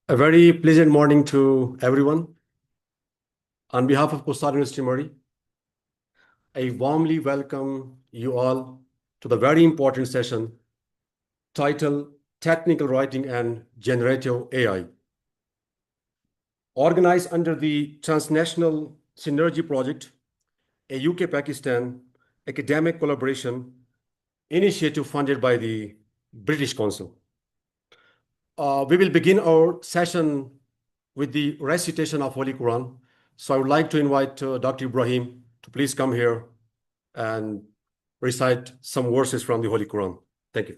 A very pleasant morning to everyone. On behalf of Coastal University Murray, I warmly welcome you all to the very important session titled Technical Writing and Generative AI, organized under the Transnational Synergy Project, a UK-Pakistan academic collaboration initiative funded by the British Council. We will begin our session with the recitation of Holy Quran. So I would like to invite Dr. Ibrahim to please come here and recite some verses from the Holy Quran. Thank you.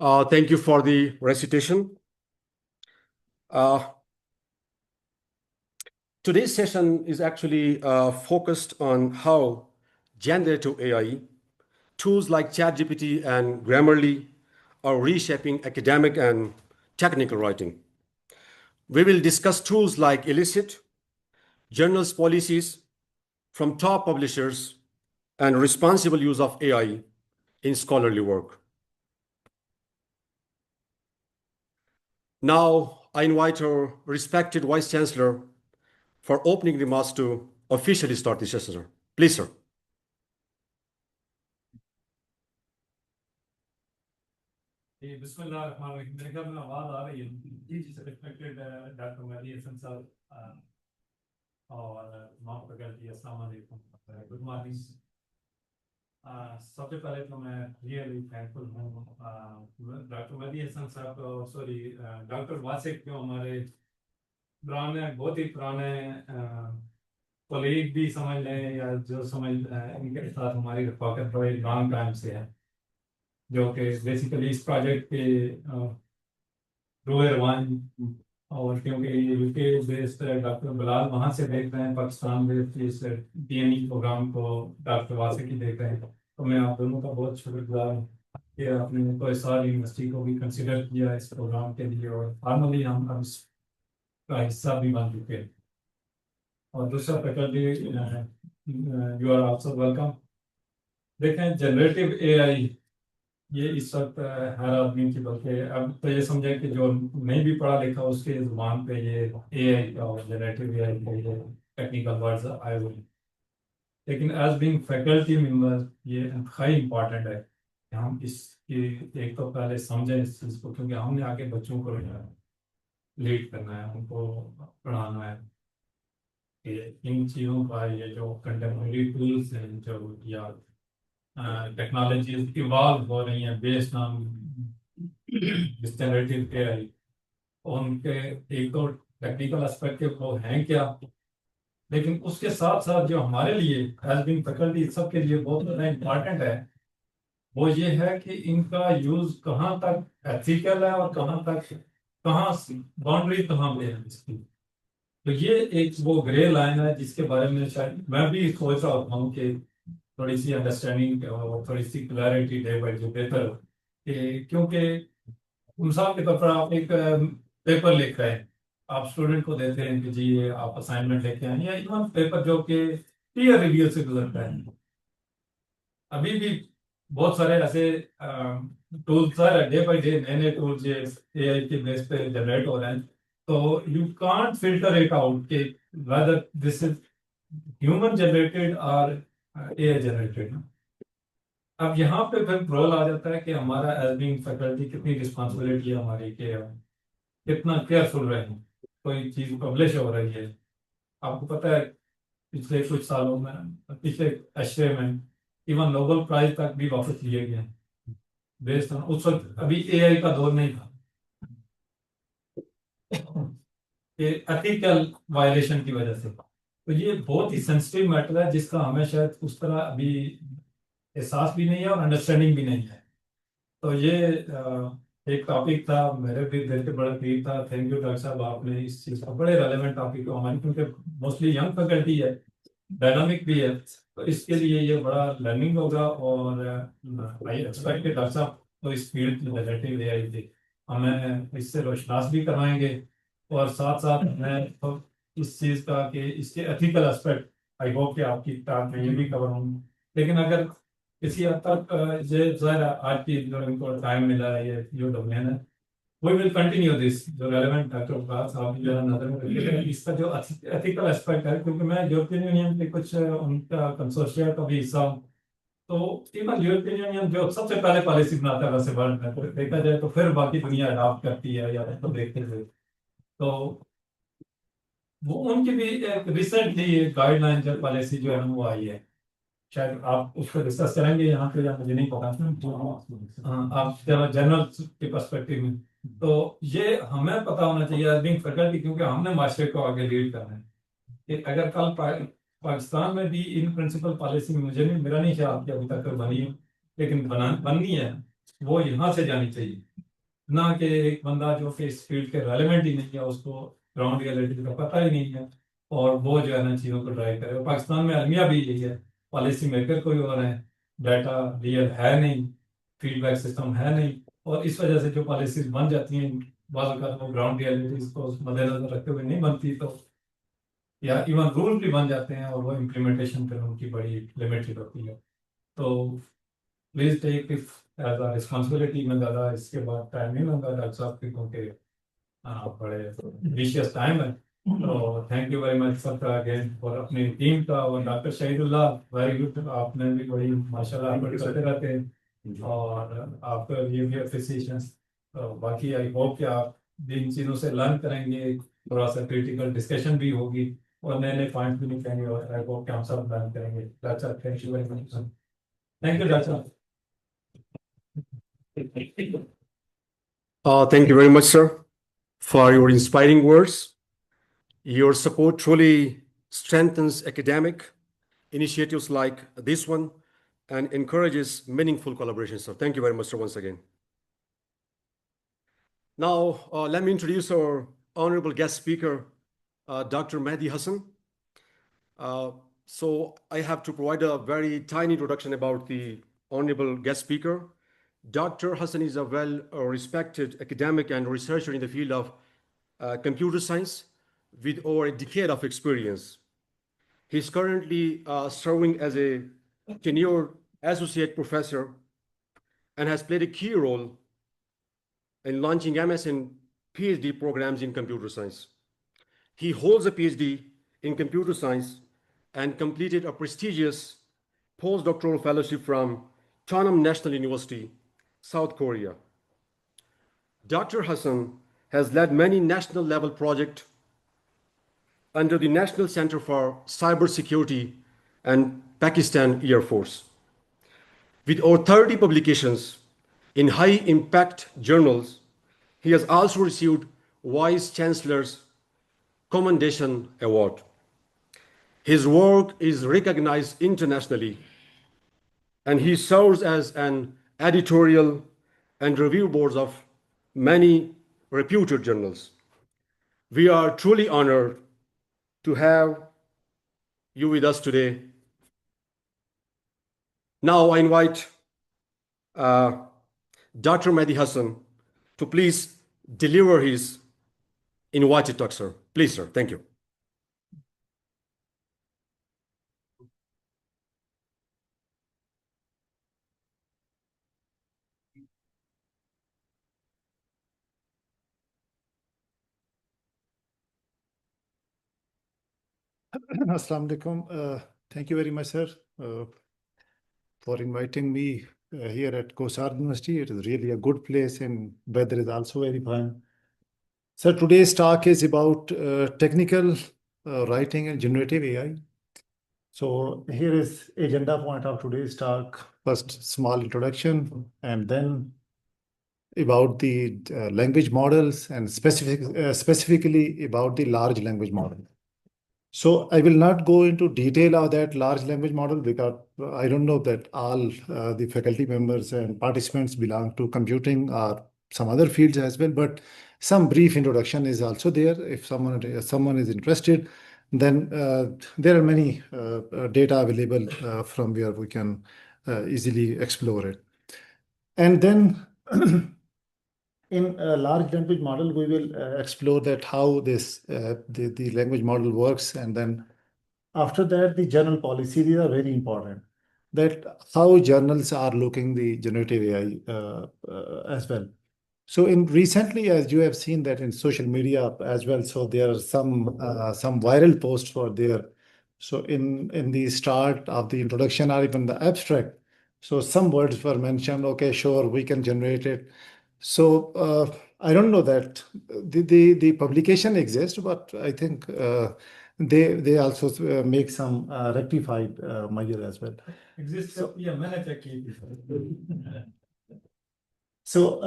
Thank you for the recitation. Today's session is actually focused on how generative AI, tools like ChatGPT and Grammarly are reshaping academic and technical writing. We will discuss tools like Elicit, journals policies from top publishers, and responsible use of AI in scholarly work. Now, I invite our respected Vice Chancellor for opening remarks to officially start the session, sir. Please, sir. Bismillahirrahmanirrahim. मेरे ख्याल में आवाज आ रही है जी जी respected doctor Mehdi Hasan साहब और माफ कर दिया अस्सलाम वालेकुम गुड मॉर्निंग सबसे पहले तो मैं रियली थैंकफुल हूँ डॉक्टर मेहदी हसन साहब को सॉरी डॉक्टर वासिक जो हमारे पुराने बहुत ही पुराने कलीग भी समझ लें या जो समझ इनके साथ हमारी रफाकत बड़े लॉन्ग टाइम से है जो कि बेसिकली इस प्रोजेक्ट के रोएरवान और क्योंकि ये यूके बेस्ड डॉक्टर बिलाल वहाँ से देख रहे हैं पाकिस्तान बेस्ड इस डीएनई प्रोग्राम को डॉक्टर वासिक ही देख रहे हैं तो मैं आप दोनों का बहुत शुक्रगुजार हूँ कि आपने कोई साल यूनिवर्सिटी को भी कंसिडर किया इस प्रोग्राम के लिए और फार्मली हम अब इसका हिस्सा भी बन चुके हैं और दूसरा faculty you are also welcome. देखें जनरेटिव एआई ये इस वक्त हर आदमी की बल्कि अब तो ये समझे कि जो नहीं भी पढ़ा लिखा उसके जुबान पे ये एआई और जनरेटिव एआई के ये टेक्निकल वर्ड्स आए हुए हैं लेकिन एज बीइंग फैकल्टी मेंबर ये इंतहाई इम्पॉर्टेंट है कि हम इसकी एक तो पहले समझें इस चीज़ को क्योंकि हमने आगे बच्चों को लीड करना है उनको पढ़ाना है कि इन चीज़ों का ये जो कंटेम्प्रेरी टूल्स हैं जो या टेक्नोलॉजीज इवॉल्व हो रही हैं बेस्ड ऑन जनरेटिव एआई उनके एक तो टेक्निकल एस्पेक्ट के वो हैं क्या लेकिन उसके साथ साथ जो हमारे लिए एज बीइंग फैकल्टी सबके लिए बहुत ज़्यादा इम्पॉर्टेंट है वो ये है कि इनका यूज कहाँ तक एथिकल है और कहाँ बाउंड्री कहाँ पे है इसकी तो ये एक वो ग्रे लाइन है जिसके बारे में शायद मैं भी सोच रहा हूँ कि थोड़ी सी अंडरस्टैंडिंग और थोड़ी सी क्लैरिटी डे बाई डे बेहतर क्योंकि मिसाल के तौर पर आप एक पेपर लिख रहे हैं आप स्टूडेंट को देते हैं कि जी ये आप असाइनमेंट लेके आए या इवन पेपर जो कि पीयर रिव्यू से गुजरता है अभी भी बहुत सारे ऐसे टूल्स है डे बाई डे नए नए टूल्स एआई के बेस पे जनरेट हो रहे हैं तो you can't filter it out कि whether this is human generated और एआई जनरेटेड। अब यहाँ पे फिर रोल आ जाता है कि हमारा एज बीइंग फैकल्टी कितनी रिस्पॉन्सिबिलिटी है हमारी कि कितना केयरफुल रहे कोई चीज़ पब्लिश हो रही है। आपको पता है पिछले कुछ सालों में पिछले अशरे में इवन नोबेल प्राइज तक भी वापस लिए गए बेस्ड ऑन उस वक्त अभी एआई का दौर नहीं था एथिकल वायलेशन की वजह से तो ये बहुत ही सेंसिटिव मैटर है जिसका हमें शायद उस तरह अभी एहसास भी नहीं है और अंडरस्टैंडिंग भी नहीं है तो ये एक टॉपिक था मेरे भी दिल के बड़ा करीब था। थैंक यू डॉक्टर साहब, आपने इस चीज का बड़े रेलेवेंट टॉपिक को हमारी, क्योंकि मोस्टली यंग फैकल्टी है, डायनामिक भी है, तो इसके लिए ये बड़ा लर्निंग होगा। और आई एक्सपेक्ट कि डॉक्टर साहब तो इस फील्ड की रिलेटिव ले आई थी, हमें इससे रोशनास भी करवाएंगे। और साथ साथ मैं तो इस चीज़ का कि इसके एथिकल एस्पेक्ट आई होप कि आपकी टॉक में ये भी कवर होंगे। लेकिन अगर किसी हद तक ये ज़ाहिर है, आज की जो इनको टाइम मिला है, ये जो डोमेन है, we will continue this जो relevant डॉक्टर क्लास आप जो है नजर में रखिएगा। इसका जो एथिकल एस्पेक्ट है, क्योंकि मैं यूरोपियन यूनियन के कुछ उनका कंसोर्शिया का भी हिस्सा हूँ, तो इवन यूरोपियन यूनियन जो सबसे पहले पॉलिसी बनाता है वैसे वर्ल्ड में, तो देखा जाए तो फिर बाकी दुनिया अडॉप्ट करती है या तो देखते हुए, तो वो उनकी भी एक रिसेंटली गाइडलाइन जो पॉलिसी जो है वो आई है, शायद आप उसको डिस्कस करेंगे यहाँ पे या मुझे नहीं पता। हाँ, आप जनरल के पर्सपेक्टिव में, तो ये हमें पता होना चाहिए एज बीइंग फैकल्टी, क्योंकि हमने मास्टर को आगे लीड करना है। कि अगर कल पाकिस्तान में भी इन प्रिंसिपल पॉलिसी, मुझे नहीं, मेरा नहीं ख्याल कि अभी तक तो बनी है, लेकिन बननी है, वो यहाँ से जानी चाहिए। ना कि एक बंदा जो कि इस फील्ड के रेलेवेंट ही नहीं है, उसको ग्राउंड रियलिटी का पता ही नहीं है, और वो जो है ना चीज़ों को ड्राइव करे। और पाकिस्तान में अलमिया भी यही है, पॉलिसी मेकर कोई और है, डाटा रियल है नहीं, फीडबैक सिस्टम है नहीं, और इस वजह से जो पॉलिसीज बन जाती हैं बाज़ औक़ात वो ग्राउंड रियलिटीज को मद्देनजर रखते हुए नहीं बनती, तो या इवन रूल भी बन जाते हैं और वो इम्प्लीमेंटेशन पर उनकी बड़ी लिमिटेड होती है। तो please take it as a responsibility. में ज़्यादा इसके बाद टाइम नहीं लूंगा डॉक्टर साहब की, क्योंकि बड़े विशियस टाइम है। तो थैंक यू वेरी मच सबका अगेन, और अपनी टीम का, और डॉक्टर शहीदुल्लाह वेरी गुड, आपने भी बड़ी माशाल्लाह आप करते रहते हैं, और आपका ये भी अप्रिसिएशन। तो बाकी आई होप कि आप भी इन चीज़ों से लर्न करेंगे, थोड़ा सा क्रिटिकल डिस्कशन भी होगी, और नए नए पॉइंट भी निकलेंगे, और आई होप कि हम सब लर्न करेंगे। Doctor thank you very much. Thank you doctor. Thank you very much, sir, for your inspiring words. Your support truly strengthens academic initiatives like this one and encourages meaningful collaboration, sir. Thank you very much, sir, once again. Now, let me introduce our honorable guest speaker, Dr. Mehdi Hassan. So I have to provide a very tiny introduction about the honorable guest speaker. Dr. Hassan is a well-respected academic and researcher in the field of computer science with over a decade of experience. He's currently serving as a tenured associate professor and has played a key role in launching MS and PhD programs in computer science. He holds a PhD in computer science and completed a prestigious postdoctoral fellowship from Cheonam National University, South Korea. Dr. Hassan has led many national level projects under the National Center for Cybersecurity and Pakistan Air Force. With over 30 publications in high impact journals, he has also received Vice Chancellor's Commendation Award. His work is recognized internationally, and he serves as an editorial and review boards of many reputed journals. We are truly honored to have you with us today. Now I invite Dr. Mehdi Hassan to please deliver his invited talk, sir. Please, sir. Thank you. Assalamu alaikum. Thank you very much, sir, for inviting me here at Kosar University. It is really a good place, and weather is also very fine. Sir, today's talk is about technical writing and generative AI. So here is agenda point of today's talk. First, small introduction, and then about the language models, and specifically about the large language model. So I will not go into detail of that large language model because I don't know that all the faculty members and participants belong to computing or some other fields as well, but some brief introduction is also there. If someone is interested, then there are many data available from where we can easily explore it. And then in a large language model, we will explore that how this the language model works, and then after that, the journal policy. These are very important. That how journals are looking the generative AI as well. So in recently, as you have seen that in social media as well, so there are some viral posts for there. So in the start of the introduction or even the abstract, so some words were mentioned. Okay, sure, we can generate it. So I don't know that the publication exists, but I think they also make some rectified measure as well. Exists, yeah, मैंने check की थी. So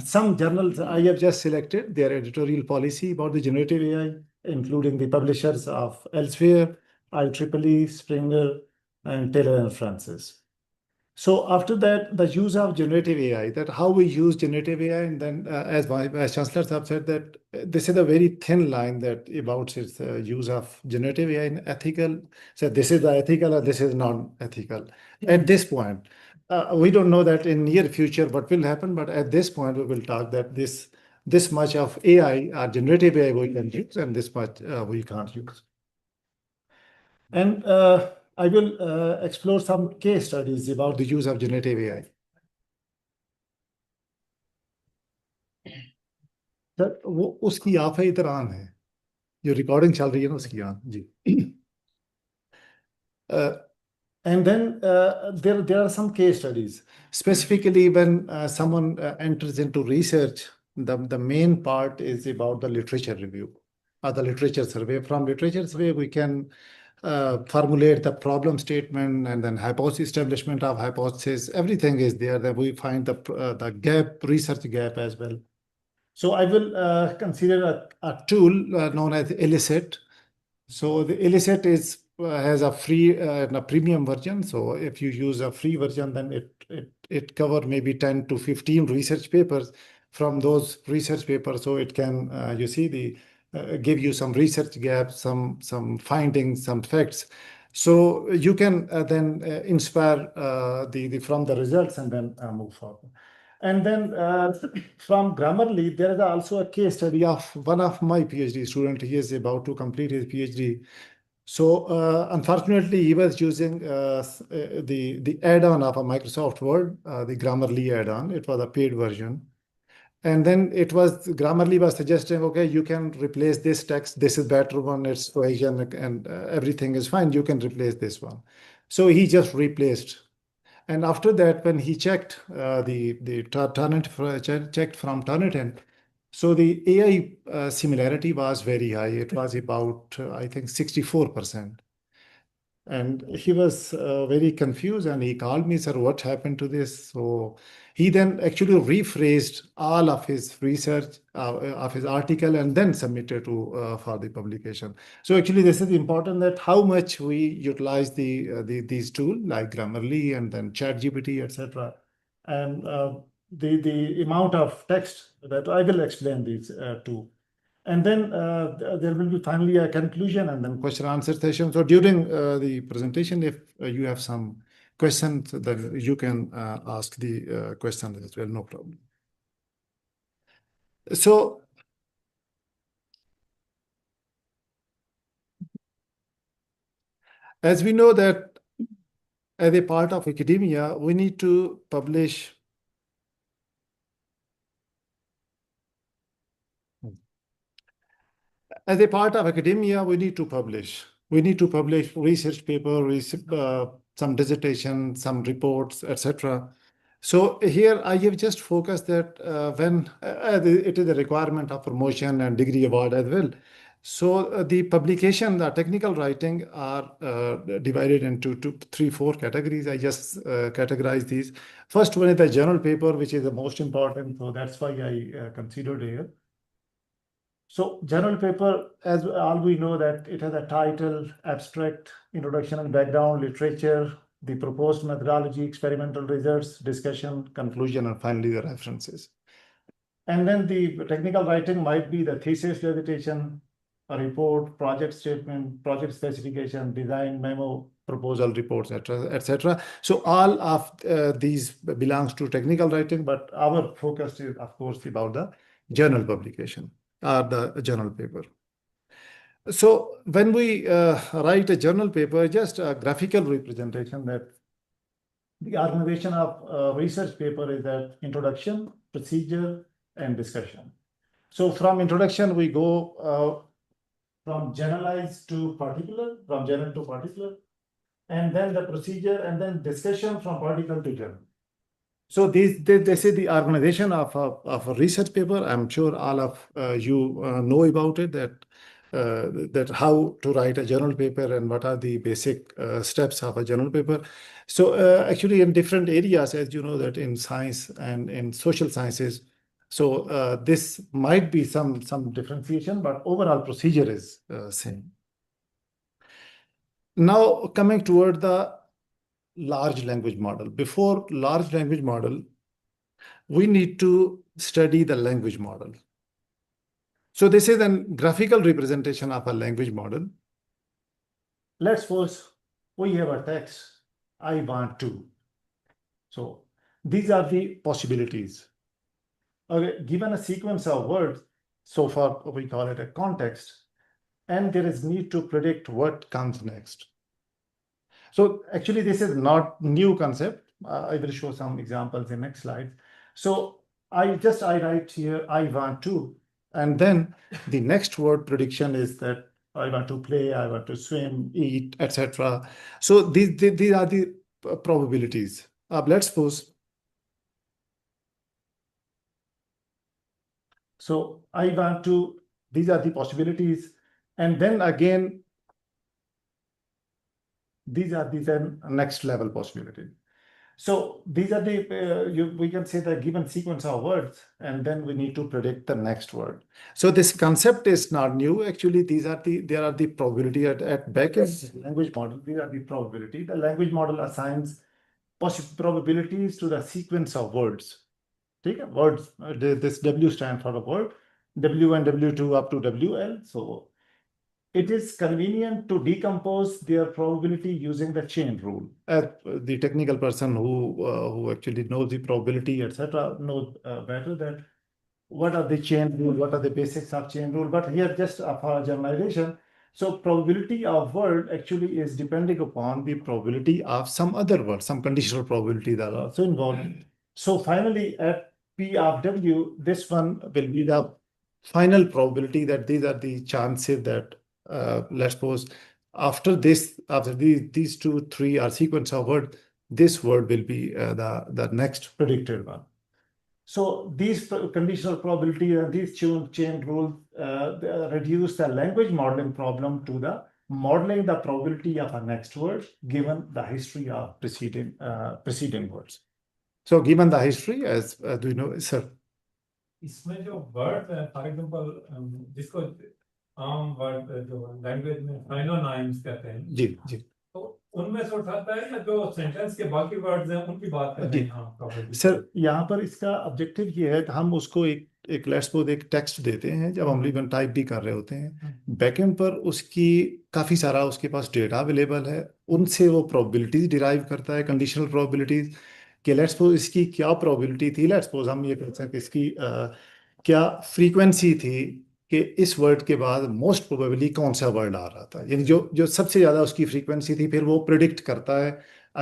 some journals I have just selected their editorial policy about the generative AI, including the publishers of Elsevier, IEEE, Springer, and Taylor and Francis. So after that, the use of generative AI, that how we use generative AI, and then as chancellors have said that this is a very thin line that about its use of generative AI in ethical. So this is the ethical and this is non-ethical. At this point, we don't know that in near future what will happen, but at this point we will talk that this much of AI or generative AI we can use and this much we can't use. And I will explore some case studies about the use of generative AI. Sir वो उसकी आप है इधर on है जो recording चल रही है ना उसकी ऑन जी. And then there are some case studies. Specifically, when someone enters into research, the main part is about the literature review or the literature survey. From literature survey, we can formulate the problem statement and then hypothesis establishment of hypothesis. Everything is there. That we find the gap, research gap as well. So I will consider a tool known as Elicit. So the Elicit has a free and a premium version. So if you use a free version, then it cover maybe 10 to 15 research papers. From those research papers, so it can you see the give you some research gaps, some findings, some facts. So you can then inspire from the results and then move forward. And then from Grammarly, there is also a case study of one of my PhD student. He is about to complete his PhD. So unfortunately, he was using the add-on of a Microsoft Word, the Grammarly add-on. It was a paid version. And then Grammarly was suggesting, okay, you can replace this text. This is better one. It's cohesion and everything is fine. You can replace this one. So he just replaced. And after that, when he checked the Turnitin, checked from Turnitin, so the AI similarity was very high. It was about, I think, 64%. And he was very confused and he called me, sir, what happened to this? So he then actually rephrased all of his research of his article and then submitted to for the publication. So actually this is important that how much we utilize these tools like Grammarly and then ChatGPT, etc. And the amount of text that I will explain these two. And then there will be finally a conclusion and then question answer session. So during the presentation, if you have some questions, then you can ask the question as well, no problem. So as we know that as a part of academia, we need to publish as a part of academia, we need to publish. We need to publish research paper, some dissertation, some reports, etc. So here I have just focused that when it is a requirement of promotion and degree award as well. So the publication, the technical writing are divided into 4 categories. I just categorize these. First one is the journal paper, which is the most important. So that's why I considered here. So journal paper, as all we know that it has a title, abstract, introduction and background, literature, the proposed methodology, experimental results, discussion, conclusion, and finally the references. And then the technical writing might be the thesis dissertation, a report, project statement, project specification, design memo, proposal reports, etc. So all of these belongs to technical writing, but our focus is, of course, about the journal publication or the journal paper. So when we write a journal paper, just a graphical representation that the organization of a research paper is that introduction, procedure, and discussion. So from introduction, we go from generalized to particular, from general to particular, and then the procedure, and then discussion from particle to general. So they say the organization of a research paper. I'm sure all of you know about it, that how to write a journal paper and what are the basic steps of a journal paper. So actually in different areas, as you know, that in science and in social sciences, so this might be some differentiation, but overall procedure is same. Now coming toward the large language model. Before large language model, we need to study the language model. So this is a graphical representation of a language model. Let's suppose we have a text, I want to. So these are the possibilities. Okay, given a sequence of words, so far we call it a context, and there is need to predict what comes next. So actually this is not new concept. I will show some examples in next slide. So I write here, I want to, and then the next word prediction is that I want to play, I want to swim, eat, etc. So these are the probabilities. Let's suppose. So I want to, these are the possibilities. And then again, these are the then next level possibility. So these are the, we can say the given sequence of words, and then we need to predict the next word. So this concept is not new. Actually, there are the probability at backend language model. These are the probability. The language model assigns probabilities to the sequence of words. Okay? Words, this W stands for a word, W and W2 up to WL. So it is convenient to decompose their probability using the chain rule. The technical person who actually knows the probability, etc., knows better that what are the chain rule, what are the basics of chain rule. But here, just for a generalization, so probability of word actually is depending upon the probability of some other word, some conditional probability that are also involved. So finally, at P of W, this one will be the final probability that these are the chances that let's suppose after these 2, 3 are sequence of word, this word will be the next predicted one. So these conditional probability and these chain rules reduce the language modeling problem to the modeling the probability of a next word given the history of preceding words. So given the history, as do you know, sir? इसमें जो word है, for example जिसको आम word जो language में फाइनोनाइम्स कहते हैं, जी जी, तो उनमें से उठाता है या जो सेंटेंस के बाकी वर्ड्स हैं उनकी बात कर रहे हैं? हाँ, probably. सर यहाँ पर इसका ऑब्जेक्टिव ये है कि हम उसको एक लेट्स सपोज एक टेक्स्ट देते हैं जब हम इवन टाइप भी कर रहे होते हैं, बैकएंड पर उसकी काफ़ी सारा उसके पास डेटा अवेलेबल है, उनसे वो प्रोबेबिलिटीज डिराइव करता है, कंडीशनल प्रोबेबिलिटीज कि लेट्स सपोज इसकी क्या प्रोबेबिलिटी थी, लेट्स सपोज हम ये कह सकते हैं इसकी क्या फ्रीक्वेंसी थी कि इस वर्ड के बाद मोस्ट प्रोबेबली कौन सा वर्ड आ रहा था, यानी जो सबसे ज़्यादा उसकी फ्रीक्वेंसी थी, फिर वो प्रिडिक्ट करता है।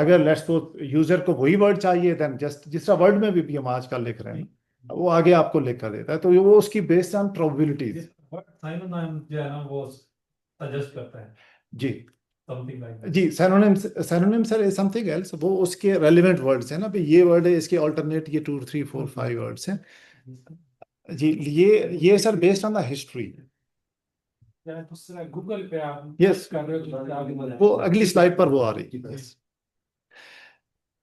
अगर लेट्स सपोज यूजर को वही वर्ड चाहिए, देन जस्ट जिस तरह वर्ड में भी हम आजकल लिख रहे हैं वो आगे आपको लिख कर देता है, तो वो उसकी बेस्ड ऑन प्रोबेबिलिटीज साइनोनिम जो है ना वो सजेस्ट करता है जी, समथिंग लाइक दैट। जी synonym sir is something else, वो उसके रेलेवेंट वर्ड्स हैं ना, भाई ये वर्ड है, इसके अल्टरनेट ये 2, 3, 4, 5 वर्ड्स हैं जी, ये sir based on the history. Google पे आप यस, कर रहे हो वो अगली स्लाइड पर वो आ रही है।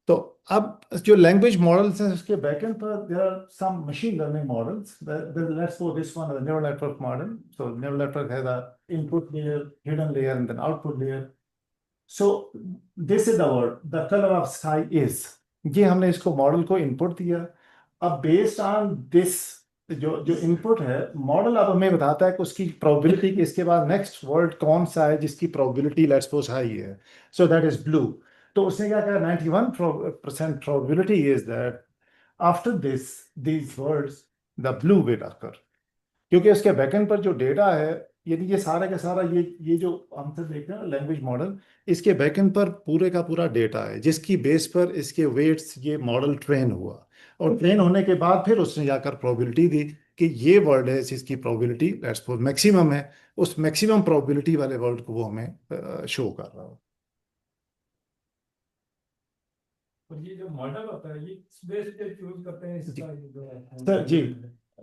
तो अब जो लैंग्वेज मॉडल्स हैं उसके बैकएंड पर there are some machine learning models, let's go this one, the neural network model. So neural network has a input layer, hidden layer and then output layer. So this is the word, the colour of sky is, ये हमने इसको model को input दिया। अब based on this जो जो input है, model अब हमें बताता है कि उसकी प्रोबेबिलिटी कि इसके बाद नेक्स्ट वर्ड कौन सा है जिसकी प्रोबेबिलिटी लेट्स सपोज हाई है, सो दैट इज ब्लू। तो उसने क्या कहा, 91% probability is that after this these words the blue will occur. क्योंकि उसके बैकएंड पर जो डेटा है, यदि ये सारा का सारा ये जो आंसर देख रहे हैं लैंग्वेज मॉडल, इसके बैकएंड पर पूरे का पूरा डेटा है जिसकी बेस पर इसके वेट्स ये मॉडल ट्रेन हुआ, और ट्रेन होने के बाद फिर उसने जाकर प्रोबेबिलिटी दी कि ये वर्ड है जिसकी प्रोबेबिलिटी लेट्स सपोज मैक्सिमम है, उस मैक्सिमम प्रोबेबिलिटी वाले वर्ड को वो हमें शो कर रहा है। और ये जो मॉडल होता है ये किस बेस पे चूज करते हैं इसका, ये जो है सर जी,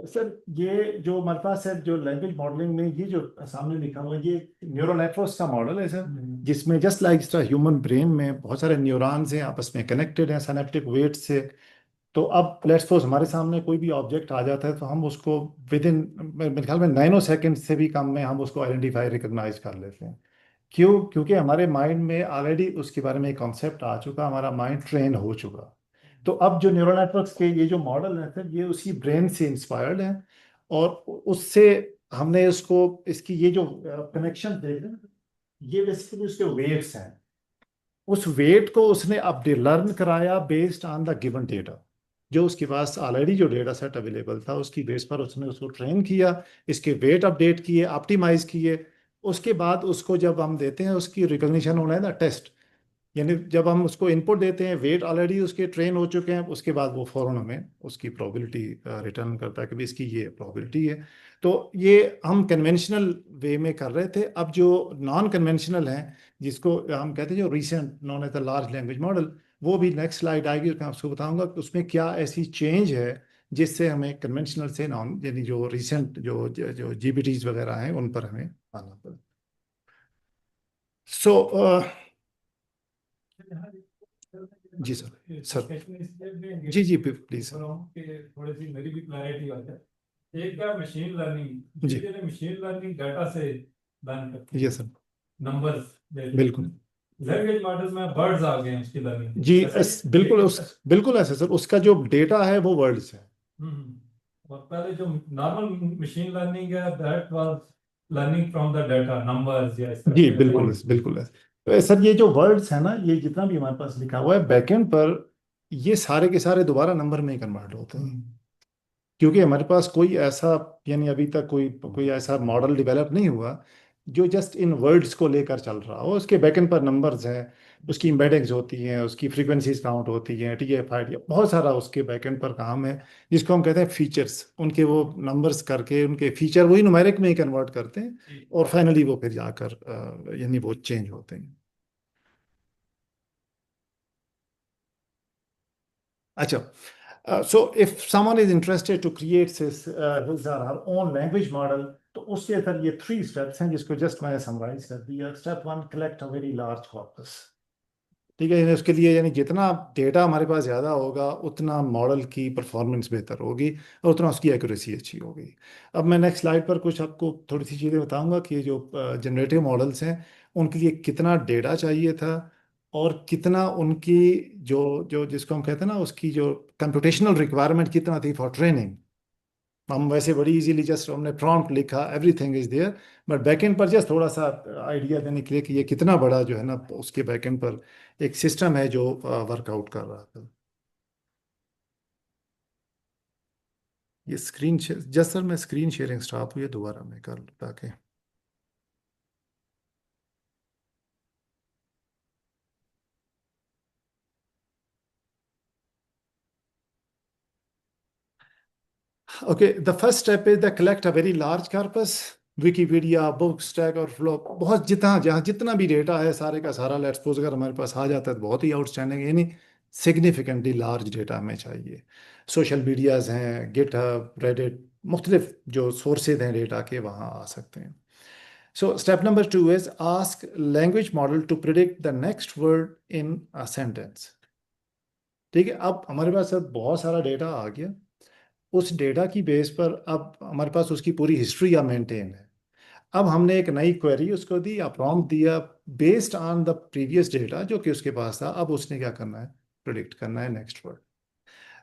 सर ये जो हमारे पास है जो लैंग्वेज मॉडलिंग में ये जो सामने लिखा हुआ है, ये न्यूरल नेटवर्क्स का मॉडल है सर, जिसमें जस्ट लाइक ह्यूमन ब्रेन में बहुत सारे न्यूरॉन्स हैं आपस में कनेक्टेड हैं सिनेप्टिक वेट से। तो अब लेट्स सपोज हमारे सामने कोई भी ऑब्जेक्ट आ जाता है तो हम उसको विद इन मेरे ख्याल में नैनो सेकेंड से भी कम में हम उसको आइडेंटिफाई रिकॉग्नाइज कर लेते हैं। क्यों? क्योंकि हमारे माइंड में ऑलरेडी उसके बारे में एक कॉन्सेप्ट आ चुका, हमारा माइंड ट्रेन हो चुका। तो अब जो न्यूरल नेटवर्क्स के ये जो मॉडल है सर, ये उसी ब्रेन से इंस्पायर्ड है, और उससे हमने इसको इसकी ये जो कनेक्शन देख रहे हैं, ये बेसिकली उसके वेट्स हैं। उस वेट को उसने अब लर्न कराया based on the given data, जो उसके पास ऑलरेडी जो डेटा सेट अवेलेबल था उसकी बेस पर उसने उसको ट्रेन किया, इसके वेट अपडेट किए, ऑप्टिमाइज किए। उसके बाद उसको जब हम देते हैं उसकी रिकॉग्निशन होना है ना टेस्ट, यानी जब हम उसको इनपुट देते हैं वेट ऑलरेडी उसके ट्रेन हो चुके हैं, उसके बाद वो फौरन हमें उसकी प्रोबेबिलिटी रिटर्न करता है कि भाई इसकी ये प्रोबेबिलिटी है। तो ये हम कन्वेंशनल वे में कर रहे थे। अब जो नॉन कन्वेंशनल हैं, जिसको हम कहते हैं जो recent known as the large language model, वो भी नेक्स्ट स्लाइड आएगी, मैं आपको बताऊंगा कि उसमें क्या ऐसी चेंज है जिससे हमें कन्वेंशनल से नॉन यानी जो रिसेंट जो जो जीबीटीज वगैरह हैं उन पर हमें आना पड़ा। सो जी सर, सर जी जी प्लीज थोड़ी सी मेरी भी क्लैरिटी हो जाए। एक क्या मशीन लर्निंग, जी। मशीन लर्निंग डाटा से लर्न करती है, यस सर, नंबर्स, बिल्कुल लैंग्वेज मॉडल्स में वर्ड्स आ गए हैं उसकी लर्निंग जी। बिल्कुल बिल्कुल ऐसे सर, उसका जो डेटा है वो वर्ड्स है। और पहले जो नॉर्मल मशीन लर्निंग है that was learning from the data numbers या इस तरह जी के बिल्कुल बिल्कुल ऐसे। तो सर ये जो वर्ड्स है ना, ये जितना भी हमारे पास लिखा हुआ है बैकएंड पर, ये सारे के सारे दोबारा नंबर में कन्वर्ट होते हैं। क्योंकि हमारे पास कोई ऐसा यानी अभी तक कोई कोई ऐसा मॉडल डेवलप नहीं हुआ जो जस्ट इन वर्ड्स को लेकर चल रहा हो। उसके बैकएंड पर नंबर्स हैं, उसकी एम्बेडिंग्स होती हैं, उसकी फ्रीक्वेंसीज काउंट होती हैं, TF-ID, बहुत सारा उसके बैकएंड पर काम है जिसको हम कहते हैं फीचर्स। उनके वो नंबर्स करके उनके फीचर वही न्यूमेरिक में ही कन्वर्ट करते हैं, और फाइनली वो फिर जाकर यानी वो चेंज होते हैं। अच्छा, so if someone is interested to create his or her own language model, तो उसके अंदर ये 3 स्टेप्स हैं जिसको जस्ट मैंने समराइज कर दिया। Step 1, collect a very large corpus. ठीक है, यानी उसके लिए यानी जितना डेटा हमारे पास ज़्यादा होगा उतना मॉडल की परफॉर्मेंस बेहतर होगी और उतना उसकी एक्यूरेसी अच्छी होगी। अब मैं नेक्स्ट स्लाइड पर कुछ आपको थोड़ी सी चीज़ें बताऊंगा कि जो जनरेटिव मॉडल्स हैं उनके लिए कितना डेटा चाहिए था, और कितना उनकी जो जो जिसको हम कहते हैं ना उसकी जो कंप्यूटेशनल रिक्वायरमेंट कितना थी फॉर ट्रेनिंग। हम वैसे बड़ी इजीली जस्ट हमने प्रॉम्प्ट लिखा, everything is there, but backend पर जस्ट थोड़ा सा आइडिया देने के लिए कि ये कितना बड़ा जो है ना उसके बैकएंड पर एक सिस्टम है जो वर्कआउट कर रहा था। ये स्क्रीन जस्ट सर मैं स्क्रीन शेयरिंग स्टॉप हुई है, दोबारा मैं कर लूँ ताकि okay. The first step is the collect a very large corpus. Wikipedia, book stack और फ्लो, बहुत जितना जहाँ जितना भी डेटा है सारे का सारा लेट्स सपोज अगर हमारे पास आ जाता है तो बहुत ही आउटस्टैंडिंग, यानी सिग्निफिकेंटली लार्ज डेटा हमें चाहिए। सोशल मीडियाज हैं, गिटहब, रेडिट, मुख्तलिफ जो सोर्सेज हैं डेटा के वहाँ आ सकते हैं। So step number 2 is ask language model to predict the next word in a sentence. ठीक है, अब हमारे पास सर बहुत सारा डेटा आ गया, उस डेटा की बेस पर अब हमारे पास उसकी पूरी हिस्ट्री या मेंटेन है। अब हमने एक नई क्वेरी उसको दी या प्रॉम्प्ट दिया based on the previous data जो कि उसके पास था। अब उसने क्या करना है, प्रिडिक्ट करना है next word.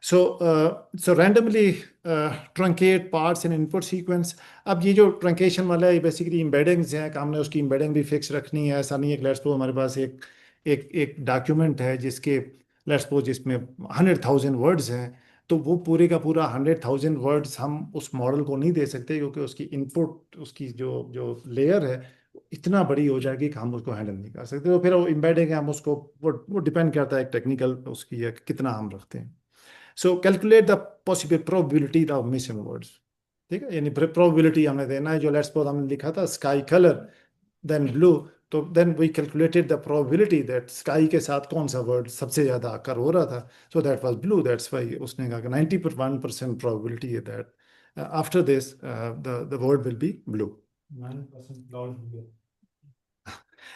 So randomly truncate parts in input sequence. अब ये जो ट्रंकेशन वाला है, बेसिकली एम्बेडिंग्स हैं, हमने उसकी एम्बेडिंग भी फिक्स रखनी है। ऐसा नहीं है कि लेट्स सपोज हमारे पास एक डॉक्यूमेंट है जिसके लेट्स सपोज जिसमें 100,000 वर्ड्स हैं, तो वो पूरे का पूरा 100,000 वर्ड्स हम उस मॉडल को नहीं दे सकते, क्योंकि उसकी इनपुट, उसकी जो जो लेयर है इतना बड़ी हो जाएगी कि हम उसको हैंडल नहीं कर सकते। तो फिर वो एम्बेडिंग है, हम उसको वो डिपेंड करता है टेक्निकल उसकी है कि कितना हम रखते हैं। सो calculate the possible probability of missing words. ठीक है, यानी प्रोबेबिलिटी हमने देना है। जो लेट्स सपोज हमने लिखा था स्काई कलर देन ब्लू, तो then we calculated the probability that sky के साथ कौन सा वर्ड सबसे ज़्यादा आकर हो रहा था, so that was blue. That's why उसने कहा कि 91% प्रोबेबिलिटी है that after this the word will be blue. 9% cloud.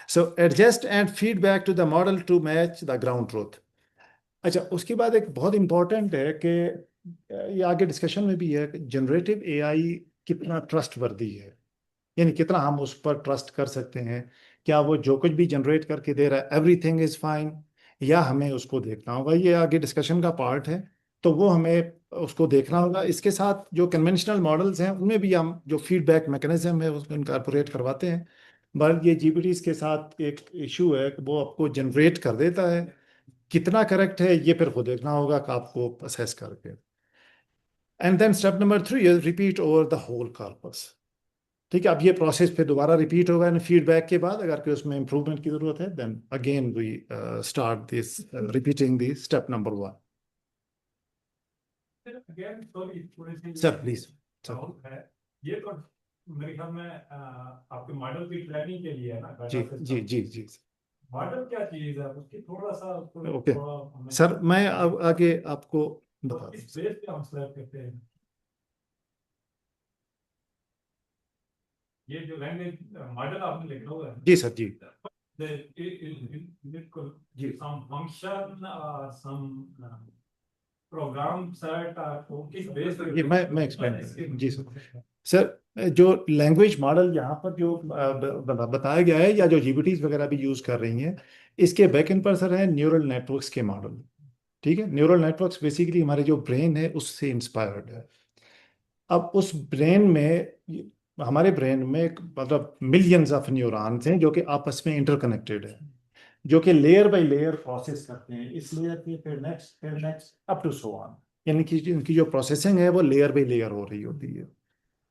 So adjust and feedback to the model to match the ground truth. अच्छा, उसके बाद एक बहुत इंपॉर्टेंट है कि ये आगे डिस्कशन में भी है कि जनरेटिव एआई कितना ट्रस्ट वर्दी है, यानी कितना हम उस पर ट्रस्ट कर सकते हैं। क्या वो जो कुछ भी जनरेट करके दे रहा है एवरीथिंग इज फाइन, या हमें उसको देखना होगा। ये आगे डिस्कशन का पार्ट है, तो वो हमें उसको देखना होगा। इसके साथ जो कन्वेंशनल मॉडल्स हैं उनमें भी हम जो फीडबैक मैकेनिज्म है उसको इनकॉर्पोरेट करवाते हैं। बट ये जीपीटीज के साथ एक इशू है कि वो आपको जनरेट कर देता है, कितना करेक्ट है ये फिर खुद देखना होगा कि आपको असेस करके। And then step number 3 is repeat over the whole corpus. ठीक है, अब ये प्रोसेस फिर दोबारा रिपीट होगा इन फीडबैक के बाद। अगर कोई उसमें इंप्रूवमेंट की जरूरत है then again we start this repeating this step number 1। Again, sorry, थोड़ी सी सर प्लीज। डाउट है। ये तो मेरे ख्याल में आपके मॉडल की ट्रेनिंग के लिए है ना, जी डाटा जी सिस्टम। जी जी मॉडल क्या चीज है उसकी थोड़ा सा ओके थोड़ा हमें सर, मैं अब आगे आपको तो बता इस दूँ। बेस पे हम सेलेक्ट करते हैं। ये जो लैंग्वेज मॉडल आपने लिखा हुआ है, जी सर जी बिल्कुल जी some function some program set किस बेस पे ये मैं एक्सप्लेन कर जी सर। सर जो लैंग्वेज मॉडल यहाँ पर जो बताया गया है, या जो जीपीटीज वगैरह भी यूज कर रही हैं, इसके बैकएंड पर सर है न्यूरल नेटवर्क्स के मॉडल। ठीक है, न्यूरल नेटवर्क्स बेसिकली हमारे जो ब्रेन है उससे इंस्पायर्ड है। अब उस ब्रेन में, हमारे ब्रेन में मतलब मिलियंस ऑफ न्यूरॉन्स हैं जो कि आपस में इंटरकनेक्टेड है, जो कि लेयर बाय लेयर प्रोसेस करते हैं। इस लेयर की फिर next up to so on, यानी कि इनकी जो प्रोसेसिंग है वो लेयर बाय लेयर हो रही होती है।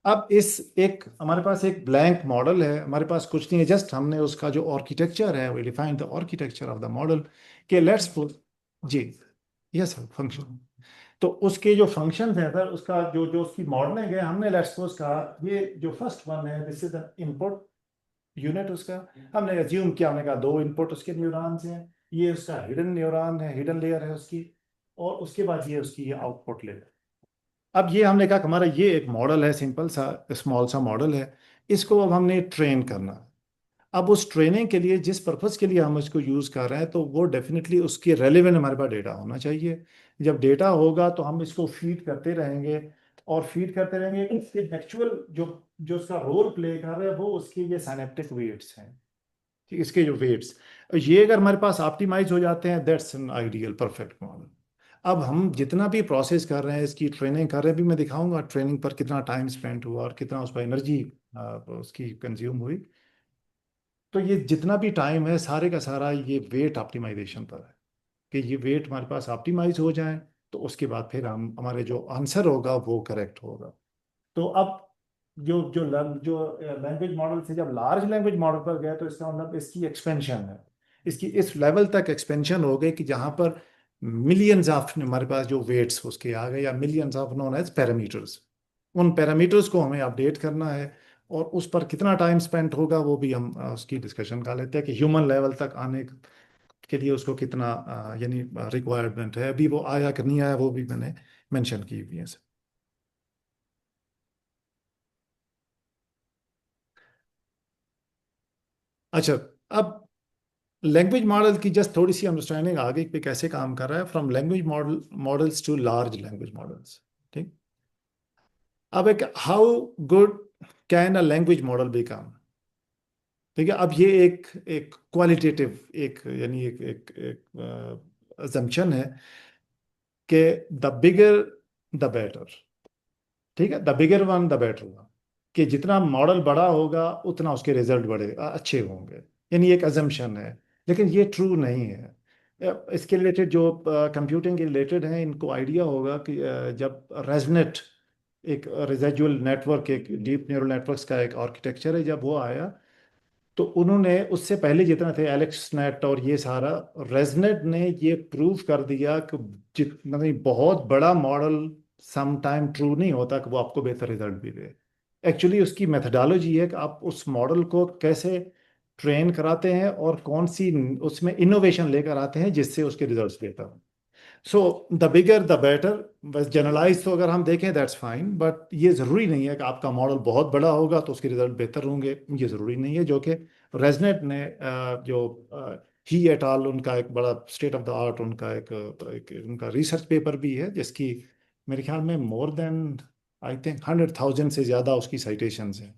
अब इस एक हमारे पास एक ब्लैंक मॉडल है, हमारे पास कुछ नहीं है, जस्ट हमने उसका जो आर्किटेक्चर है, we define the architecture of the model के लेट्स जी यस सर फंक्शन। तो उसके जो फंक्शन है सर, उसका जो जो उसकी मॉडलिंग है, हमने लेट्स सपोज कहा ये जो फर्स्ट वन है this is the input unit उसका। हमने अज्यूम किया, हमने कहा 2 इनपुट उसके न्यूरॉन्स हैं, ये उसका हिडन न्यूरॉन है, हिडन लेयर है उसकी, और उसके बाद ये उसकी आउटपुट लेयर। अब ये हमने कहा कि हमारा ये एक मॉडल है, सिंपल सा स्मॉल सा मॉडल है, इसको अब हमने ट्रेन करना है। अब उस ट्रेनिंग के लिए जिस पर्पज़ के लिए हम इसको यूज़ कर रहे हैं, तो वो डेफिनेटली उसके रेलेवेंट हमारे पास डेटा होना चाहिए। जब डेटा होगा तो हम इसको फीड करते रहेंगे, और फीड करते रहेंगे कि इसके एक्चुअल जो जो उसका रोल प्ले कर रहा है वो उसके ये साइनेप्टिक वेट्स हैं। ठीक, इसके जो वेट्स, ये अगर हमारे पास ऑप्टिमाइज हो जाते हैं that's an ideal perfect model. अब हम जितना भी प्रोसेस कर रहे हैं, इसकी ट्रेनिंग कर रहे हैं, भी मैं दिखाऊंगा ट्रेनिंग पर कितना टाइम स्पेंड हुआ और कितना उस पर एनर्जी उसकी कंज्यूम हुई। तो ये जितना भी टाइम है सारे का सारा ये वेट ऑप्टिमाइजेशन पर है, कि ये वेट हमारे पास ऑप्टिमाइज हो जाए, तो उसके बाद फिर हम हमारे जो आंसर होगा वो करेक्ट होगा। तो अब जो लैंग्वेज मॉडल से जब लार्ज लैंग्वेज मॉडल पर गए, तो इसका मतलब इसकी एक्सपेंशन है, इसकी इस लेवल तक एक्सपेंशन हो गई कि जहाँ पर मिलियंस ऑफ हमारे पास जो वेट्स उसके आ गए, या millions of known as parameters. उन पैरामीटर्स को हमें अपडेट करना है, और उस पर कितना टाइम स्पेंड होगा वो भी हम उसकी डिस्कशन कर लेते हैं कि ह्यूमन लेवल तक आने के लिए उसको कितना यानी रिक्वायरमेंट है। अभी वो आया कि नहीं आया वो भी मैंने मेंशन की हुई है। अच्छा, अब लैंग्वेज मॉडल की जस्ट थोड़ी सी अंडरस्टैंडिंग आगे पे कैसे काम कर रहा है, from language models to large language models. ठीक, अब एक how good can a language model become. ठीक है, अब ये एक क्वालिटेटिव एक यानी एक एक एक assumption है कि द बिगर द बेटर, ठीक है, the bigger one the better one, कि जितना मॉडल बड़ा होगा उतना उसके रिजल्ट बड़े अच्छे होंगे, यानी एक अजम्पशन है, लेकिन ये ट्रू नहीं है। इसके रिलेटेड जो कंप्यूटिंग के रिलेटेड हैं इनको आइडिया होगा कि जब रेजनेट एक रेजिडुअल नेटवर्क, एक डीप न्यूरल नेटवर्क्स का एक आर्किटेक्चर है, जब वो आया तो उन्होंने उससे पहले जितना थे एलेक्स नेट और ये सारा, रेजनेट ने ये प्रूव कर दिया कि जितना नहीं बहुत बड़ा मॉडल सम टाइम ट्रू नहीं होता कि वो आपको बेहतर रिजल्ट भी दे। एक्चुअली उसकी मेथडोलॉजी है कि आप उस मॉडल को कैसे ट्रेन कराते हैं और कौन सी उसमें इनोवेशन लेकर आते हैं जिससे उसके रिजल्ट्स बेहतर हों। So the bigger the better, बस जनरलाइज तो अगर हम देखें दैट्स फाइन, बट ये ज़रूरी नहीं है कि आपका मॉडल बहुत बड़ा होगा तो उसके रिजल्ट बेहतर होंगे, ये ज़रूरी नहीं है। जो कि रेजनेट ने ही एट आल, उनका एक बड़ा स्टेट ऑफ द आर्ट उनका एक उनका रिसर्च पेपर भी है जिसकी मेरे ख्याल में मोर देन आई थिंक 100,000 से ज़्यादा उसकी साइटेशंस हैं।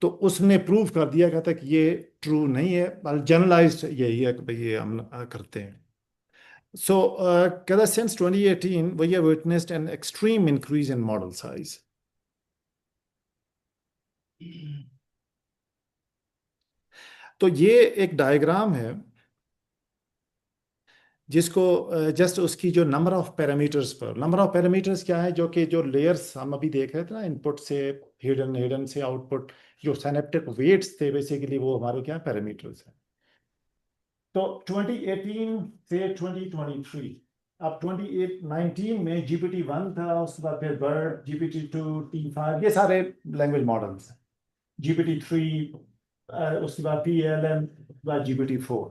तो उसने प्रूव कर दिया, कहता है कि ये ट्रू नहीं है, बल्कि जनरलाइज यही है कि भाई ये हम करते हैं। So, Kada, since 2018, we have witnessed an extreme increase in model size. तो ये एक डायग्राम है जिसको जस्ट उसकी जो नंबर ऑफ पैरामीटर्स पर, नंबर ऑफ पैरामीटर्स क्या है, जो कि जो लेयर्स हम अभी देख रहे थे ना, इनपुट से हिडन, हिडन से आउटपुट, जो सिनेप्टिक वेट्स थे बेसिकली, वो हमारे क्या पैरामीटर्स हैं। तो 2018 से 2023, अब 2019 में GPT-1 था, उसके बाद फिर बर्ड, GPT-2, T5, ये सारे लैंग्वेज मॉडल्स हैं। GPT-3, उसके बाद PLM, उसके बाद GPT-4।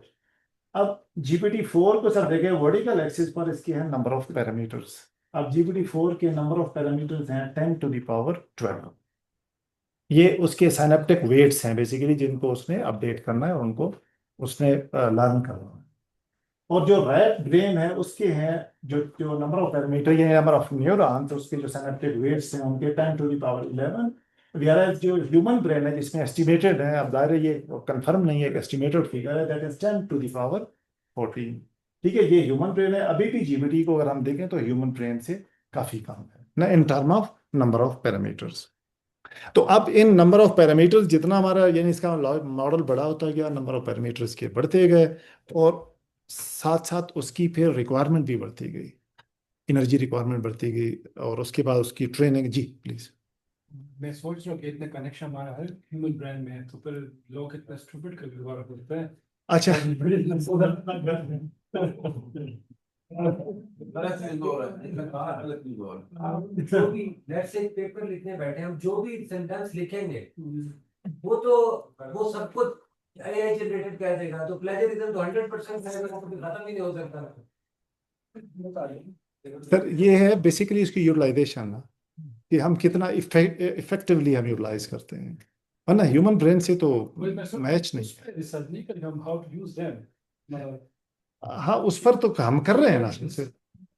अब GPT-4 को सब देखें, वर्टिकल एक्सिस पर इसके हैं नंबर ऑफ पैरामीटर्स। अब GPT-4 के नंबर ऑफ पैरामीटर्स हैं 10⁻12। ये उसके साइनेप्टिक वेट्स हैं बेसिकली, जिनको उसने अपडेट करना है और उनको उसने लर्न करना है। और जो रैट ब्रेन है उसके हैं जो जो नंबर ऑफ पैरामीटर, ये नंबर ऑफ न्यूरॉन्स, उसके जो सिनेप्टिक वेट्स हैं उनके 10⁻11। व्हेयरएज जो ह्यूमन ब्रेन है जिसमें एस्टिमेटेड है, अब दायरे ये कंफर्म नहीं है, एक एस्टिमेटेड फिगर है, दैट इज 10⁻14। ठीक है, ये ह्यूमन ब्रेन है। अभी भी जीपीटी को अगर हम देखें तो ह्यूमन ब्रेन से काफी कम है ना in term of number of parameters. तो अब इन नंबर ऑफ पैरामीटर्स जितना हमारा, यानी इसका मॉडल बड़ा होता गया, नंबर ऑफ पैरामीटर्स के बढ़ते गए, और साथ साथ उसकी फिर रिक्वायरमेंट भी बढ़ती गई, एनर्जी रिक्वायरमेंट बढ़ती गई, और उसके बाद उसकी ट्रेनिंग। Ji please. मैं सोच रहा हूँ कि इतने कनेक्शन हमारा है ह्यूमन ब्रेन में है, तो फिर लोग इतना स्टूपिड कर व्यवहार करते हैं। अच्छा, गलत नहीं बोल रहे हैं, गलत नहीं बोल रहे। जो भी लेट्स से पेपर लिखने बैठे हम, जो भी सेंटेंस लिखेंगे वो तो वो सब कुछ एआई जनरेटेड कर देगा, तो प्लेजरिज्म तो 100% है, वो कभी खत्म ही नहीं हो सकता। सर ये है बेसिकली इसकी यूटिलाइजेशन ना, कि हम कितना इफेक्टिवली हम यूटिलाइज करते हैं, वरना ह्यूमन ब्रेन से तो मैच नहीं। रिसर्च नहीं करेंगे हम हाउ टू यूज देम। हाँ, उस पर तो हम कर रहे हैं ना।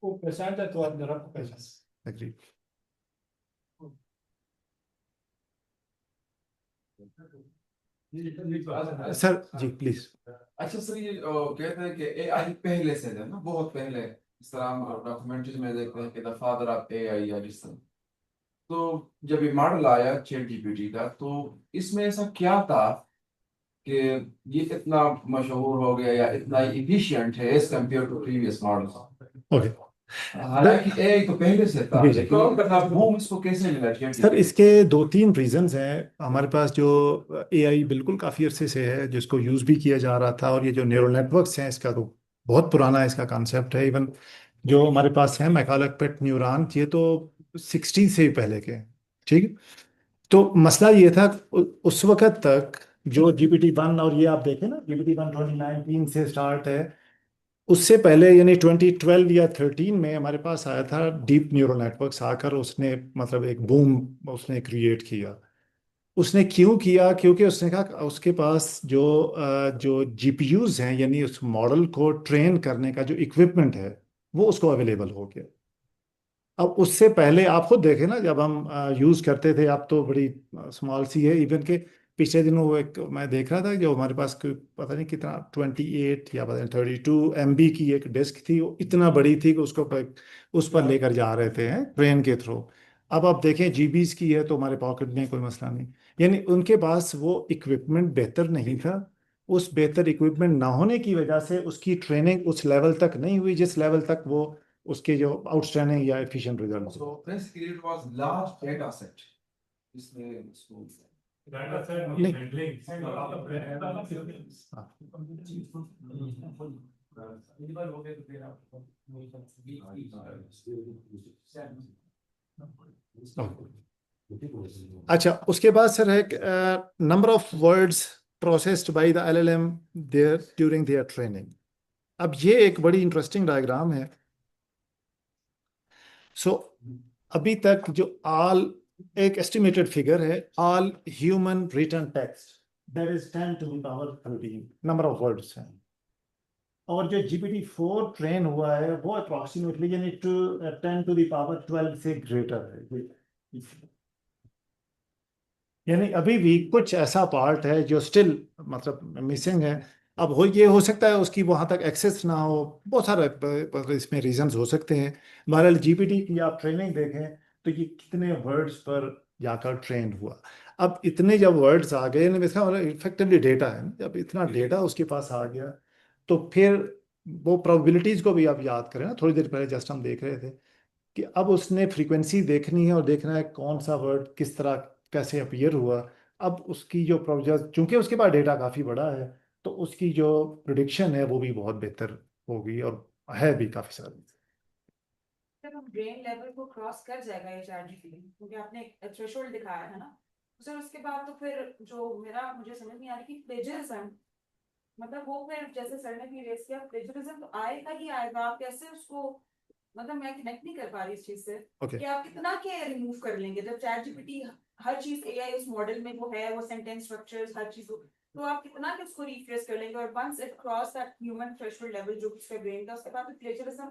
वो पहचानता है तो आप जरा को पहचान। एग्री। Sir ji please. अच्छा सर, ये कहते हैं कि एआई पहले से है ना, बहुत पहले, इस तरह हम डॉक्यूमेंट्रीज में देखते हैं कि द फादर ऑफ एआई या जिस तरह। तो जब ये मॉडल आया चैट जीपीटी का, तो इसमें ऐसा क्या था कि ये इतना मशहूर हो गया या इतना इफिशिएंट है as compared to previous models? Okay हालांकि एआई तो पहले से था, जी, जी। लेकिन बूम इसको कैसे मिला ChatGPT? सर इसके 2-3 रीजंस हैं हमारे पास। जो एआई बिल्कुल काफ़ी अरसे से है, जिसको यूज़ भी किया जा रहा था, और ये जो न्यूरल नेटवर्क्स हैं इसका तो बहुत पुराना इसका कॉन्सेप्ट है। इवन जो हमारे पास है मैकॉलेक-पेट न्यूरॉन, ये तो 60 से पहले के हैं। ठीक, तो मसला ये था उस वक्त तक जो GPT-1, और ये आप देखें ना GPT-1 2019 से स्टार्ट है, उससे पहले यानी 2012 या 13 में हमारे पास आया था डीप न्यूरल नेटवर्क्स आकर, उसने मतलब एक बूम उसने क्रिएट किया। उसने क्यों किया? क्योंकि उसने कहा उसके पास जो जीपीयूज हैं, यानी उस मॉडल को ट्रेन करने का जो इक्विपमेंट है वो उसको अवेलेबल हो गया। अब उससे पहले आप खुद देखें ना, जब हम यूज़ करते थे, अब तो बड़ी स्मॉल सी है, इवन के पिछले दिनों वो एक मैं देख रहा था जो हमारे पास कोई पता नहीं कितना 28 या पता नहीं 32 MB की एक डिस्क थी, वो इतना बड़ी थी कि उस पर लेकर जा रहे थे ट्रेन के थ्रू। अब आप देखें जीबीज की है तो हमारे पॉकेट में कोई मसला नहीं। यानी उनके पास वो इक्विपमेंट बेहतर नहीं था। उस बेहतर इक्विपमेंट ना होने की वजह से उसकी ट्रेनिंग उस लेवल तक नहीं हुई जिस लेवल तक वो उसके जो आउटस्टैंडिंग या efficient result. So basically it was large data set. इसमें इसको डाटा सेट नहीं। हैंडलिंग अच्छा, उसके बाद सर है number of words processed by the LLM their during their training. अब ये एक बड़ी इंटरेस्टिंग डायग्राम है। सो अभी तक जो ऑल एक एस्टिमेटेड फिगर है, all human written text that is 10 to the power 13 number of words हैं। और जो GPT-4 ट्रेन हुआ है वो अप्रोक्सीमेटली यानी 10 to the power 12 से ग्रेटर है। यानी अभी भी कुछ ऐसा पार्ट है जो स्टिल मतलब मिसिंग है। अब ये हो सकता है उसकी वहां तक एक्सेस ना हो, बहुत सारे इसमें रीजंस हो सकते हैं। बहरहाल जीपीटी की आप ट्रेनिंग देखें तो ये कितने वर्ड्स पर जाकर ट्रेन हुआ। अब इतने जब वर्ड्स आ गए ना, इसका मतलब इफेक्टिवली डेटा है, जब इतना डेटा उसके पास आ गया तो फिर वो प्रोबेबिलिटीज को भी आप याद करें ना, थोड़ी देर पहले जस्ट हम देख रहे थे कि अब उसने फ्रीक्वेंसी देखनी है और देखना है कौन सा वर्ड किस तरह कैसे अपीयर हुआ। अब उसकी जो प्रोजेक्ट चूंकि उसके पास डेटा काफ़ी बड़ा है तो उसकी जो प्रिडिक्शन है वो भी बहुत बेहतर होगी और है भी काफ़ी सारी। जब हम ब्रेन लेवल को क्रॉस कर जाएगा ये चैट जीपीटी, क्योंकि आपने एक थ्रेशोल्ड दिखाया है ना, तो सर उसके बाद तो फिर जो मुझे समझ नहीं आ रही कि प्लेजरिज्म, मतलब वो फिर जैसे सर ने भी रेस किया, प्लेजरिज्म तो आएगा ही आएगा। आप कैसे उसको, मतलब मैं कनेक्ट नहीं कर पा रही इस चीज से ओके। कि आप कितना के रिमूव कर लेंगे जब चैट जीपीटी हर चीज एआई उस मॉडल में वो है, वो सेंटेंस स्ट्रक्चर्स हर चीज तो आप कितना के उसको रिफ्रेश कर लेंगे। और once it cross that human threshold level जो उसका ब्रेन का, उसके बाद प्लेजरिज्म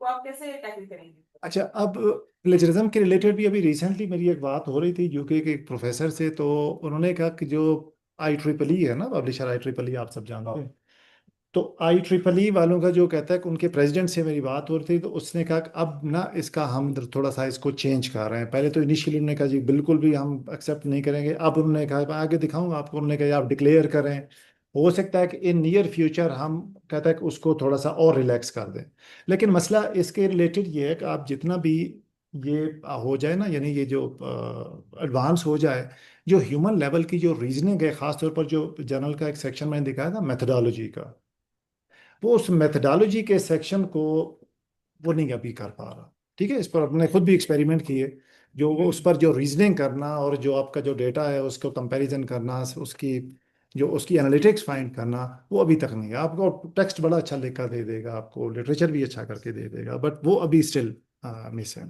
को आप कैसे टैकल करेंगे? अच्छा, अब प्लेजरिज्म के रिलेटेड भी अभी रिसेंटली मेरी एक बात हो रही थी यूके के एक प्रोफेसर से, तो उन्होंने कहा कि जो IEEE है ना, पब्लिशर IEEE आप सब जानते हैं, तो IEEE वालों का जो कहता है कि उनके प्रेसिडेंट से मेरी बात हो रही थी तो उसने कहा कि अब ना इसका हम थोड़ा सा इसको चेंज कर रहे हैं। पहले तो इनिशियली उन्होंने कहा जी बिल्कुल भी हम एक्सेप्ट नहीं करेंगे। अब उन्होंने कहा मैं आगे दिखाऊंगा आपको, उन्होंने कहा आप डिक्लेयर करें। हो सकता है कि इन नियर फ्यूचर हम कहता है कि उसको थोड़ा सा और रिलैक्स कर दें। लेकिन मसला इसके रिलेटेड ये है कि आप जितना भी ये हो जाए ना, यानी ये जो एडवांस हो जाए, जो ह्यूमन लेवल की जो रीजनिंग है, खासतौर पर जो जर्नल का एक सेक्शन मैंने दिखाया था मेथडोलॉजी का, वो उस मेथडोलॉजी के सेक्शन को वो नहीं अभी कर पा रहा। ठीक है, इस पर अपने खुद भी एक्सपेरिमेंट किए, जो वो उस पर जो रीजनिंग करना और जो आपका जो डेटा है उसको कंपैरिजन करना, उसकी जो उसकी एनालिटिक्स फाइंड करना, वो अभी तक नहीं है। आपको टेक्स्ट बड़ा अच्छा लिखकर दे देगा, आपको लिटरेचर भी अच्छा करके दे देगा, बट वो अभी स्टिल मिस है।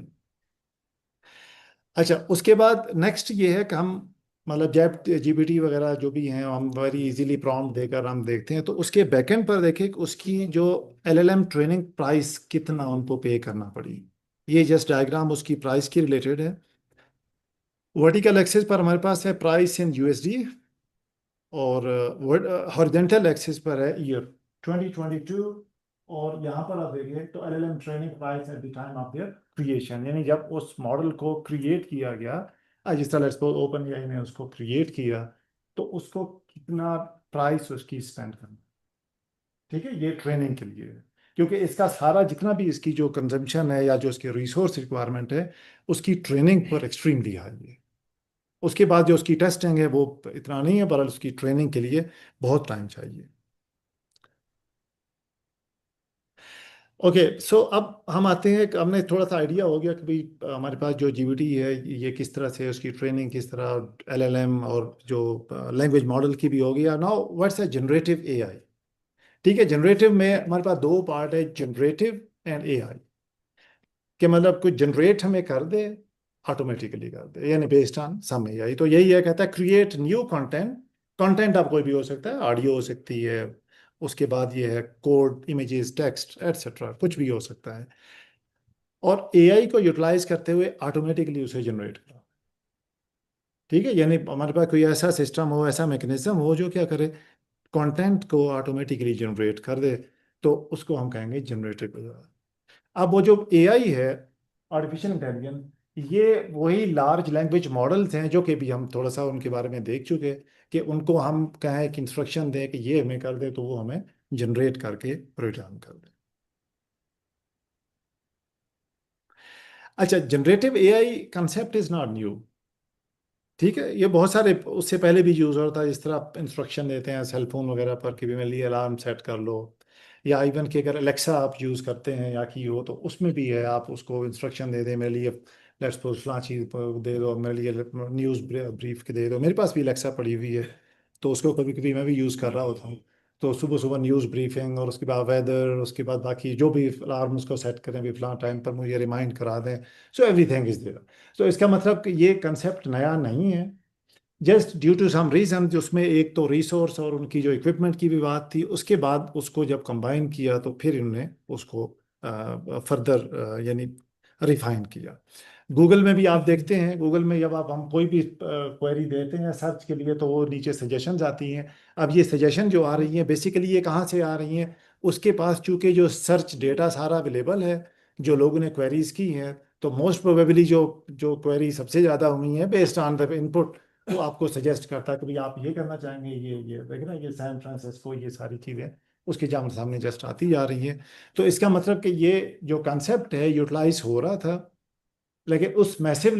अच्छा, उसके बाद नेक्स्ट ये है कि हम मतलब जैप GPT वगैरह जो भी हैं हम वेरी इजीली प्रॉम्प्ट देकर हम देखते हैं, तो उसके बैकएंड पर देखें कि उसकी जो LLM ट्रेनिंग प्राइस कितना उनको पे करना पड़ी। ये जस्ट डायग्राम उसकी प्राइस की रिलेटेड है। वर्टिकल एक्सिस पर हमारे पास है प्राइस इन USD और हॉरिजॉन्टल एक्सिस पर है ईयर 2022। और यहाँ पर आप देखिए तो LLM training price at the time of their creation, यानी जब उस मॉडल को क्रिएट किया गया, जिस तरह लेट्स सपोज ओपन एआई ने उसको क्रिएट किया तो उसको कितना प्राइस उसकी स्पेंड करना। ठीक है, ये ट्रेनिंग के लिए है, क्योंकि इसका सारा जितना भी इसकी जो कंजम्पशन है या जो इसकी रिसोर्स रिक्वायरमेंट है उसकी ट्रेनिंग पर एक्सट्रीमली हाई है। उसके बाद जो उसकी टेस्टिंग है वो इतना नहीं है, पर उसकी ट्रेनिंग के लिए बहुत टाइम चाहिए। ओके, सो अब हम आते हैं कि हमने थोड़ा सा आइडिया हो गया कि भाई हमारे पास जो जीपीटी है ये किस तरह से, उसकी ट्रेनिंग किस तरह, LLM और जो लैंग्वेज मॉडल की भी हो गया। नाउ व्हाट्स ए जनरेटिव AI। ठीक है, जनरेटिव में हमारे पास दो पार्ट है, जनरेटिव एंड AI। कि मतलब कुछ जनरेट हमें कर दे, ऑटोमेटिकली कर दे, यानी बेस्ड ऑन सम AI। तो यही है, कहता है क्रिएट न्यू कंटेंट। कंटेंट आप कोई भी हो सकता है, ऑडियो हो सकती है, उसके बाद ये है कोड, इमेजेस, टेक्स्ट एटसेट्रा, कुछ भी हो सकता है। और AI को यूटिलाइज करते हुए ऑटोमेटिकली उसे जनरेट करो। ठीक है, यानी हमारे पास कोई ऐसा सिस्टम हो, ऐसा मैकेनिज्म हो जो क्या करे, कंटेंट को ऑटोमेटिकली जनरेट कर दे, तो उसको हम कहेंगे जनरेटिव। अब वो जो एआई है, आर्टिफिशियल इंटेलिजेंस, ये वही लार्ज लैंग्वेज मॉडल्स हैं जो कि भी हम थोड़ा सा उनके बारे में देख चुके, कि उनको हम कहें कि इंस्ट्रक्शन दें कि ये हमें कर दे, तो वो हमें जनरेट करके रिटर्न कर दे। अच्छा, generative AI concept is not new. ठीक है, ये बहुत सारे उससे पहले भी यूज़ होता है, जिस तरह आप इंस्ट्रक्शन देते हैं सेल फोन वगैरह पर कि भी मेरे लिए अलार्म सेट कर लो, या इवन कि अगर अलेक्सा आप यूज़ करते हैं या की हो, तो उसमें भी है, आप उसको इंस्ट्रक्शन दे दें मेरे लिए लेट्स सपोज फलां चीज़ दे दो, मेरे लिए न्यूज़ ब्रीफ के दे दो। मेरे पास भी अलेक्सा पड़ी हुई है, तो उसको कभी कभी मैं भी यूज़ कर रहा होता हूँ। तो सुबह सुबह न्यूज़ ब्रीफिंग, और उसके बाद वेदर, उसके बाद बाकी जो भी अलार्म उसको सेट करें भी फलां टाइम पर मुझे रिमाइंड करा दें। So everything is there. तो इसका मतलब कि ये कंसेप्ट नया नहीं है, just due to some reason, उसमें एक तो रिसोर्स और उनकी जो इक्विपमेंट की भी बात थी, उसके बाद उसको जब कंबाइन किया तो फिर इन्होंने उसको फर्दर यानी रिफाइन किया। गूगल में भी आप देखते हैं, गूगल में जब आप हम कोई भी क्वेरी देते हैं सर्च के लिए, तो वो नीचे सजेशंस आती हैं। अब ये सजेशन जो आ रही हैं बेसिकली ये कहाँ से आ रही हैं, उसके पास चूंकि जो सर्च डेटा सारा अवेलेबल है, जो लोगों ने क्वेरीज की हैं, तो मोस्ट प्रोबेबली जो जो क्वेरी सबसे ज़्यादा हुई है बेस्ड ऑन द इनपुट, वो आपको सजेस्ट करता है कि भाई आप ये करना चाहेंगे, ये देख ना, ये सैन फ्रांसिस्को, ये सारी चीज़ें उसके सामने जस्ट आती जा रही हैं। तो इसका मतलब कि ये जो कंसेप्ट है यूटिलाइज हो रहा था, लेकिन उस मैसिव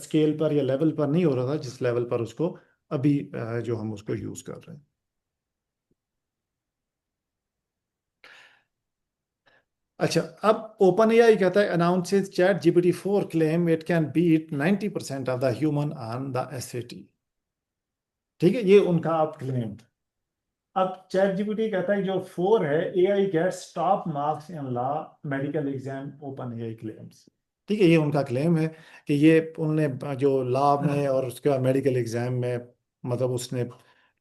स्केल पर या लेवल पर नहीं हो रहा था जिस लेवल पर उसको अभी जो हम उसको यूज़ कर रहे हैं। अच्छा, अब ओपन एआई कहता है announces chat GPT 4 claim it can beat 90% of the human on the SAT. ठीक है, ये उनका आप क्लेम। अब चैट जीपीटी कहता है जो 4 है, AI gets top marks in law medical exam, open AI claims. ठीक है, ये उनका क्लेम है कि ये उनने जो लॉ में और उसके बाद मेडिकल एग्जाम में मतलब उसने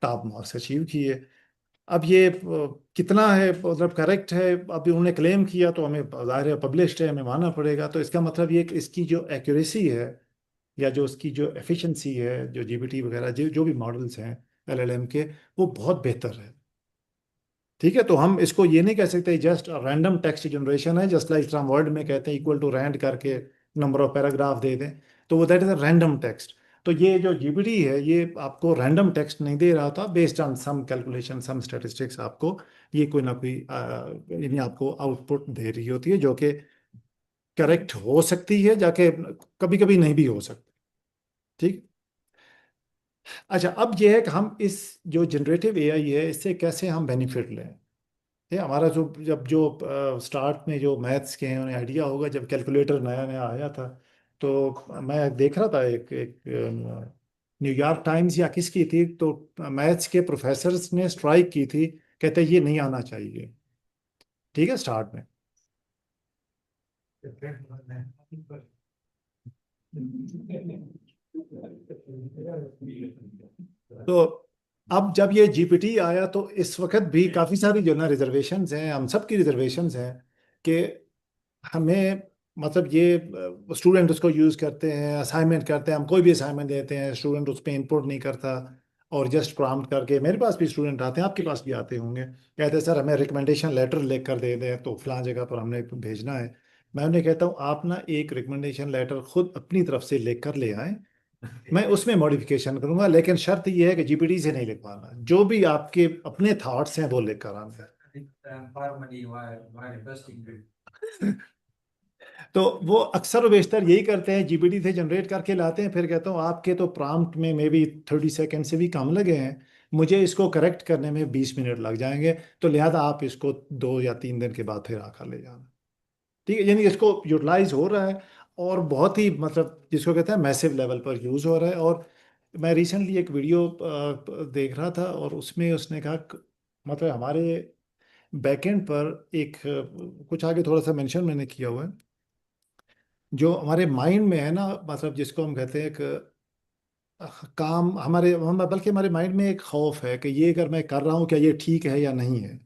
टॉप मार्क्स अचीव किए। अब ये कितना है मतलब करेक्ट है, अभी उन्होंने क्लेम किया तो हमें ज़ाहिर है पब्लिश्ड है, हमें मानना पड़ेगा। तो इसका मतलब ये कि इसकी जो एक्यूरेसी है या जो उसकी जो एफिशिएंसी है, जो जीपीटी वगैरह जो भी मॉडल्स हैं एलएलएम के, वो बहुत बेहतर है। ठीक है, तो हम इसको ये नहीं कह सकते जस्ट रैंडम टेक्स्ट जनरेशन है, जस्ट लाइक हम वर्ड में कहते हैं इक्वल टू रैंड करके नंबर ऑफ पैराग्राफ दे दें, तो वो that is a random text. तो ये जो जीपीटी है ये आपको रैंडम टेक्स्ट नहीं दे रहा था, based on some calculation some statistics आपको ये कोई ना कोई यानी आपको आउटपुट दे रही होती है, जो कि करेक्ट हो सकती है, जाके कभी कभी नहीं भी हो सकती। ठीक। अच्छा, अब ये है कि हम इस जो जनरेटिव एआई है इससे कैसे हम बेनिफिट लें। ये हमारा जो जब जो स्टार्ट में जो मैथ्स के हैं उन्हें आइडिया होगा, जब कैलकुलेटर नया नया आया था, तो मैं देख रहा था एक न्यूयॉर्क टाइम्स या किसकी थी, तो मैथ्स के प्रोफेसर्स ने स्ट्राइक की थी, कहते ये नहीं आना चाहिए। ठीक है, स्टार्ट में। तो अब जब ये जीपीटी आया तो इस वक्त भी काफ़ी सारी जो ना रिजर्वेशंस हैं, हम सब की रिजर्वेशंस हैं कि हमें मतलब ये स्टूडेंट उसको यूज़ करते हैं, असाइनमेंट करते हैं, हम कोई भी असाइनमेंट देते हैं स्टूडेंट उस पर इनपुट नहीं करता, और जस्ट प्रॉम्प्ट करके, मेरे पास भी स्टूडेंट आते हैं, आपके पास भी आते होंगे, कहते हैं सर हमें रिकमेंडेशन लेटर लिख कर दे दें तो फलां जगह पर हमने भेजना है। मैं उन्हें कहता हूँ आप ना एक रिकमेंडेशन लेटर खुद अपनी तरफ से लिख कर ले आएँ, मैं उसमें मॉडिफिकेशन करूंगा, लेकिन शर्त ये है कि जीपीटी से नहीं लिखवाना, जो भी आपके अपने थॉट्स हैं वो लिख कर आना। तो वो अक्सर व बेशतर यही करते हैं, जीपीटी से जनरेट करके लाते हैं, फिर कहता हूँ आपके तो प्रॉम्प्ट में मे बी 30 सेकेंड से भी कम लगे हैं, मुझे इसको करेक्ट करने में 20 मिनट लग जाएंगे, तो लिहाजा आप इसको 2 या 3 दिन के बाद फिर आकर ले जाना। ठीक है, यानी इसको यूटिलाइज हो रहा है, और बहुत ही मतलब जिसको कहते हैं मैसिव लेवल पर यूज़ हो रहा है। और मैं रिसेंटली एक वीडियो देख रहा था, और उसमें उसने कहा मतलब हमारे बैकएंड पर एक कुछ आगे थोड़ा सा मेंशन मैंने किया हुआ है, जो हमारे माइंड में है ना, मतलब जिसको हम कहते हैं एक काम हमारे हम बल्कि हमारे माइंड में एक खौफ है कि ये अगर मैं कर रहा हूँ क्या ये ठीक है या नहीं है,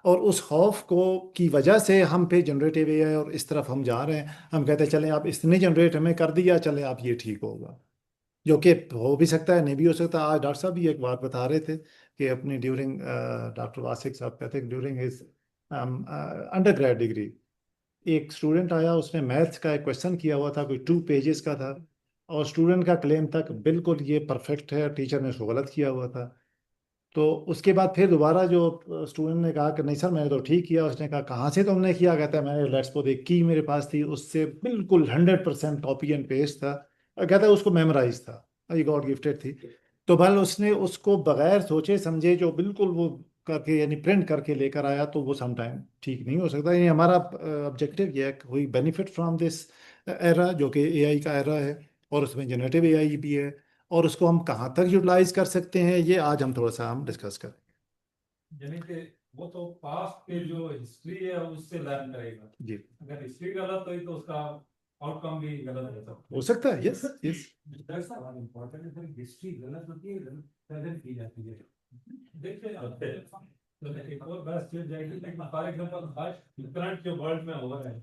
और उस खौफ को की वजह से हम पे जनरेटिव एआई और इस तरफ हम जा रहे हैं, हम कहते हैं चलें आप इसने जनरेट हमें कर दिया, चलें आप ये ठीक होगा। जो कि हो भी सकता है, नहीं भी हो सकता। आज डॉक्टर साहब भी एक बात बता रहे थे कि अपनी ड्यूरिंग, डॉक्टर वासिक साहब कहते हैं during his under grade degree, एक स्टूडेंट आया, उसने मैथ्स का एक क्वेश्चन किया हुआ था, कोई 2 पेजेस का था, और स्टूडेंट का क्लेम तक बिल्कुल ये परफेक्ट है, टीचर ने उसको गलत किया हुआ था। तो उसके बाद फिर दोबारा जो स्टूडेंट ने कहा कि नहीं सर मैंने तो ठीक किया, उसने कहा कहाँ से तुमने किया, कहता है मैंने लेट्स सपोज एक की मेरे पास थी, उससे बिल्कुल 100% कॉपी एंड पेस्ट था, और कहता है उसको मेमोराइज था, ये गॉड गिफ्टेड थी। तो भले उसने उसको बगैर सोचे समझे जो बिल्कुल वो करके यानी प्रिंट करके लेकर आया, तो वो समटाइम ठीक नहीं हो सकता। यानी हमारा ऑब्जेक्टिव ये है कि we benefit from this era जो कि एआई का एरा है, और उसमें जनरेटिव एआई भी है, और उसको हम कहाँ तक यूटिलाइज कर सकते हैं ये आज हम थोड़ा सा हम डिस्कस करें। यानी कि वो तो पास्ट के जो हिस्ट्री है उससे लर्न करेगा। जी, अगर हिस्ट्री गलत हुई तो उसका आउटकम भी गलत हो सकता है। Yes yes. इम्पोर्टेंट है, हिस्ट्री गलत होती है, गलत प्रेजेंट की जाती है। देखिए तो एक और बात चल जाएगी, लेकिन फॉर एग्जांपल आज करंट जो वर्ल्ड में हो रहा है,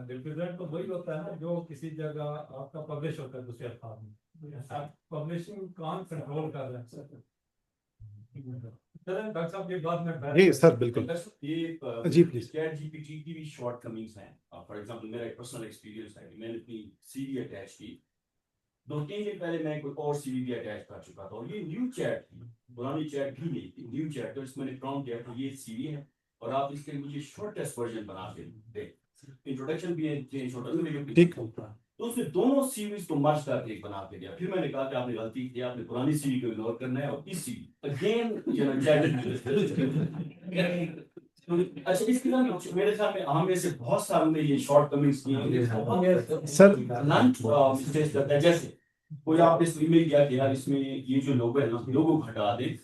रिप्रेजेंट तो वही होता है ना जो किसी जगह आपका पब्लिश होता है दूसरे अखबार में, आप पब्लिशिंग कौन कंट्रोल कर रहे हैं। चलें डॉक्टर साहब ये बात में जी सर बिल्कुल। ये जी प्लीज। चैट जीपीटी की भी शॉर्टकमिंग्स हैं। फॉर एग्जांपल मेरा एक पर्सनल एक्सपीरियंस है, मैंने अपनी सीवी अटैच की, 2-3 दिन पहले मैं कोई और सीवी भी अटैच कर चुका था, और ये न्यू चैट थी, पुरानी चैट भी नहीं थी, न्यू चैट। तो इसमें मैंने प्रॉम्प्ट दिया तो ये सीवी है और आप इसके मुझे शॉर्टेस्ट वर्जन बना के दें, इंट्रोडक्शन भी है छोटा ठीक। तो उसने दोनों सीरीज को मर्ज करके एक बना के दिया। फिर मैंने कहा कि आपने गलती की, आपने पुरानी सीरी को इग्नोर करना है और इस सीरी अगेन अच्छा इसके ना मेरे ख्याल में हम में से बहुत सालों में ये शॉर्ट कमिंग्स की सर लंच मिस्टेक्स करता है। जैसे कोई आपने ईमेल किया कि यार इसमें ये जो लोगो है ना, लोगो हटा दे,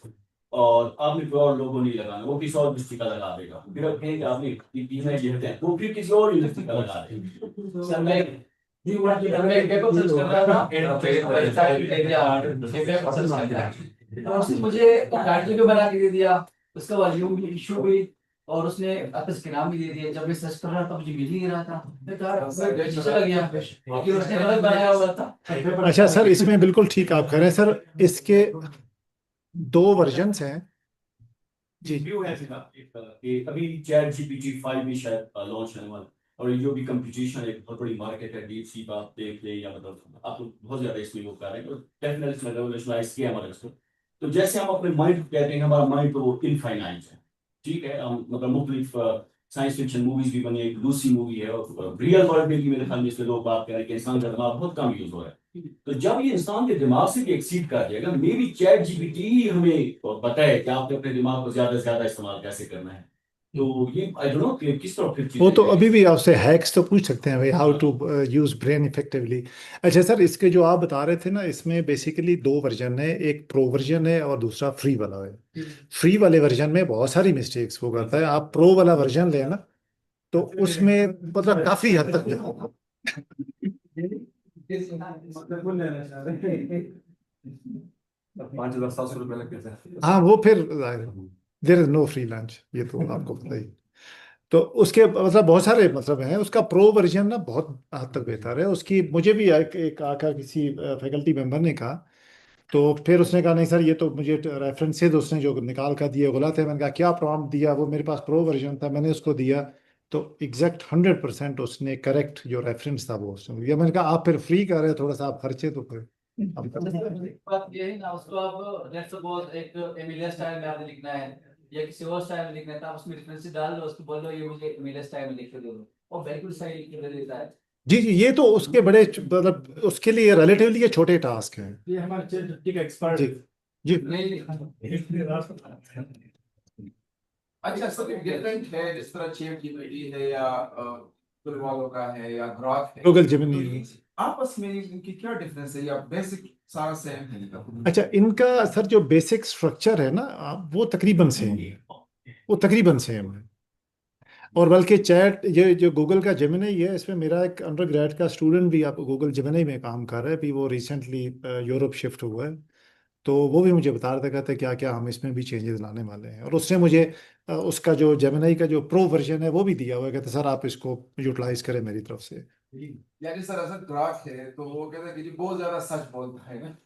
और आपने कोई और लोगो नहीं लगाना, वो किसी और यूनिवर्सिटी का लगा देगा। फिर आप कहेंगे आपने ईमेल ये हटाते हैं, वो फिर किसी और यूनिवर्सिटी का लगा देगा। सर मैं बैकअप सर्च कर रहा था, तो उसने मुझे टाइटल भी बना के दे दिया, उसका वॉल्यूम भी इशू हुई, और उसने आपस के नाम भी दे दिया। जब मैं सर्च कर रहा था मुझे मिल ही नहीं रहा था, मैं कहा चला गया क्योंकि उसने गलत बनाया हुआ था। अच्छा सर इसमें बिल्कुल ठीक आप कह रहे हैं सर, इसके 2 वर्जन्स हैं जी। व्यू है कि अभी चैट जीपीटी 5 भी शायद लॉन्च होने वाला, और ये जो भी कंपटीशन है, बहुत बड़ी मार्केट है, डीप सी आप देख ले, या मतलब आप लोग बहुत ज्यादा इसमें लोग कर रहे हैं, तो डेफिनेटली इसमें रेवोल्यूशनाइज किया हमारे इसको। तो जैसे हम अपने माइंड कहते हैं, हमारा माइंड तो वो इनफाइनाइट है, ठीक है। हम मतलब मुख्तलिफ साइंस फिक्शन मूवीज भी बनी है, एक लूसी मूवी है, और रियल वर्ल्ड में भी मेरे ख्याल में इसमें लोग बात कर रहे हैं कि इंसान का दिमाग बहुत कम यूज हो रहा है। तो जब ये इंसान के दिमाग से भी एक्सीड कर जाएगा, मे बी चैट जीपीटी ही हमें बताए कि आपने अपने दिमाग को ज्यादा से ज्यादा इस्तेमाल कैसे करना है। तो ये आई डोंट नो कि किस तरह फिर वो तो चीजें अभी भी आपसे हैक्स तो पूछ सकते हैं भाई, how to use brain effectively. अच्छा सर इसके जो आप बता रहे थे ना, इसमें बेसिकली 2 वर्जन है, एक प्रो वर्जन है और दूसरा फ्री वाला है। फ्री वाले वर्जन में बहुत सारी मिस्टेक्स वो करता है, आप प्रो वाला वर्जन ले ना तो उसमें मतलब काफी हद तक 5,700 रुपये लग गए थे। हाँ वो फिर there is no free lunch, ये तो आपको पता ही। तो उसके मतलब बहुत सारे मतलब हैं, उसका प्रो वर्जन ना बहुत हद तक बेहतर है उसकी। मुझे भी एक आकर किसी फैकल्टी मेंबर ने कहा, तो फिर उसने कहा नहीं सर ये तो मुझे रेफरेंसेज उसने जो निकाल कर दिए गलत है। मैंने कहा क्या प्रॉम्प्ट दिया, वो मेरे पास प्रो वर्जन था, मैंने उसको दिया तो एग्जैक्ट 100% उसने करेक्ट जो रेफरेंस था वो उसने दिया। मैंने कहा आप फिर फ्री कर रहे हो, थोड़ा सा आप खर्चे तो फिर बात ये है ना, उसको आप लेट्स सपोज एक एमिलिया स्टाइल में आपने लिखना है या किसी और स्टाइल में लिखना है, तो आप उसमें रेफरेंस डाल दो, उसको बोलो ये मुझे एमिलिया स्टाइल में लिख के दो, और बिल्कुल सही लिख के दे देता है। जी जी, ये तो उसके बड़े मतलब उसके लिए रिलेटिवली ये छोटे टास्क हैं। ये हमारे चैट का एक्सपर्ट जी जी नहीं अच्छा सर डिफरेंट है, जिस तरह चैट जीपीटी है या गूगल वालों का है या ग्रॉक है, गूगल जेमिनी। आपस में इनकी क्या डिफरेंस है या बेसिक सारा सेम है इनका? अच्छा इनका सर जो बेसिक स्ट्रक्चर है ना वो तकरीबन सेम है, वो तकरीबन सेम है। और बल्कि चैट ये जो गूगल का जेमिनी है, इसमें मेरा एक अंडर ग्रेड का स्टूडेंट भी अब गूगल जेमिनी में काम कर रहा है, अभी वो रिसेंटली यूरोप शिफ्ट हुआ है। तो वो भी मुझे बता रहा था, कहते क्या क्या हम इसमें भी चेंजेस लाने वाले हैं। और उसने मुझे उसका जो जेमिनी का जो प्रो वर्जन है वो भी दिया हुआ है, कहते सर आप इसको यूटिलाइज करें मेरी तरफ से। या जिस तरह से ग्राहक है तो वो कहते हैं कि जी बहुत ज्यादा सच बोलता है ना,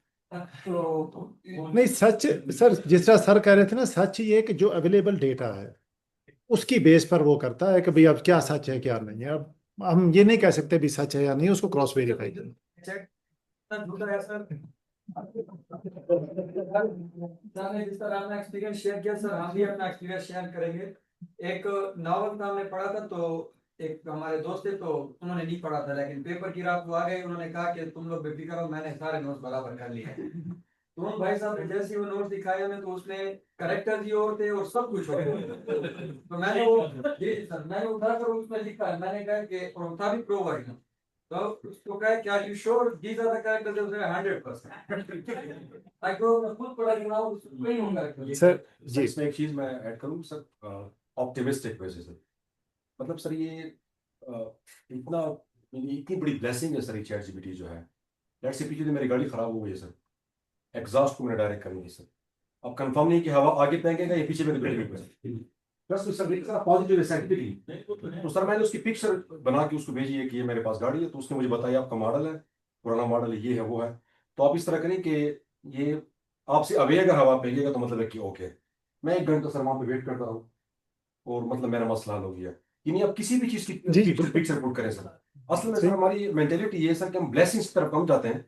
तो नहीं सच, सर जिस तरह सर कह रहे थे ना, सच ये कि जो अवेलेबल डेटा है उसकी बेस पर वो करता है कि भाई अब क्या सच है क्या नहीं है। अब हम ये नहीं कह सकते भी सच है या नहीं, उसको क्रॉस वेरीफाई करें। सर ने जिस तरह अपना एक्सपीरियंस शेयर किया, सर हम भी अपना एक्सपीरियंस शेयर करेंगे। एक नॉवल का हमने पढ़ा था, तो एक हमारे दोस्त थे तो उन्होंने नहीं पढ़ा था, लेकिन पेपर की रात वो आ गए, उन्होंने कहा कि तुम लोग बेफिक्र रहो, मैंने सारे नोट्स बराबर कर लिए। तो उन भाई साहब ने जैसे ही वो नोट्स दिखाए हमें, तो उसमें करेक्टर भी और थे और सब कुछ और तो मैंने वो, जी सर, मैंने उठाकर उसमें लिखा, मैंने कहा कि और था भी प्रो वर्जन, तो उसको कहा क्या you sure these are the characters, उसने 100%। आई को खुद पढ़ा कि ना उसको नहीं होगा। सर जी, इसमें एक चीज मैं ऐड करूं सर, ऑप्टिमिस्टिक वजह से, मतलब सर ये इतना इतनी बड़ी ब्लेसिंग है सर ये चैट जीपीटी जो है। लेट्स से पीछे मेरी गाड़ी खराब हो गई है सर, एग्जॉस्ट को मैंने डायरेक्ट करनी है सर, अब कंफर्म नहीं कि हवा आगे फेंकेगा या पीछे मेरी गाड़ी में, बस सर पॉजिटिव है साइंटिफिकली। तो सर मैंने उसकी पिक्चर बना के उसको भेजी है कि ये मेरे पास गाड़ी है, तो उसने मुझे बताया आपका मॉडल है, पुराना मॉडल है, ये है वो है। तो आप इस तरह करें कि ये आपसे अभी अगर हवा फेंकेगा तो मतलब है कि ओके। मैं 1 घंटा सर वहां पे वेट करता हूँ और मतलब मेरा मसला हल हो गया। यानी आप किसी भी चीज की जी पिक्चर पुट करें सर। असल में सर हमारी मेंटेलिटी ये है सर कि हम ब्लेसिंग्स की तरफ कम जाते हैं,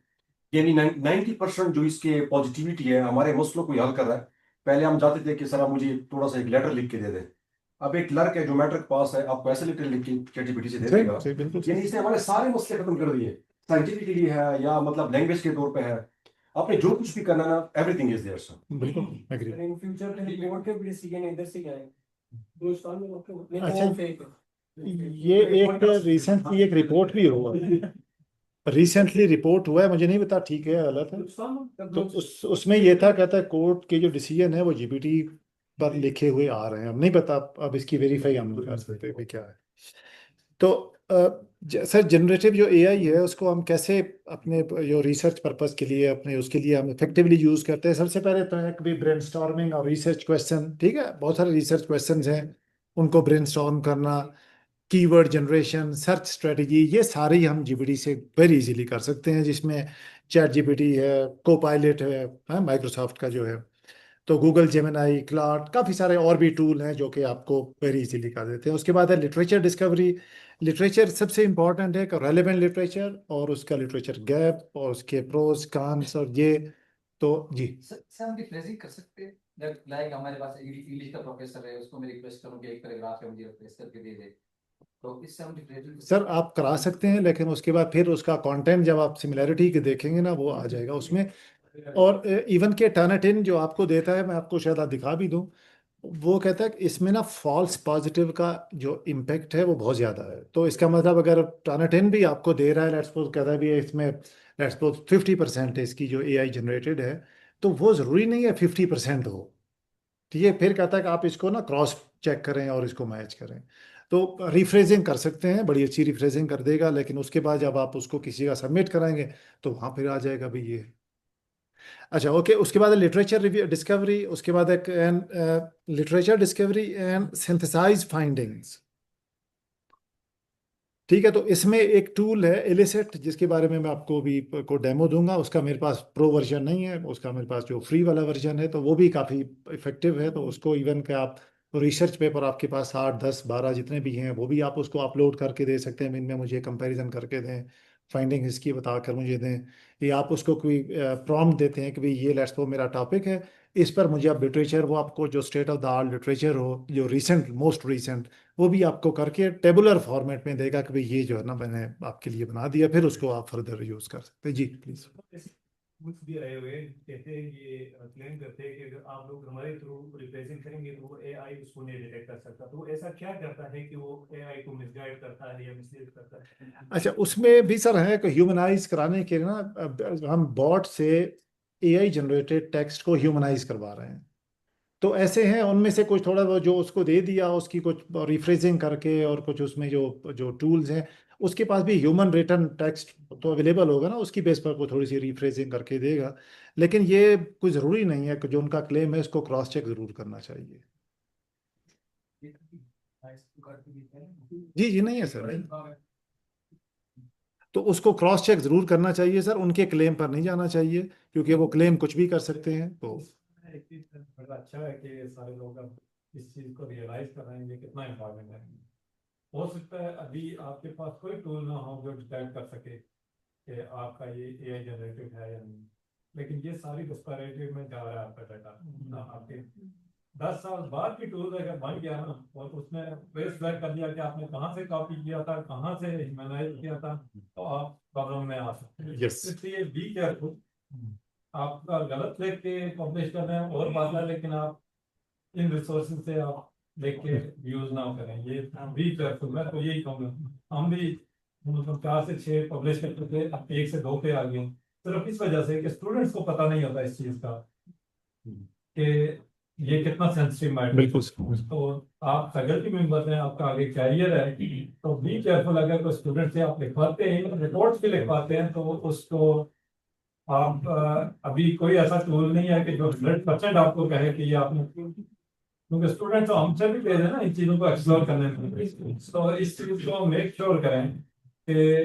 यानी 90% जो इसके पॉजिटिविटी है हमारे मसलों को ही हल कर रहा है। पहले हम जाते थे कि सर आप मुझे थोड़ा सा एक लेटर लिख के दे दें, अब एक क्लर्क है जो मैट्रिक पास है आपको ऐसे लेटर लिख के चैटजीपीटी से दे देगा। यानी इसने हमारे सारे मसले खत्म कर दिए, साइंटिफिकली है या मतलब लैंग्वेज के तौर पे है, आपने जो कुछ भी करना ना एवरीथिंग इज देयर सर। बिल्कुल एग्री। इन फ्यूचर में रिपोर्ट के भी डिसीजन इधर से आए, दो साल में नहीं अच्छा, वो फेक ये एक रिसेंटली एक रिपोर्ट भी हुआ, रिसेंटली रिपोर्ट हुआ है, मुझे नहीं पता ठीक है गलत है। तो उसमें ये था, कहता है कोर्ट के जो डिसीजन है वो जीपीटी पर लिखे हुए आ रहे हैं, अब नहीं पता, अब इसकी वेरीफाई हम नहीं कर सकते भी क्या है। तो सर जनरेटिव जो एआई है उसको हम कैसे अपने जो रिसर्च पर्पस के लिए अपने उसके लिए हम इफेक्टिवली यूज करते हैं। सबसे पहले तो एक भी ब्रेनस्टॉर्मिंग और रिसर्च क्वेश्चन, ठीक है, बहुत सारे रिसर्च क्वेश्चंस हैं, उनको ब्रेनस्टॉर्म करना, कीवर्ड जनरेशन, सर्च स्ट्रेटजी, ये सारे ही हम जीपीटी से वेरी इजीली कर सकते हैं, जिसमें चैट जीपीटी है, कोपायलट है माइक्रोसॉफ्ट का जो है, तो गूगल जेमिनाई, क्लाउड, काफ़ी सारे और भी टूल हैं जो कि आपको वेरी इजीली कर देते हैं। उसके बाद है लिटरेचर डिस्कवरी। लिटरेचर सबसे इंपॉर्टेंट है कि रेलेवेंट लिटरेचर और उसका लिटरेचर गैप और उसके प्रोज कांस और ये, तो जी। सर हम रिफ्रेजिंग कर सकते हैं, लाइक हमारे पास इंग्लिश का प्रोफेसर है, उसको मैं रिक्वेस्ट करूं कि एक पैराग्राफ है मुझे रिप्लेस करके दे दे, तो इससे हम रिफ्रेजिंग सर आप करा सकते हैं, लेकिन उसके बाद फिर उसका कंटेंट जब आप सिमिलैरिटी के देखेंगे ना वो आ जाएगा उसमें। और इवन के टर्निटिन जो आपको देता है, मैं आपको शायद दिखा भी दूं, वो कहता है कि इसमें ना फॉल्स पॉजिटिव का जो इम्पेक्ट है वो बहुत ज़्यादा है। तो इसका मतलब अगर टर्निटिन भी आपको दे रहा है, लेट्स सपोज कहता है भी इसमें लेट्स सपोज 50% है इसकी जो एआई जनरेटेड है, तो वो ज़रूरी नहीं है 50% हो। ठीक है, फिर कहता है कि आप इसको ना क्रॉस चेक करें और इसको मैच करें। तो रिफ्रेजिंग कर सकते हैं, बड़ी अच्छी रिफ्रेजिंग कर देगा, लेकिन उसके बाद जब आप उसको किसी का सबमिट कराएंगे तो वहाँ फिर आ जाएगा भाई ये। अच्छा ओके, उसके बाद लिटरेचर रिव्यू डिस्कवरी, उसके बाद एक literature discovery and synthesize findings. ठीक है, तो इसमें एक टूल है एलिसेट, जिसके बारे में मैं आपको भी को डेमो दूंगा। उसका मेरे पास प्रो वर्जन नहीं है, उसका मेरे पास जो फ्री वाला वर्जन है, तो वो भी काफ़ी इफेक्टिव है। तो उसको इवन के आप रिसर्च पेपर आपके पास 8 10 12 जितने भी हैं वो भी आप उसको अपलोड करके दे सकते हैं, इनमें मुझे कंपैरिजन करके दें, फाइंडिंग इसकी बताकर मुझे दें, या आप उसको कोई प्रॉम्प्ट देते हैं कि भाई ये लेट्स वो मेरा टॉपिक है, इस पर मुझे आप लिटरेचर, वो आपको जो state of the art literature हो जो रिसेंट मोस्ट रिसेंट, वो भी आपको करके टेबुलर फॉर्मेट में देगा कि भाई ये जो है ना मैंने आपके लिए बना दिया, फिर उसको आप फर्दर यूज कर सकते हैं। जी प्लीज। कुछ भी आए हुए कहते हैं, ये क्लेम करते हैं कि अगर आप लोग हमारे थ्रू रिप्रेजेंट करेंगे तो वो एआई उसको नहीं डिटेक्ट कर सकता, तो ऐसा क्या करता है कि वो एआई को मिसगाइड करता है या मिसलीड करता है? अच्छा, उसमें भी सर है कि ह्यूमनाइज कराने के लिए ना हम बॉट से एआई जनरेटेड टेक्स्ट को ह्यूमनाइज करवा रहे हैं। तो ऐसे हैं, उनमें से कुछ थोड़ा बहुत जो उसको दे दिया, उसकी कुछ रिफ्रेजिंग करके, और कुछ उसमें जो जो टूल्स हैं उसके पास भी ह्यूमन रिटन टेक्स्ट तो अवेलेबल होगा ना, उसकी बेस पर वो थोड़ी सी रिफ्रेजिंग करके देगा। लेकिन ये कोई ज़रूरी नहीं है कि जो उनका क्लेम है इसको क्रॉस चेक ज़रूर करना चाहिए। जी जी, नहीं है सर, नहीं। तो उसको क्रॉस चेक जरूर करना चाहिए सर, उनके क्लेम पर नहीं जाना चाहिए, क्योंकि वो क्लेम कुछ भी कर सकते हैं। तो एक चीज बड़ा अच्छा है कि ये सारे लोग अब इस चीज को रियलाइज कर रहे हैं ये कितना इम्पोर्टेंट है। हो सकता है अभी आपके पास कोई टूल ना हो जो डिटेक्ट कर सके कि आपका ये AI जनरेटेड है या नहीं, लेकिन ये सारी डिस्पैरिटी में जा रहा है आपका डाटा ना। आपके 10 साल बाद की टूल अगर बन गया ना और उसने ट्रेस बैक कर लिया कि आपने कहाँ से कॉपी किया था, कहाँ से ह्यूमनाइज किया था, तो आप प्रॉब्लम में आ सकते हैं। Yes. इसलिए बी केयरफुल। आपका गलत लिख के पब्लिश कर रहे हैं और बात है, लेकिन आप इन रिसोर्सेज से आप देख के यूज ना करें। ये बी केयरफुल, मैं तो यही कहूँगा। हम भी मतलब 4 से 6 पब्लिश करते थे, अब 1 से 2 पे आ गए, सिर्फ इस वजह से कि स्टूडेंट्स को पता नहीं होता इस चीज का कि ये कितना सेंसिटिव मैटर। बिल्कुल तो आप फैकल्टी मेंबर हैं, आपका आगे कैरियर है, तो बी केयरफुल। अगर कोई स्टूडेंट से आप लिखवाते हैं, रिपोर्ट्स भी लिखवाते हैं, तो उसको आप अभी कोई ऐसा टूल नहीं है कि जो 100% आपको कहे कि ये आपने, क्योंकि स्टूडेंट तो हमसे भी कह रहे हैं ना इन चीज़ों को एक्सप्लोर करने में। तो इस चीज़ को मेक श्योर करें कि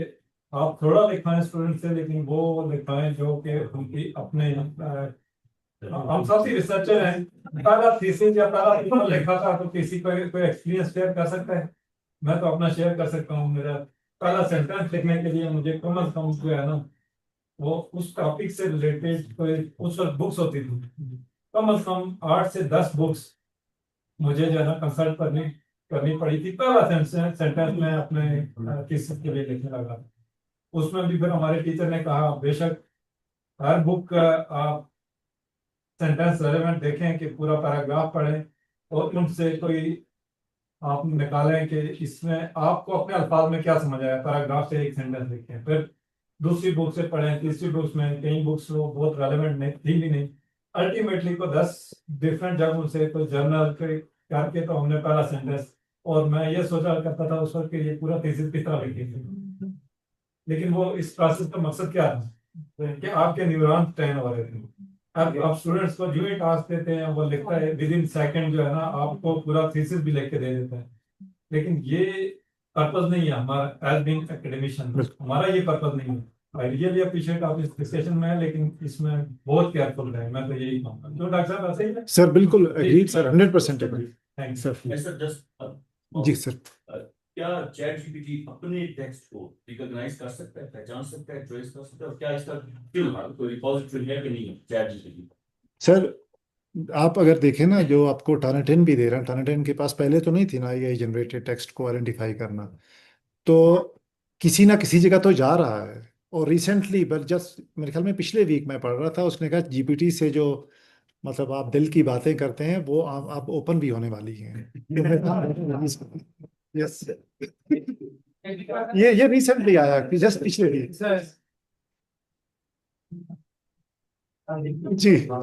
आप थोड़ा लिखवाएं स्टूडेंट से, लेकिन वो लिखवाएं जो कि उनकी अपने हम सब ही रिसर्चर हैं। पहला थीसिस या पहला पेपर लिखा था तो किसी को कोई एक्सपीरियंस शेयर कर सकता है। मैं तो अपना शेयर कर सकता हूँ। मेरा पहला सेंटेंस लिखने के लिए मुझे कम अज कम जो है ना, वो उस टॉपिक से रिलेटेड कोई उस वक्त बुक्स होती थी, कम अज कम 8 से 10 बुक्स मुझे जो है ना कंसल्ट करनी पड़ी थी। पहला सेंटेंस मैं अपने थीसिस के लिए लिखने लगा। उसमें भी फिर हमारे टीचर ने कहा बेशक हर बुक आप सेंटेंस रेलेवेंट देखें कि पूरा पैराग्राफ पढ़ें और उनसे कोई आप निकालें कि इसमें आपको अपने अल्फाज में क्या समझ आया, पैराग्राफ से एक सेंटेंस लिखें। फिर दूसरी बुक से पढ़ें, तीसरी बुक्स में कई बुक्स वो बहुत रेलेवेंट नहीं थी भी नहीं। अल्टीमेटली को 10 डिफरेंट जगहों से कोई जर्नल करके तो हमने पहला सेंटेंस, और मैं ये सोचा करता था उस वक्त कि ये पूरा थीसिस की तरह लिखेंगे। लेकिन वो इस प्रोसेस का मकसद क्या था कि आपके न्यूरॉन ट्रेन हो रहे थे। अब स्टूडेंट्स को जो ही टास्क देते हैं वो लिखता है, विद इन सेकेंड जो है ना आपको पूरा थीसिस भी लिख के दे देता है। लेकिन ये पर्पज नहीं है हमारा एज बीइंग एकेडमिशियन, हमारा ये पर्पज नहीं है। आई रियली अप्रिशिएट आप इस डिस्कशन में, लेकिन इसमें बहुत केयरफुल रहे। मैं तो यही कहूँगा। तो डॉक्टर साहब ऐसे ही है सर, बिल्कुल agreed sir, 100% agreed. Thanks sir just जी सर। क्या चैट जीपीटी अपने टेक्स्ट को रिकॉग्नाइज कर सकता है, पहचान सकता है, ट्रेस कर सकता है, और क्या इसका फिलहाल कोई रिपॉजिटरी है कि नहीं है चैट जीपीटी? सर आप अगर देखें ना, जो आपको टर्निटिन भी दे रहा है, टर्निटिन के पास पहले तो नहीं थी ना ये जनरेटेड टेक्स्ट को आइडेंटिफाई करना, तो किसी ना किसी जगह तो जा रहा है। और रिसेंटली बस जस्ट मेरे ख्याल में पिछले वीक मैं पढ़ रहा था, उसने कहा जीपीटी से जो मतलब आप दिल की बातें करते हैं वो आप ओपन भी होने वाली हैं। यस, ये रिसेंटली आया कि जस्ट पिछले वीक जी। क्या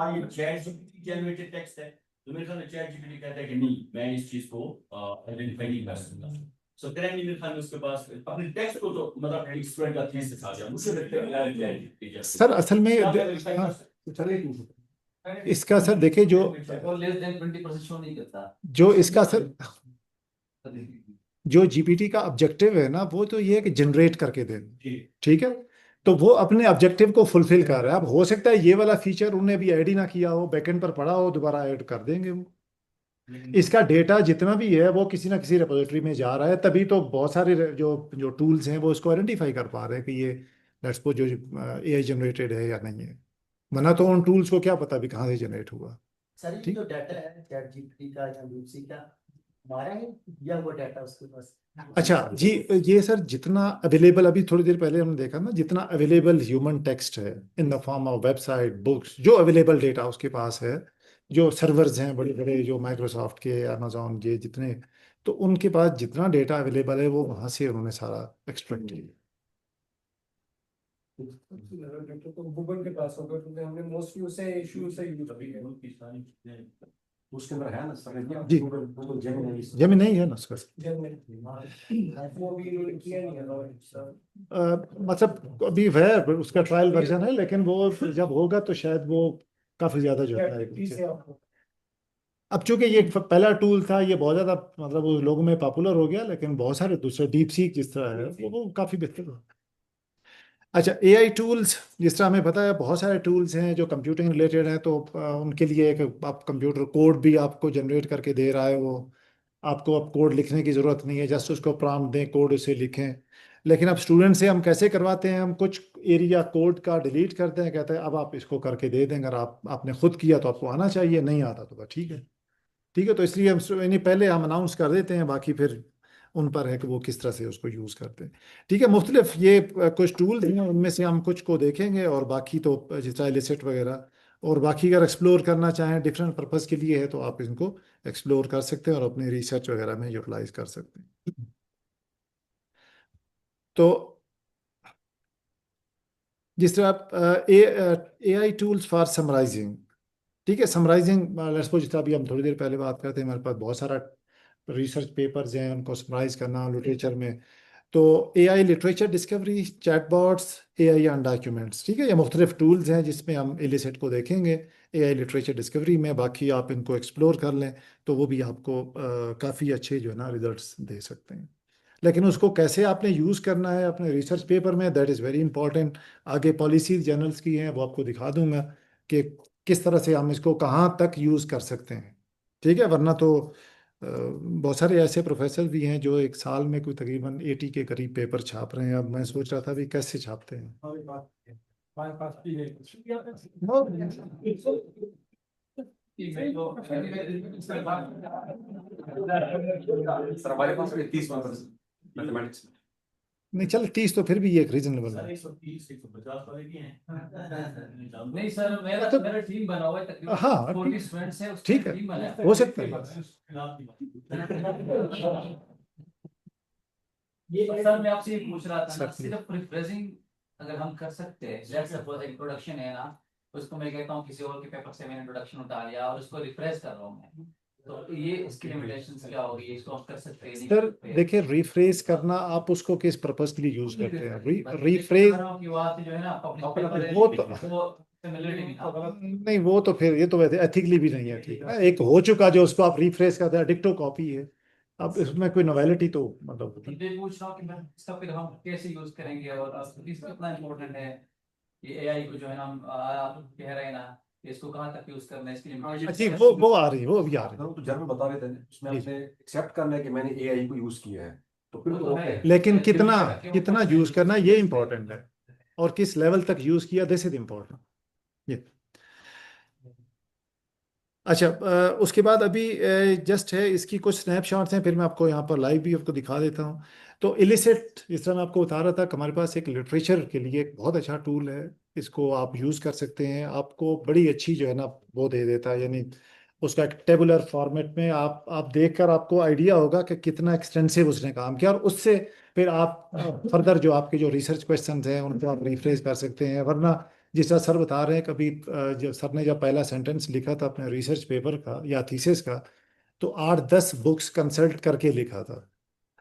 ये चैट जीपीटी जनरेटेड टेक्स्ट है? तो मेरे ख्याल में चैट जीपीटी कहता है कि नहीं, मैं इस चीज को आइडेंटिफाई नहीं कर सकता। सो करेंटली मेरे ख्याल में उसके पास अपने टेक्स्ट को तो मतलब एक स्टूडेंट का थीसिस आ गया, मुझे लगता है चैट जीपीटी सर असल में इसका सर देखिए जो लेस देन 20% शो नहीं करता। जो इसका सर जो जीपीटी का ऑब्जेक्टिव है ना, वो तो ये है कि जनरेट करके दे, ठीक है। तो वो अपने ऑब्जेक्टिव को फुलफिल कर रहा है। अब हो सकता है ये वाला फीचर उन्हें भी ऐड ही ना किया हो, बैकएंड पर पड़ा हो, दोबारा ऐड कर देंगे वो। इसका डेटा जितना भी है वो किसी ना किसी रिपोजिटरी में जा रहा है, तभी तो बहुत सारे जो टूल्स हैं वो इसको आइडेंटिफाई कर पा रहे हैं कि ये लेट्स सपोज जो AI जनरेटेड है या नहीं है। वरना तो उन टूल्स को क्या पता भी कहाँ से जनरेट हुआ। सर ये जो डाटा है चैट जीपीटी का या डीपसीक का हमारा है या वो डाटा उसके पास? अच्छा जी, ये सर जितना अवेलेबल, अभी थोड़ी देर पहले हमने देखा ना, जितना अवेलेबल ह्यूमन टेक्स्ट है in the form of website, books, जो अवेलेबल डेटा उसके पास है, जो सर्वर्स हैं बड़े बड़े, जो माइक्रोसॉफ्ट के, अमेजोन के, जितने, तो उनके पास जितना डेटा अवेलेबल है वो वहां से उन्होंने सारा एक्सट्रैक्ट किया। तो गूगल के पास होगा क्योंकि हमने मोस्टली उसे इशू से यूज किया। उसके अंदर है ना सर जी, जेमिनी है ना उसका। वो भी इन्होंने किया नहीं है सर। मतलब अभी है उसका ट्रायल वर्जन है, लेकिन वो जब होगा तो शायद वो काफी ज्यादा जो है अब चूंकि ये पहला टूल था, ये बहुत ज़्यादा मतलब वो लोगों में पॉपुलर हो गया, लेकिन बहुत सारे दूसरे डीप सीक जिस तरह है वो काफ़ी बेहतर हो। अच्छा, एआई टूल्स, जिस तरह हमें पता है बहुत सारे टूल्स हैं जो कंप्यूटिंग रिलेटेड हैं, तो उनके लिए एक आप कंप्यूटर कोड भी आपको जनरेट करके दे रहा है वो। आपको अब कोड लिखने की ज़रूरत नहीं है, जस्ट उसको प्रॉम्प्ट दें, कोड उसे लिखें। लेकिन अब स्टूडेंट से हम कैसे करवाते हैं, हम कुछ एरिया कोड का डिलीट करते हैं, कहते हैं अब आप इसको करके दे दें, अगर आपने खुद किया तो आपको आना चाहिए, नहीं आता तो बस ठीक है। ठीक है, तो इसलिए हम यानी पहले हम अनाउंस कर देते हैं, बाकी फिर उन पर है कि वो किस तरह से उसको यूज़ करते हैं। ठीक है, मुख्तलिफ ये कुछ टूल्स हैं, उनमें से हम कुछ को देखेंगे, और बाकी तो जिस तरह इलिसिट वगैरह, और बाकी अगर एक्सप्लोर करना चाहें डिफरेंट पर्पज़ के लिए है तो आप इनको एक्सप्लोर कर सकते हैं और अपनी रिसर्च वगैरह में यूटिलाइज कर सकते हैं। तो जिस तरह आप ए आई टूल्स फॉर समराइजिंग, ठीक है, समराइजिंग लेट्स सपोज, जितना अभी हम थोड़ी देर पहले बात करते हैं, हमारे पास बहुत सारा रिसर्च पेपर्स हैं, उनको समराइज करना लिटरेचर में। तो AI literature discovery, chatbots, AI on documents, ठीक है, ये मुख्तलिफ टूल्स हैं जिसमें हम इलिसिट को देखेंगे एआई लिटरेचर डिस्कवरी में। बाकी आप इनको एक्सप्लोर कर लें तो वो भी आपको काफ़ी अच्छे जो है ना रिजल्ट्स दे सकते हैं। लेकिन उसको कैसे आपने यूज़ करना है अपने रिसर्च पेपर में, दैट इज़ वेरी इंपॉर्टेंट। आगे पॉलिसीज जर्नल्स की हैं, वो आपको दिखा दूंगा कि किस तरह से हम इसको कहाँ तक यूज़ कर सकते हैं। ठीक है, वरना तो बहुत सारे ऐसे प्रोफेसर भी हैं जो एक साल में कोई तकरीबन 80 के करीब पेपर छाप रहे हैं। अब मैं सोच रहा था भी कैसे छापते हैं। सर हमारे पास 30 मार्क्स मैथमेटिक्स में। नहीं चल, 30 तो फिर भी एक रीजनेबल है। 130 150 वाले भी हैं। नहीं सर, मेरा टीम बना हुआ है, तकरीबन हाँ 40 स्टूडेंट्स हैं, ठीक है, टीम बना है। हो सकता है। ये सर मैं आपसे ये पूछ रहा था ना, सर, सिर्फ रिफ्रेशिंग अगर हम कर सकते हैं, लेट्स सपोज इंट्रोडक्शन है ना, उसको मैं कहता हूँ किसी और के पेपर से मैंने इंट्रोडक्शन उठा लिया और उसको रिफ्रेश कर रहा हूँ मैं, तो ये इसकी लिमिटेशंस क्या होगी, इसको हम कर सकते हैं नहीं कर सर सकते? देखिए, रिफ्रेश करना आप उसको किस पर्पज के लिए यूज करते हैं? बस रिफ्रेश, कर रहा हूँ कि बात जो है ना पब्लिक पेपर वो तो सिमिलरिटी नहीं था। नहीं, वो तो फिर ये तो वैसे एथिकली भी नहीं है। ठीक है, एक हो चुका जो उसको आप रिफ्रेश करते हैं, डिक्टो कॉपी है, अब इसमें कोई नॉवेलिटी तो मतलब मैं पूछ रहा हूँ कि मैं इसका फिर हम कैसे यूज करेंगे और इसका कितना इम्पोर्टेंट है ये एआई को जो है ना हम आप कह रहे हैं ना कि इसको कहाँ तक यूज करना है, इसकी अच्छी वो आ रही है, वो भी आ रही है। सर तो जर्नल बता रहे थे उसमें आपने एक्सेप्ट करना है कि मैंने एआई को यूज किया है, तो फिर तो ओके। लेकिन कितना कितना यूज करना ये इंपॉर्टेंट है, और किस लेवल तक यूज किया, दिस इज इम्पोर्टेंट ये। अच्छा, उसके बाद अभी जस्ट है, इसकी कुछ स्नैपशॉट्स हैं, फिर मैं आपको यहाँ पर लाइव भी आपको दिखा देता हूँ। तो इलिसिट, जिस तरह मैं आपको बता रहा था कि हमारे पास एक लिटरेचर के लिए एक बहुत अच्छा टूल है, इसको आप यूज़ कर सकते हैं। आपको बड़ी अच्छी जो है ना वो दे देता है, यानी उसका एक टेबुलर फॉर्मेट में आप देखकर आपको आइडिया होगा कि कितना एक्सटेंसिव उसने काम किया, और उससे फिर आप फर्दर जो आपके जो रिसर्च क्वेश्चंस हैं उनको आप रिफ्रेश कर सकते हैं। वरना जिस तरह सर बता रहे हैं, कभी जब सर ने जब पहला सेंटेंस लिखा था अपने रिसर्च पेपर का या थीसिस का, तो 8-10 बुक्स कंसल्ट करके लिखा था।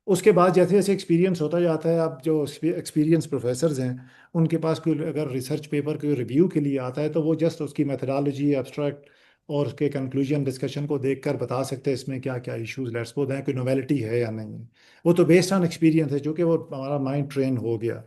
उसके बाद जैसे जैसे एक्सपीरियंस होता जाता है, अब जो एक्सपीरियंस प्रोफेसर्स हैं उनके पास कोई अगर रिसर्च पेपर कोई रिव्यू के लिए आता है, तो वो जस्ट उसकी मेथडोलॉजी, एब्स्ट्रैक्ट और उसके कंक्लूजन डिस्कशन को देखकर बता सकते हैं इसमें क्या क्या इश्यूज लेट्स सपोज हैं, कोई नोवेलिटी है या नहीं है। वो तो बेस्ड ऑन एक्सपीरियंस है, चूँकि वो हमारा माइंड ट्रेन हो गया।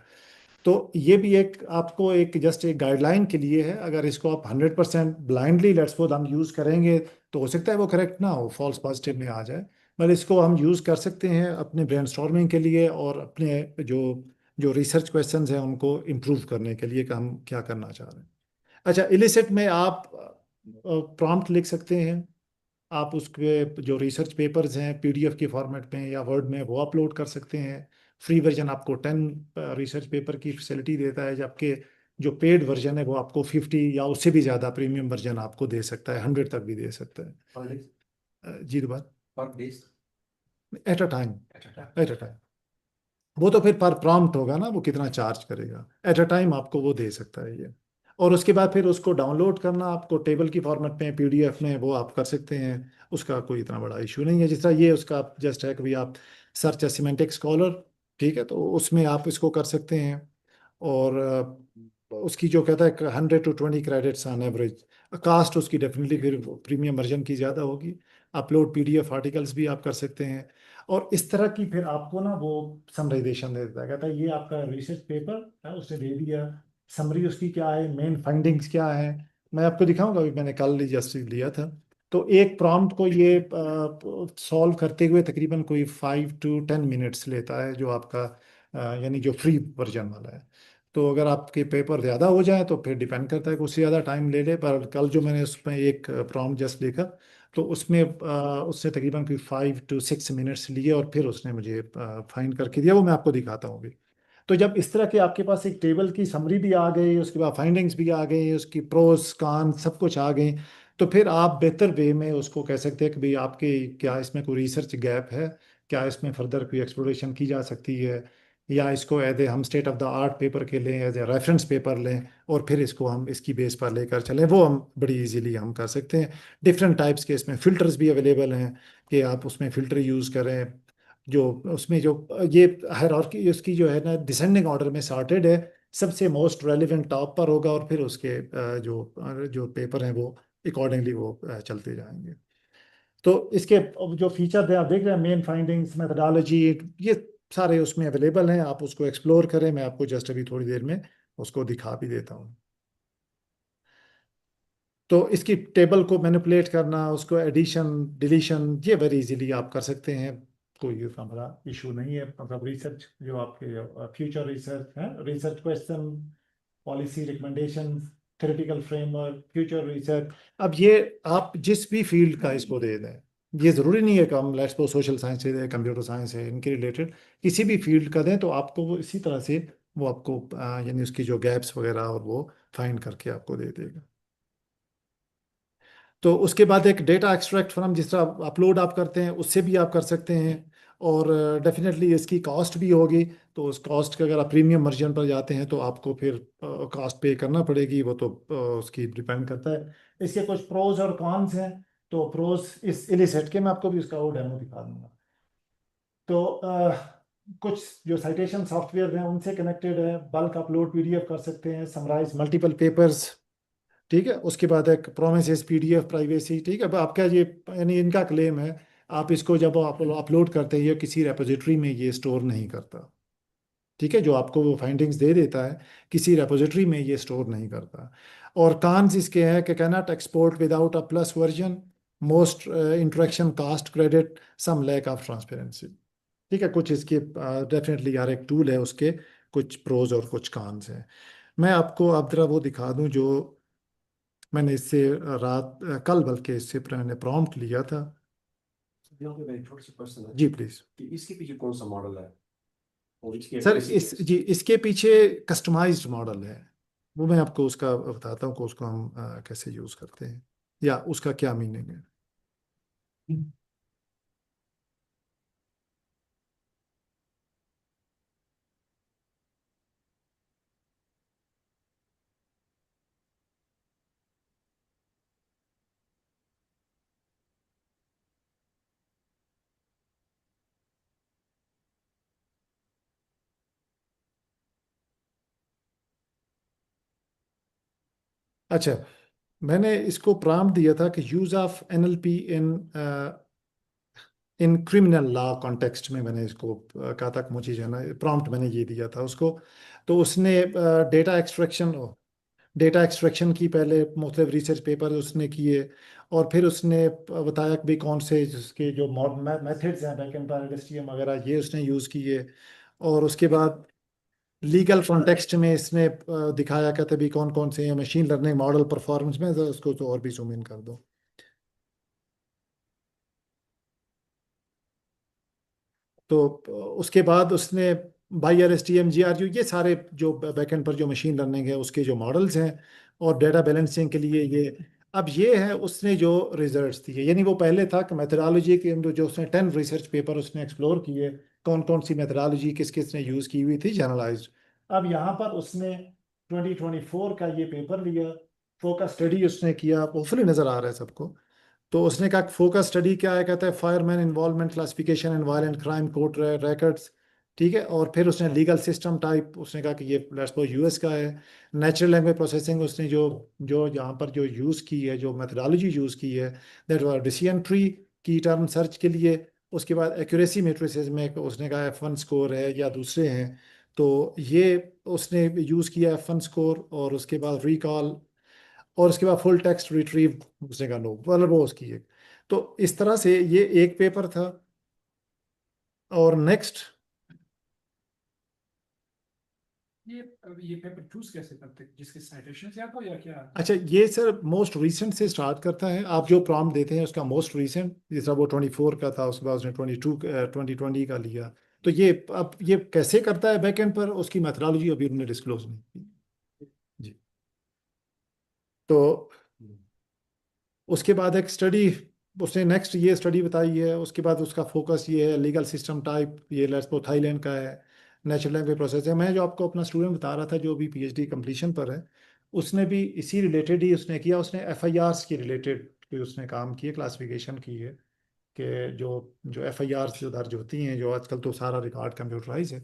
तो ये भी एक आपको एक जस्ट एक गाइडलाइन के लिए है। अगर इसको आप 100% ब्लाइंडली लेट्स सपोज हम यूज़ करेंगे तो हो सकता है वो करेक्ट ना हो, फॉल्स पॉजिटिव में आ जाए। पर इसको हम यूज़ कर सकते हैं अपने ब्रेनस्टॉर्मिंग के लिए और अपने जो जो रिसर्च क्वेश्चंस हैं उनको इम्प्रूव करने के लिए कि हम क्या करना चाह रहे हैं। अच्छा, इलिसिट में आप प्रॉम्प्ट लिख सकते हैं, आप उसके जो रिसर्च पेपर्स हैं पीडीएफ के फॉर्मेट में या वर्ड में वो अपलोड कर सकते हैं। फ्री वर्जन आपको 10 रिसर्च पेपर की फैसिलिटी देता है, जबकि जो पेड वर्जन है वो आपको 50 या उससे भी ज़्यादा प्रीमियम वर्जन आपको दे सकता है, 100 तक भी दे सकता है। जी दोबारा, at a time, at a time. वो तो फिर पर प्रॉम्प्ट होगा ना, वो कितना चार्ज करेगा, एट अ टाइम आपको वो दे सकता है ये। और उसके बाद फिर उसको डाउनलोड करना आपको टेबल की फॉर्मेट में, पीडीएफ में, वो आप कर सकते हैं। उसका कोई इतना बड़ा इशू नहीं है। जिस तरह ये उसका जस्ट है कि भाई आप सर्च सिमेंटिक स्कॉलर, ठीक है, तो उसमें आप इसको कर सकते हैं। और उसकी जो कहता है 100 to 20 credits on average, cost उसकी डेफिनेटली फिर प्रीमियम वर्जन की ज़्यादा होगी। अपलोड PDF आर्टिकल्स भी आप कर सकते हैं। और इस तरह की फिर आपको ना वो समराइजेशन दे देता है, कहता है ये आपका रिसर्च पेपर है, उसने दे दिया, समरी उसकी क्या है, मेन फाइंडिंग्स क्या है। मैं आपको दिखाऊंगा, अभी मैंने कल जस्ट लिया था। तो एक प्रॉम्प्ट को ये सॉल्व करते हुए तकरीबन कोई 5 to 10 मिनट्स लेता है, जो आपका यानी जो फ्री वर्जन वाला है। तो अगर आपके पेपर ज़्यादा हो जाए तो फिर डिपेंड करता है कि उससे ज़्यादा टाइम ले ले। पर कल जो मैंने उसमें एक प्रॉम्प्ट जस्ट देखा, तो उसमें उससे तकरीबन कोई 5 to 6 मिनट्स लिए, और फिर उसने मुझे फाइंड करके दिया। वो मैं आपको दिखाता हूँ अभी। तो जब इस तरह के आपके पास एक टेबल की समरी भी आ गई, उसके बाद फाइंडिंग्स भी आ गई, उसकी प्रोस कान सब कुछ आ गई, तो फिर आप बेहतर वे में उसको कह सकते हैं कि भाई आपके क्या इसमें कोई रिसर्च गैप है, क्या इसमें फर्दर कोई एक्सप्लोरेशन की जा सकती है, या इसको एज ए हम state of the art paper के लें, एज ए रेफरेंस पेपर लें, और फिर इसको हम इसकी बेस पर लेकर चलें। वो हम बड़ी इजीली हम कर सकते हैं। डिफरेंट टाइप्स के इसमें फ़िल्टर्स भी अवेलेबल हैं कि आप उसमें फ़िल्टर यूज़ करें। जो उसमें जो ये हायरार्की उसकी जो है ना, डिसेंडिंग ऑर्डर में सॉर्टेड है, सबसे मोस्ट रेलिवेंट टॉप पर होगा, और फिर उसके जो पेपर हैं वो अकॉर्डिंगली वो चलते जाएंगे। तो इसके जो फीचर हैं आप देख रहे हैं, मेन फाइंडिंग्स, मेथडोलॉजी, ये सारे उसमें अवेलेबल हैं। आप उसको एक्सप्लोर करें। मैं आपको जस्ट अभी थोड़ी देर में उसको दिखा भी देता हूँ। तो इसकी टेबल को मैनिपुलेट करना, उसको एडिशन डिलीशन, ये वेरी इजीली आप कर सकते हैं। कोई उसका बड़ा इशू नहीं है। मतलब रिसर्च जो आपके फ्यूचर रिसर्च है, research question, policy recommendation, theoretical framework, future research, अब ये आप जिस भी फील्ड का इसको दे दें, ये ज़रूरी नहीं है कि हम लेट्स सपोज सोशल साइंस है, कंप्यूटर साइंस है, इनके रिलेटेड किसी भी फील्ड का दें, तो आपको वो इसी तरह से वो आपको यानी उसकी जो गैप्स वगैरह और वो फाइंड करके आपको दे देगा। तो उसके बाद एक डेटा एक्सट्रैक्ट फ्रॉम, जिस तरह अपलोड आप करते हैं उससे भी आप कर सकते हैं। और डेफिनेटली इसकी कॉस्ट भी होगी। तो उस कॉस्ट के अगर आप प्रीमियम वर्जन पर जाते हैं तो आपको फिर कॉस्ट पे करना पड़ेगी। वो तो उसकी डिपेंड करता है। इसके कुछ प्रोज और कॉन्स हैं। तो प्रोज इस इलिसेट के मैं आपको भी उसका वो डेमो दिखा दूंगा। तो कुछ जो साइटेशन सॉफ्टवेयर हैं उनसे कनेक्टेड है। बल्क अपलोड PDF कर सकते हैं, समराइज मल्टीपल पेपर्स, ठीक है। उसके बाद एक प्रोमिस PDF प्राइवेसी, ठीक है। अब आपका ये यानी इनका क्लेम है, आप इसको जब आप अपलोड करते हैं ये किसी रेपोजिटरी में ये स्टोर नहीं करता, ठीक है। जो आपको वो फाइंडिंग्स दे देता है किसी रेपोजिटरी में ये स्टोर नहीं करता। और कांस इसके हैं कि cannot export without a plus version, most interaction cost credit, some lack of transparency, ठीक है। कुछ इसके डेफिनेटली यार एक टूल है, उसके कुछ प्रोज और कुछ कांस हैं। मैं आपको अब जरा वो दिखा दूं जो मैंने इससे कल बल्कि इससे मैंने प्रॉम्प्ट लिया था। यहाँ पे मेरी छोटी सी क्वेश्चन है जी प्लीज। कि इसके पीछे कौन सा मॉडल है, और इसके सर बेसिक इसके पीछे कस्टमाइज्ड मॉडल है। वो मैं आपको उसका बताता हूँ कि उसको हम कैसे यूज करते हैं या उसका क्या मीनिंग है। अच्छा, मैंने इसको प्रॉम्प्ट दिया था कि use of NLP in criminal law context में। मैंने इसको कहा था कि मुझे जो है ना, प्रॉम्प्ट मैंने ये दिया था उसको। तो उसने डेटा एक्सट्रैक्शन की पहले मुख्तलिफ रिसर्च पेपर उसने किए, और फिर उसने बताया कि भाई कौन से जिसके जो मेथड्स हैं, बैक एंड पैराडिस्टियम वगैरह, ये उसने यूज़ किए। और उसके बाद लीगल कॉन्टेक्स्ट में इसने दिखाया, कहते भी कौन कौन से मशीन लर्निंग मॉडल परफॉर्मेंस में। तो उसको तो और भी जूम इन कर दो। तो उसके बाद उसने बायर STM GRU, ये सारे जो बैकएंड पर जो मशीन लर्निंग है उसके जो मॉडल्स हैं, और डेटा बैलेंसिंग के लिए ये। अब ये है उसने जो रिजल्ट्स दिए, यानी वो पहले था कि मेथडोलॉजी के अंदर जो उसने 10 रिसर्च पेपर उसने एक्सप्लोर किए, कौन कौन सी मेथडोलॉजी किस किस ने यूज़ की हुई थी जनरलाइज्ड। अब यहाँ पर उसने 2024 का ये पेपर लिया, फोकस स्टडी उसने किया, होपफुली नज़र आ रहा है सबको। तो उसने कहा फोकस स्टडी क्या है, कहता है fireman involvement classification and violent crime court records, ठीक है। और फिर उसने लीगल सिस्टम टाइप उसने कहा कि ये लेट्स सपोज US का है। नेचुरल लैंग्वेज प्रोसेसिंग उसने जो जो यहाँ पर जो यूज़ की है, जो मेथडोलॉजी यूज़ की है, दैट वाज डिसीजन ट्री की टर्म सर्च के लिए। उसके बाद एक्यूरेसी मैट्रिसेस में उसने कहा F1 स्कोर है या दूसरे हैं, तो ये उसने यूज़ किया F1 स्कोर, और उसके बाद रिकॉल, और उसके बाद फुल टेक्स्ट रिट्रीव उसने कहा नो, मतलब वो उसकी एक। तो इस तरह से ये एक पेपर था। और नेक्स्ट, ये पेपर चूज कैसे करते हैं, जिसके साइटेशन से आपको या क्या? अच्छा ये सर मोस्ट रीसेंट से स्टार्ट करता है। आप जो प्रॉम्प्ट देते हैं उसका मोस्ट रीसेंट, जिस तरह वो 24 का था, उसके बाद उसने 2020 का लिया। तो ये अब ये कैसे करता है बैकएंड पर, उसकी मेथडोलॉजी अभी उन्होंने डिस्क्लोज नहीं की जी। तो उसके बाद एक स्टडी, उसने नेक्स्ट ये स्टडी बताई है। उसके बाद उसका फोकस ये है लीगल सिस्टम टाइप, ये लेट्स सपोज थाईलैंड का है, नेचुरल लैंग्वेज प्रोसेस है। मैं जो आपको अपना स्टूडेंट बता रहा था जो अभी PhD कंप्लीशन पर है, उसने भी इसी रिलेटेड ही उसने किया। उसने FIRs के रिलेटेड भी उसने काम किए, क्लासिफिकेशन की है कि जो जो FIRs जो दर्ज होती हैं, जो आजकल तो सारा रिकॉर्ड कंप्यूटराइज है,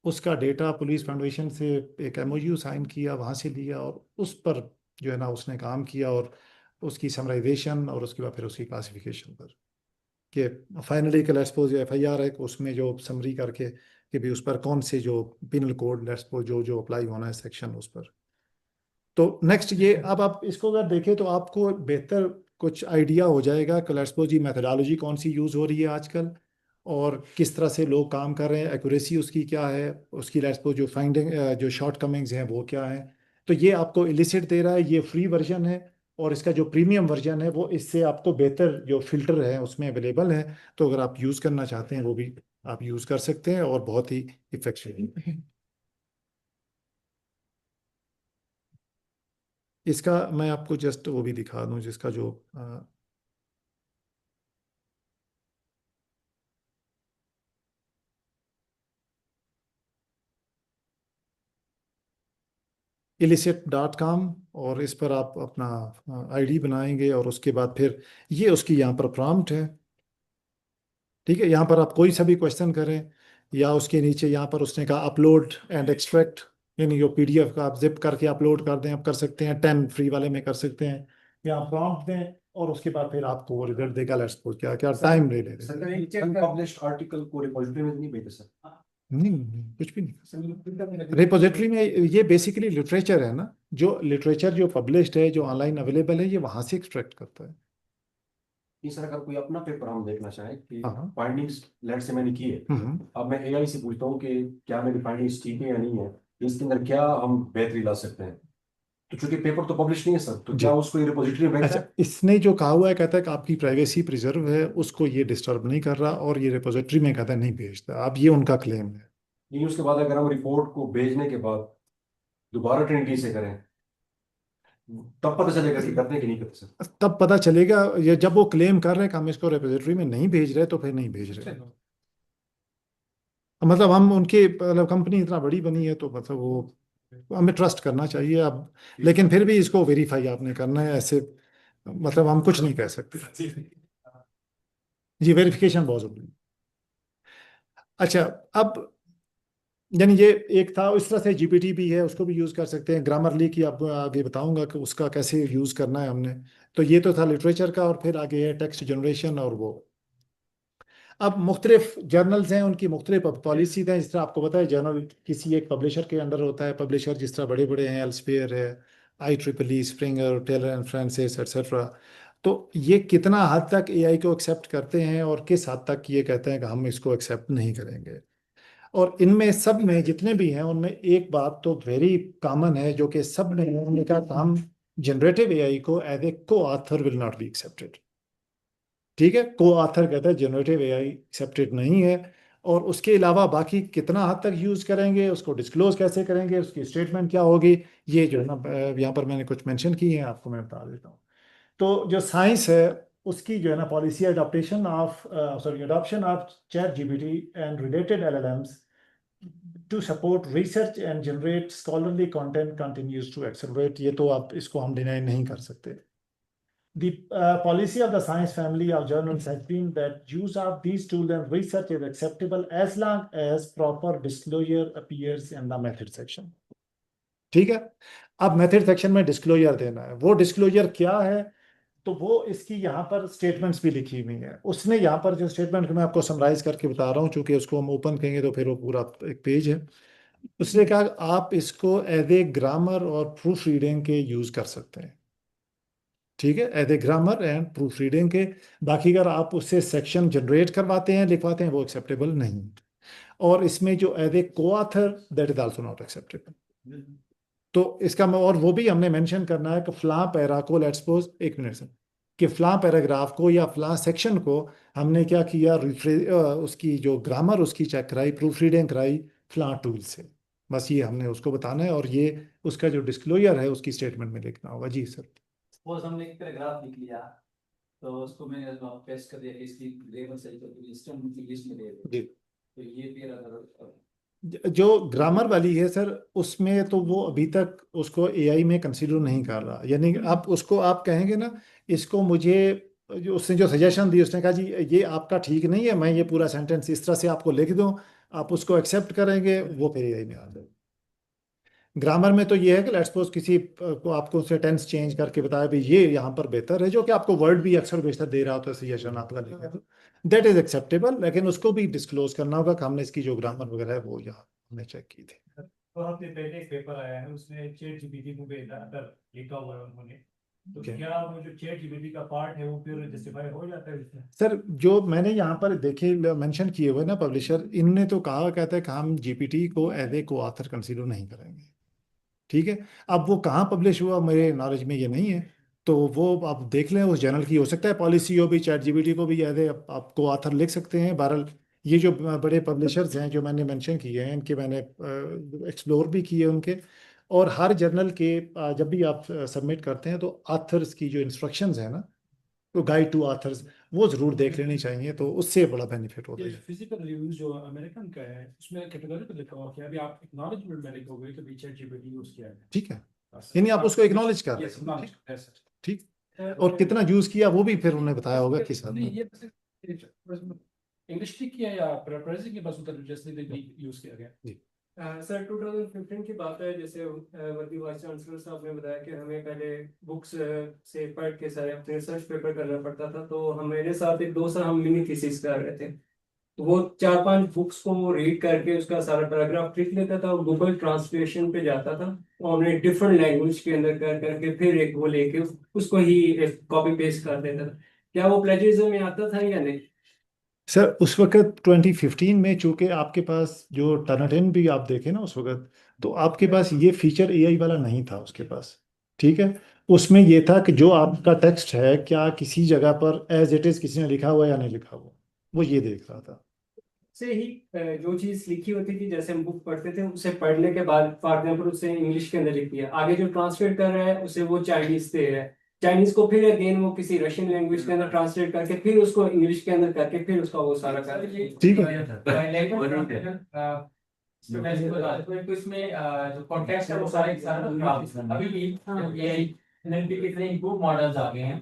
उसका डेटा पुलिस फाउंडेशन से एक MOU साइन किया, वहाँ से लिया, और उस पर जो है ना उसने काम किया, और उसकी समराइजेशन, और उसके बाद फिर उसकी क्लासिफिकेशन पर, कि फाइनली कि लेट्स सपोज FIR है, उसमें जो समरी करके कि भी उस पर कौन से जो पिनल कोड लेट्स सपोज जो जो अप्लाई होना है सेक्शन उस पर। तो नेक्स्ट ये, अब आप इसको अगर देखें तो आपको बेहतर कुछ आइडिया हो जाएगा कि लेट्स सपोज ये मेथडोलॉजी कौन सी यूज़ हो रही है आजकल, और किस तरह से लोग काम कर रहे हैं, एक्यूरेसी उसकी क्या है, उसकी लेट्स सपोज जो फाइंडिंग जो शॉर्ट कमिंग्स हैं वो क्या है। तो ये आपको इलिसिट दे रहा है, ये फ्री वर्जन है, और इसका जो प्रीमियम वर्जन है वो इससे आपको बेहतर जो फिल्टर है उसमें अवेलेबल है। तो अगर आप यूज़ करना चाहते हैं वो भी आप यूज़ कर सकते हैं, और बहुत ही इफेक्टिव है। इसका मैं आपको जस्ट वो भी दिखा दूं, जिसका जो illicit.com, और इस पर आप अपना ID बनाएंगे, और उसके बाद फिर ये उसकी यहाँ पर प्रॉम्प्ट है। ठीक है, यहाँ पर आप कोई सा भी क्वेश्चन करें, या उसके नीचे यहाँ पर उसने कहा अपलोड एंड एक्सट्रैक्ट, यानी जो PDF का आप जिप करके अपलोड कर दें, आप कर सकते हैं, 10 फ्री वाले में कर सकते हैं। यहाँ प्रॉम्प्ट दें, और उसके बाद फिर आपको वो रिजल्ट देगा। लेट्स सपोज क्या क्या टाइम ले लेगा। अनपब्लिश्ड आर्टिकल को रिपॉजिटरी में नहीं भेजे सर? नहीं कुछ भी नहीं। रिपोजिटरी में ये बेसिकली लिटरेचर है ना, जो लिटरेचर जो पब्लिश्ड है, जो ऑनलाइन अवेलेबल है, ये वहां से एक्सट्रैक्ट करता है। नहीं सर, अगर कोई अपना पेपर हम देखना चाहे कि हाँ। फाइंडिंग्स लेट से मैंने की है, अब मैं AI से पूछता हूँ कि क्या मेरी फाइंडिंग्स ठीक है या नहीं है, इसके अंदर क्या हम बेहतरी ला सकते हैं, तो चूंकि पेपर तो पब्लिश नहीं है सर, तो क्या उसको रिपोजिटरी में अच्छा, इसने जो कहा हुआ है, कहता है कि आपकी प्राइवेसी प्रिजर्व है, उसको ये डिस्टर्ब नहीं कर रहा, और ये रिपोजिटरी में कहता है नहीं भेजता। अब ये उनका क्लेम है। नहीं, उसके बाद अगर हम रिपोर्ट को भेजने के बाद दोबारा ट्रिनिटी से करें, तब पता चलेगा कि करते हैं कि नहीं करते सर? तब पता चलेगा, ये जब वो क्लेम कर रहे हैं कि हम इसको रिपोजिटरी में नहीं भेज रहे, तो फिर नहीं भेज रहे। मतलब हम उनकी, मतलब कंपनी इतना बड़ी बनी है, तो मतलब वो हमें ट्रस्ट करना चाहिए अब। लेकिन फिर भी इसको वेरीफाई आपने करना है, ऐसे मतलब हम कुछ नहीं कह सकते जी। वेरिफिकेशन बहुत जरूरी है। अच्छा, अब यानी ये एक था, इस तरह से GPT भी है, उसको भी यूज़ कर सकते हैं। ग्रामरली की आपको आगे बताऊंगा कि उसका कैसे यूज़ करना है हमने। तो ये तो था लिटरेचर का, और फिर आगे है टेक्स्ट जनरेशन, और वो अब मुख्तलिफ जर्नल्स हैं, उनकी मुख्तलिफ पॉलिसीज हैं। जिस तरह आपको पता है, जर्नल किसी एक पब्लिशर के अंडर होता है। पब्लिशर जिस तरह बड़े बड़े हैं, एल्सेवियर है, IEEE, Springer, Taylor and Francis, etcetera. तो ये कितना हद तक AI को एक्सेप्ट करते हैं, और किस हद तक ये कहते हैं कि हम इसको एक्सेप्ट नहीं करेंगे। और इनमें सब में जितने भी हैं, उनमें एक बात तो वेरी कॉमन है, जो कि सब ने उन्होंने कहा कि हम जनरेटिव AI को एज ए को author will not be accepted. ठीक है, को ऑथर कहता है जनरेटिव AI एक्सेप्टेड नहीं है। और उसके अलावा बाकी कितना हद तक यूज करेंगे, उसको डिस्क्लोज कैसे करेंगे, उसकी स्टेटमेंट क्या होगी, ये जो है ना यहाँ पर मैंने कुछ मेंशन किए हैं, आपको मैं बता देता हूँ। तो जो साइंस है, उसकी जो है ना policy, adoption of ChatGPT and related LLMs to support research and generate scholarly content continues to accelerate। ये तो आप इसको हम डिनाई नहीं कर सकते। The policy of the science family of journals has been that use of these tools and research is acceptable as long as proper disclosure appears in the method section। ठीक है, अब मेथड सेक्शन में disclosure देना है। वो disclosure क्या है, तो वो इसकी यहाँ पर स्टेटमेंट्स भी लिखी हुई हैं। उसने यहाँ पर जो स्टेटमेंट मैं आपको समराइज करके बता रहा हूँ, चूंकि उसको हम ओपन करेंगे तो फिर वो पूरा एक पेज है। उसने कहा आप इसको एज ए ग्रामर और प्रूफ रीडिंग के यूज कर सकते हैं, ठीक है, as a grammar and proof reading के। बाकी अगर आप उससे सेक्शन जनरेट करवाते हैं, लिखवाते हैं, वो एक्सेप्टेबल नहीं। और इसमें जो एज ए को author, that is also not acceptable. तो इसका और वो भी हमने मेंशन करना है कि फलां पैरा को, लेट्स सपोज, एक मिनट से, कि फलां पैराग्राफ को या फलां सेक्शन को हमने क्या किया, उसकी जो ग्रामर उसकी चेक कराई, प्रूफ रीडिंग कराई फलां टूल से। बस ये हमने उसको बताना है, और ये उसका जो डिस्क्लोजर है उसकी स्टेटमेंट में लिखना होगा। जी सर। सपोज हमने एक पैराग्राफ लिख लिया, तो उसको मैंने पेस्ट कर दिया, इसकी ग्रामर सही कर दी, लिस्ट में दे दिया, जी। तो ये फिर अगर जो ग्रामर वाली है सर, उसमें तो वो अभी तक उसको एआई में कंसीडर नहीं कर रहा। यानी आप उसको आप कहेंगे ना, इसको मुझे, जो उसने जो सजेशन दी, उसने कहा जी ये आपका ठीक नहीं है, मैं ये पूरा सेंटेंस इस तरह से आपको लिख दूं, आप उसको एक्सेप्ट करेंगे, वो फिर एआई में आ जाए। ग्रामर में तो ये है कि लेट्स सपोज किसी को आपको उससे टेंस चेंज करके बताया भी ये यहाँ पर बेहतर है, जो कि आपको वर्ड भी अक्सर बेशतर दे रहा होता है सजेशन आपका लिखा, तो दैट इज एक्सेप्टेबल। लेकिन उसको भी डिस्क्लोज करना होगा कि हमने इसकी जो ग्रामर वगैरह है वो यहाँ हमने चेक की थी। तो आपने पहले एक पेपर आया है, उसमें चैट जीपीटी को बेहतर लिखा हुआ है उन्होंने, तो क्या वो जो चैट जीपीटी का पार्ट है वो फिर जस्टिफाई हो जाता है इसमें? सर जो मैंने यहाँ पर देखे मेंशन किए हुए ना पब्लिशर, इनने तो कहा, कहता है कि हम जीपीटी को एज ए को ऑथर कंसीडर नहीं करेंगे, ठीक है। अब वो कहाँ पब्लिश हुआ मेरे नॉलेज में ये नहीं है, तो वो आप देख लें उस जर्नल की। हो सकता है पॉलिसी हो भी, चैट जीपीटी को भी एज ए आपको ऑथर लिख सकते हैं। बहरहाल ये जो बड़े पब्लिशर्स हैं जो मैंने मेंशन किए हैं, इनके मैंने एक्सप्लोर भी किए उनके। और हर जर्नल के जब भी आप सबमिट करते हैं, तो ऑथर्स की जो इंस्ट्रक्शंस है ना, तो गाइड टू ऑथर्स, वो जरूर देख लेनी चाहिए, तो उससे बड़ा बेनिफिट होता ये है। फिजिकल रिव्यूज जो अमेरिकन का है, उसमें कैटेगरी पे लिखा हुआ कि अभी आप एक्नॉलेजमेंट में लिखोगे कि चैट जीपीटी यूज किया है। ठीक है, यानी आप उसको एक्नॉलेज कर रहे हैं, Yes, ठीक। और कितना यूज किया वो भी फिर उन्होंने बताया होगा किस हद नहीं, में। ये इंग्लिश ठीक किया या पैराफ्रेजिंग के बस उधर जस्ट यूज किया गया। जी। सर 2015 की बात है, जैसे वर्दी वाइस चांसलर साहब ने बताया कि हमें पहले बुक्स से पढ़ के सारे अपने रिसर्च पेपर करना पड़ता था, तो हम मेरे साथ एक दोस्त हम मिनी थीसिस कर रहे थे, तो वो 4-5 बुक्स को रीड करके उसका सारा पैराग्राफ लिख लेता था और गूगल ट्रांसलेशन पे जाता था और उन्हें डिफरेंट लैंग्वेज के अंदर कर करके फिर एक वो लेके उसको ही कॉपी पेस्ट कर देता था। क्या वो प्लेजरिज्म में आता था या नहीं? सर उस वक्त 2015 में, चूंकि आपके पास जो टर्निटिन भी आप देखें ना उस वक्त, तो आपके पास ये फीचर एआई वाला नहीं था उसके पास, ठीक है। उसमें ये था कि जो आपका टेक्स्ट है, क्या किसी जगह पर एज इट इज किसी ने लिखा हुआ या नहीं लिखा हुआ, वो ये देख रहा था। से ही जो चीज लिखी होती थी, जैसे हम बुक पढ़ते थे, उसे पढ़ने के बाद फॉर एग्जाम्पल उसे इंग्लिश के अंदर लिख दिया, आगे जो ट्रांसलेट कर रहा है उसे वो चाइनीज दे रहा है, चाइनीज को फिर अगेन वो किसी रशियन लैंग्वेज के अंदर ट्रांसलेट करके फिर उसको इंग्लिश के अंदर करके फिर उसका वो सारा कर ठीक है। तो इसमें जो कॉन्टेक्स्ट है वो सारे अभी भी एनएलपी के इतने इम्प्रूव मॉडल्स आ गए हैं।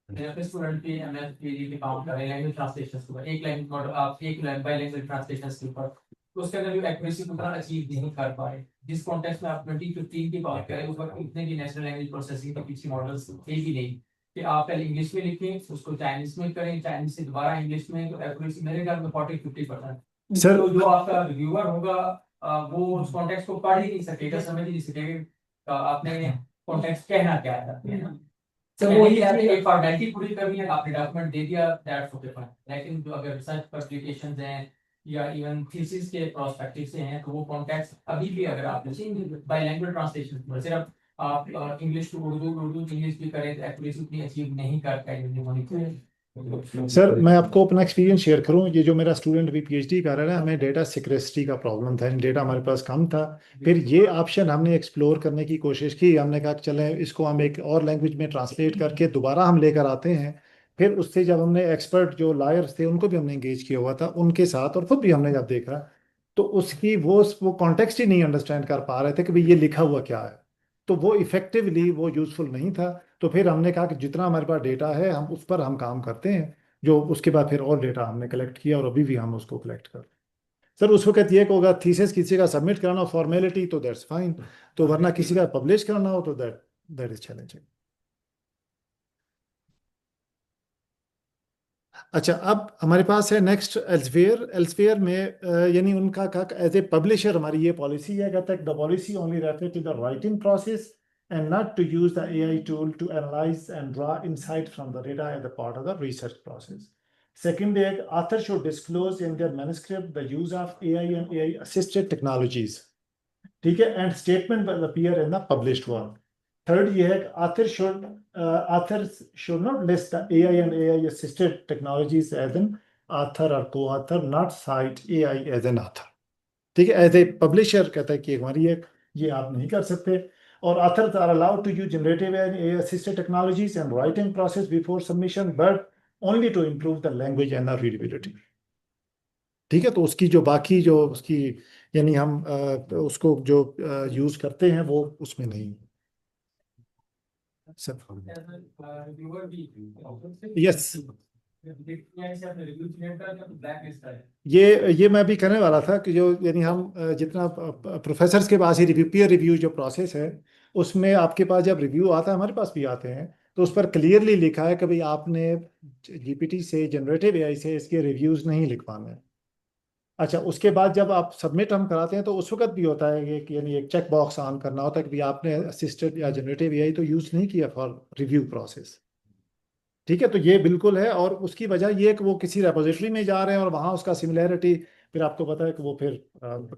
मैं स्टूडेंट की एमएस पीजी के काम कर रहे हैं लैंग्वेज ट्रांसलेशन के ऊपर, एक लैंग्वेज मॉडल आप एक बाइलिंगुअल ट्रांसलेशन के ऊपर, तो उसके अंदर जो एक्यूरेसी उतना अचीव नहीं कर पाए। जिस कॉन्टेक्स्ट में आप 2015 की बात करें, उस वक्त इतने भी नेचुरल लैंग्वेज प्रोसेसिंग के पीछे मॉडल्स थे भी नहीं कि आप पहले इंग्लिश में लिखें, उसको चाइनीज में करें, चाइनीज से दोबारा इंग्लिश में, तो एक्यूरेसी मेरे ख्याल में 40-50%। सर तो जो आपका रिव्यूअर होगा वो उस कॉन्टेक्स्ट को पढ़ ही नहीं सकेगा, समझ ही नहीं सकेगा आपने कॉन्टेक्स्ट कहना क्या है ना। तो वही है, एक फॉर्मेलिटी पूरी करनी है, आपने डॉक्यूमेंट दे दिया, दैट्स ओके फाइन। लेकिन जो अगर रिसर्च पब्लिकेशंस हैं या इवन थीसिस के प्रोस्पेक्टिव से हैं, तो वो कॉन्टेक्स्ट अभी भी अगर आप बाइलिंगुअल ट्रांसलेशन सिर्फ आप English to Urdu, Urdu to English भी करें तो एक्यूरेसी उतनी अचीव नहीं कर पाएंगे। सर मैं आपको अपना एक्सपीरियंस शेयर करूं, ये जो मेरा स्टूडेंट भी पीएचडी कर रहा है ना, हमें डेटा सिक्रेसिटी का प्रॉब्लम था, डेटा हमारे पास कम था। फिर ये ऑप्शन हमने एक्सप्लोर करने की कोशिश की, हमने कहा कि चलें इसको हम एक और लैंग्वेज में ट्रांसलेट करके दोबारा हम लेकर आते हैं। फिर उससे जब हमने एक्सपर्ट जो लॉयर्स थे उनको भी हमने इंगेज किया हुआ था उनके साथ, और खुद भी हमने जब देखा, तो उसकी वो कॉन्टेक्स्ट ही नहीं अंडरस्टैंड कर पा रहे थे कि भाई ये लिखा हुआ क्या है, तो वो इफेक्टिवली वो यूजफुल नहीं था। तो फिर हमने कहा कि जितना हमारे पास डेटा है हम उस पर हम काम करते हैं, जो उसके बाद फिर और डेटा हमने कलेक्ट किया, और अभी भी हम उसको कलेक्ट कर। सर उस वक्त ये होगा थीसिस किसी का सबमिट कराना हो फॉर्मेलिटी तो दैट्स फाइन, तो वरना किसी का पब्लिश करना हो तो दैट इज चैलेंजिंग। अच्छा, अब हमारे पास है नेक्स्ट एल्सवेयर। एल्सवेयर में यानी उनका का एज ए पब्लिशर हमारी ये पॉलिसी है, कहता है the policy only refer to the writing process and not to use the AI tool to analyze and draw insight from the data as a part of the research process. Second, the author should disclose in their manuscript the use of AI and AI assisted technologies. ठीक है, and statement will appear in the published work. Third, ये है authors should not list the AI and AI assisted technologies as an author or co-author, not cite AI as an author. ठीक है, as a publisher कहता है कि हमारी ये आप नहीं कर सकते। और authors are allowed to use generative and AI assisted technologies and writing process before submission, but only to improve the language and the readability. ठीक है, तो उसकी जो बाकी जो उसकी यानी हम उसको जो यूज करते हैं वो उसमें नहीं। यस, ये मैं भी कहने वाला था कि जो यानी हम जितना प्रोफेसर्स के पास ही रिव्यू पीयर रिव्यू जो प्रोसेस है उसमें आपके पास जब रिव्यू आता है, हमारे पास भी आते हैं, तो उस पर क्लियरली लिखा है कि भाई आपने जीपीटी से जनरेटिव एआई से इसके रिव्यूज नहीं लिखवाने। अच्छा, उसके बाद जब आप सबमिट हम कराते हैं तो उस वक्त भी होता है कि यानी एक चेक बॉक्स ऑन करना होता है कि भाई आपने असिस्टेड या जनरेटिव एआई तो यूज नहीं किया फॉर रिव्यू प्रोसेस। ठीक है, तो ये बिल्कुल है, और उसकी वजह ये है कि वो किसी रेपोजिटरी में जा रहे हैं और वहाँ उसका सिमिलैरिटी फिर आपको पता है कि वो फिर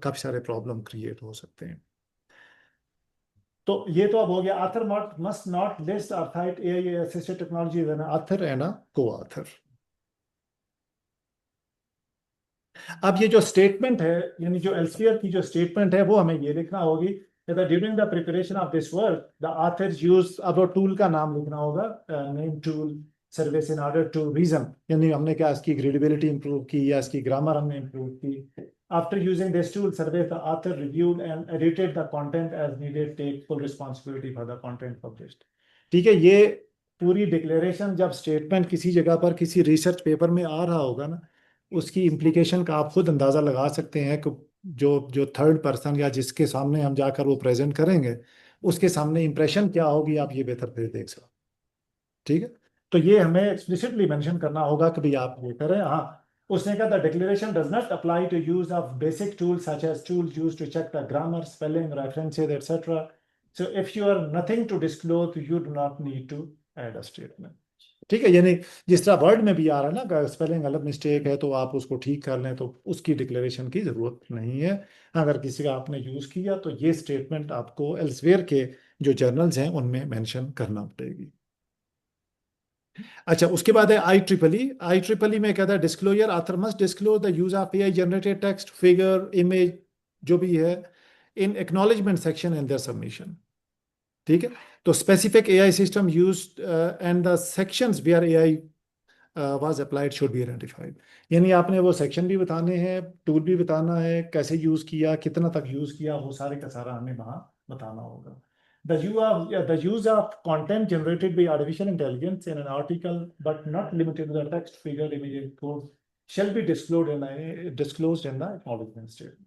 काफ़ी सारे प्रॉब्लम क्रिएट हो सकते हैं। तो ये तो अब हो गया, ऑथर मस्ट नॉट लिस्ट और cite AI assisted technology an author and a co-author. अब ये जो स्टेटमेंट है यानी जो एल्सेवियर की जो स्टेटमेंट है वो हमें ये लिखना होगी that during the preparation of this work the authors use अब टूल का नाम लिखना होगा, name tool service in order to reason, यानी हमने क्या इसकी रीडेबिलिटी इंप्रूव की या इसकी ग्रामर हमने इंप्रूव की। After using this tool service the author reviewed and edited the content as needed, take full responsibility for the content published. ठीक है, ये पूरी डिक्लेरेशन जब स्टेटमेंट किसी जगह पर किसी रिसर्च पेपर में आ रहा होगा ना, उसकी इम्प्लीकेशन का आप खुद अंदाज़ा लगा सकते हैं कि जो थर्ड पर्सन या जिसके सामने हम जाकर वो प्रेजेंट करेंगे उसके सामने इंप्रेशन क्या होगी, आप ये बेहतर फिर देख सकते। ठीक है, तो ये हमें एक्सप्लिसिटली मेंशन करना होगा कि भाई आप ये करें। हाँ, उसने कहा the declaration does not apply to use of basic tools such as tools used to check the grammar, spelling, references etcetera. So if you are nothing to disclose you do not need to add a statement. ठीक है, यानी जिस तरह word में भी आ रहा है ना, स्पेलिंग गलत मिस्टेक है तो आप उसको ठीक कर लें, तो उसकी डिक्लेरेशन की जरूरत नहीं है। अगर किसी का आपने यूज किया तो ये स्टेटमेंट आपको एल्सवेयर के जो जर्नल्स हैं उनमें मेंशन करना पड़ेगी। अच्छा, उसके बाद है आई ट्रिपल ई में कहता है disclosure author must disclose the use of AI generated text, figure, image जो भी है in acknowledgement section in their submission. ठीक है, तो specific AI system used and the sections where AI was applied should be identified, यानी आपने वो section भी बताने हैं, टूल भी बताना है, कैसे यूज किया, कितना तक यूज किया, वो सारे का सारा हमें वहां बताना होगा। The use of content generated by artificial intelligence in an article, but not limited to the text, figure, image, and code, shall be disclosed in the acknowledgement statement.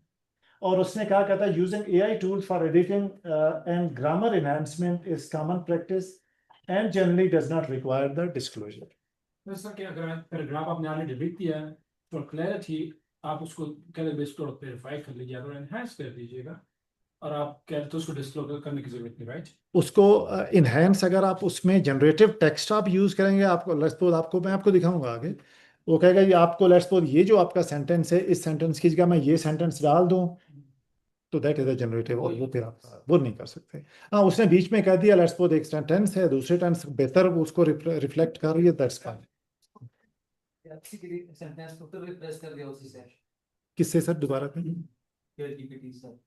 और उसने कहा कहता है using AI tools for editing and grammar enhancement is common practice and generally does not require the disclosure. तो sir कि अगर paragraph आपने already लिख दिया है तो क्लैरिटी आप उसको कलर बेस्ड तौर पे वेरीफाई कर लीजिए और एनहांस कर दीजिएगा, और आप कहते तो उसको डिस्क्लोजर करने की जरूरत नहीं, राइट? उसको इनहेंस अगर आप उसमें जनरेटिव टेक्स्ट आप यूज करेंगे, आपको लेट्स सपोज मैं आपको दिखाऊंगा आगे, वो कहेगा ये आपको लेट्स सपोज ये जो आपका सेंटेंस है इस सेंटेंस की जगह मैं ये सेंटेंस डाल दूं तो दैट इज अ जनरेटिव, और वो फिर आप वो नहीं कर सकते। हाँ, उसने बीच में कह दिया लेट्स सपोज एक सेंटेंस है, दूसरे टेंस बेहतर उसको रिफ्लेक्ट कर रही है, दैट्स फाइन। सेंटेंस को तो रिप्लेस कर दिया उसी से। किससे सर, दोबारा कहें? ChatGPT sir.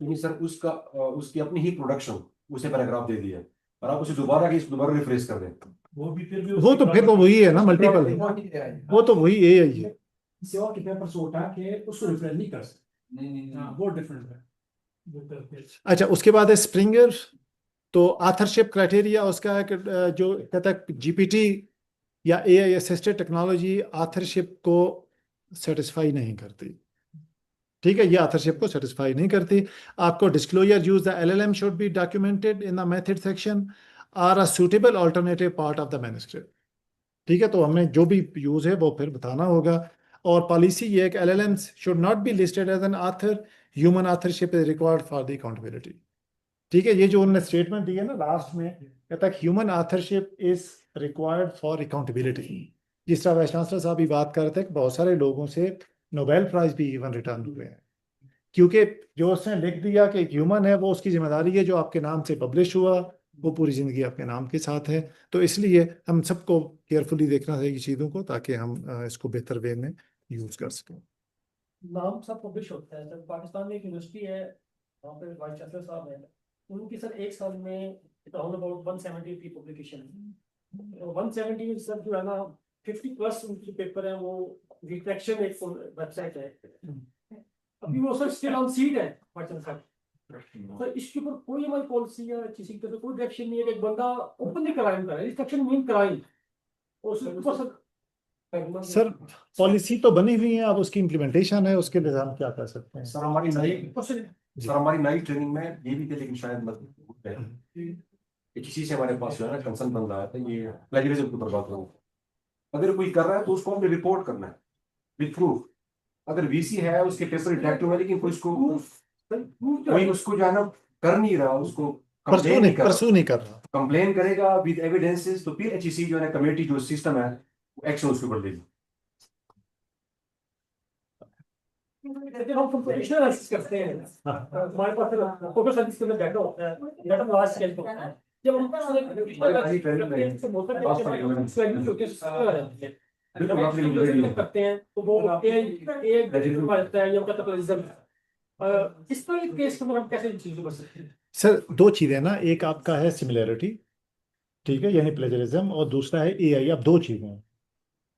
नहीं सर, उसकी अपनी ही प्रोडक्शन उसे पैराग्राफ दे दिया और आप उसे दोबारा रिफ्रेश कर दें, वो भी फिर भी वो तो फिर तो वही है ना, मल्टीपल है, वो तो वही एआई है। किसी और के पेपर से उठा के उसको रिफ्रेश नहीं कर सकते। नहीं हाँ, वो डिफरेंट है। अच्छा, उसके बाद है स्प्रिंगर। तो ऑथरशिप क्राइटेरिया उसका है कि जो कहता है जीपीटी या एआई असिस्टेड टेक्नोलॉजी ऑथरशिप को सेटिस्फाई नहीं करती। ठीक है, ये ऑथरशिप को सेटिस्फाई नहीं करती। आपको disclosure use the LLM should be documented in the method section or a suitable alternative part of the manuscript. ठीक है, तो हमें जो भी यूज है वो फिर बताना होगा। और पॉलिसी ये है कि LLMs should not be listed as an author, human authorship is required for the accountability. ठीक है, ये जो उन्होंने स्टेटमेंट दी है ना लास्ट में, कहता है human authorship is required for accountability. जिस तरह वाइस चांसलर साहब भी बात कर रहे थे कि बहुत सारे लोगों से नोबेल प्राइज भी इवन रिटर्न हुए हैं, क्योंकि जो उसने लिख दिया कि एक ह्यूमन है, वो उसकी जिम्मेदारी है, जो आपके नाम से पब्लिश हुआ वो पूरी जिंदगी आपके नाम के साथ है। तो इसलिए हम सबको केयरफुली देखना चाहिए चीज़ों को, ताकि हम इसको बेहतर वे में यूज कर सकें। नाम सब पब्लिश होता है। सर पाकिस्तान में एक यूनिवर्सिटी है, वहाँ पे वाइस चांसलर साहब हैं, उनकी सर एक साल में अराउंड अबाउट 170 की पब्लिकेशन है। 170 सर जो है ना, 50+ उनके पेपर है वो रिफ्लेक्शन एक वेबसाइट है, अभी वो सर स्टिल ऑन सीड है वाइस चांसलर। सर इसके ऊपर कोई हमारी पॉलिसी या किसी तरह कोई डायरेक्शन नहीं है कि एक बंदा ओपनली क्राइम करे, रिफ्लेक्शन मीन क्राइम, और उसके ऊपर सर पॉलिसी तो बनी हुई है, अब उसकी इम्प्लीमेंटेशन है, उसके लिए हम क्या कर सकते हैं। सर हमारी नई ट्रेनिंग में ये भी थे, लेकिन शायद मतलब है किसी से हमारे पास जो है ना कंसर्न बन रहा था, ये प्लेजरिज्म की बात करूँ, अगर कोई कर रहा है तो उसको हमें रिपोर्ट करना है विद प्रूफ। अगर VC है उसके पेपर डिटेक्टिव है, लेकिन कोई उसको जो है ना कर नहीं रहा, उसको परसू नहीं कर रहा, कंप्लेन करेगा विद एविडेंसेस, तो फिर HEC जो है कमेटी जो सिस्टम है एक्शन उसके ऊपर लेगी। जब हम कंप्यूटेशनल एनालिसिस करते हैं, हमारे पास फोटो सर्विस के अंदर डाटा होता है, डाटा लार्ज स्केल पे होता है। जब हम करते हैं तो वो इस पर केस को हम कैसे चीजें कर सकते हैं। सर दो चीज़ें ना, एक आपका है सिमिलैरिटी, ठीक है, यानी प्लेजरिज्म, और दूसरा है AI। अब दो चीज़ें हैं,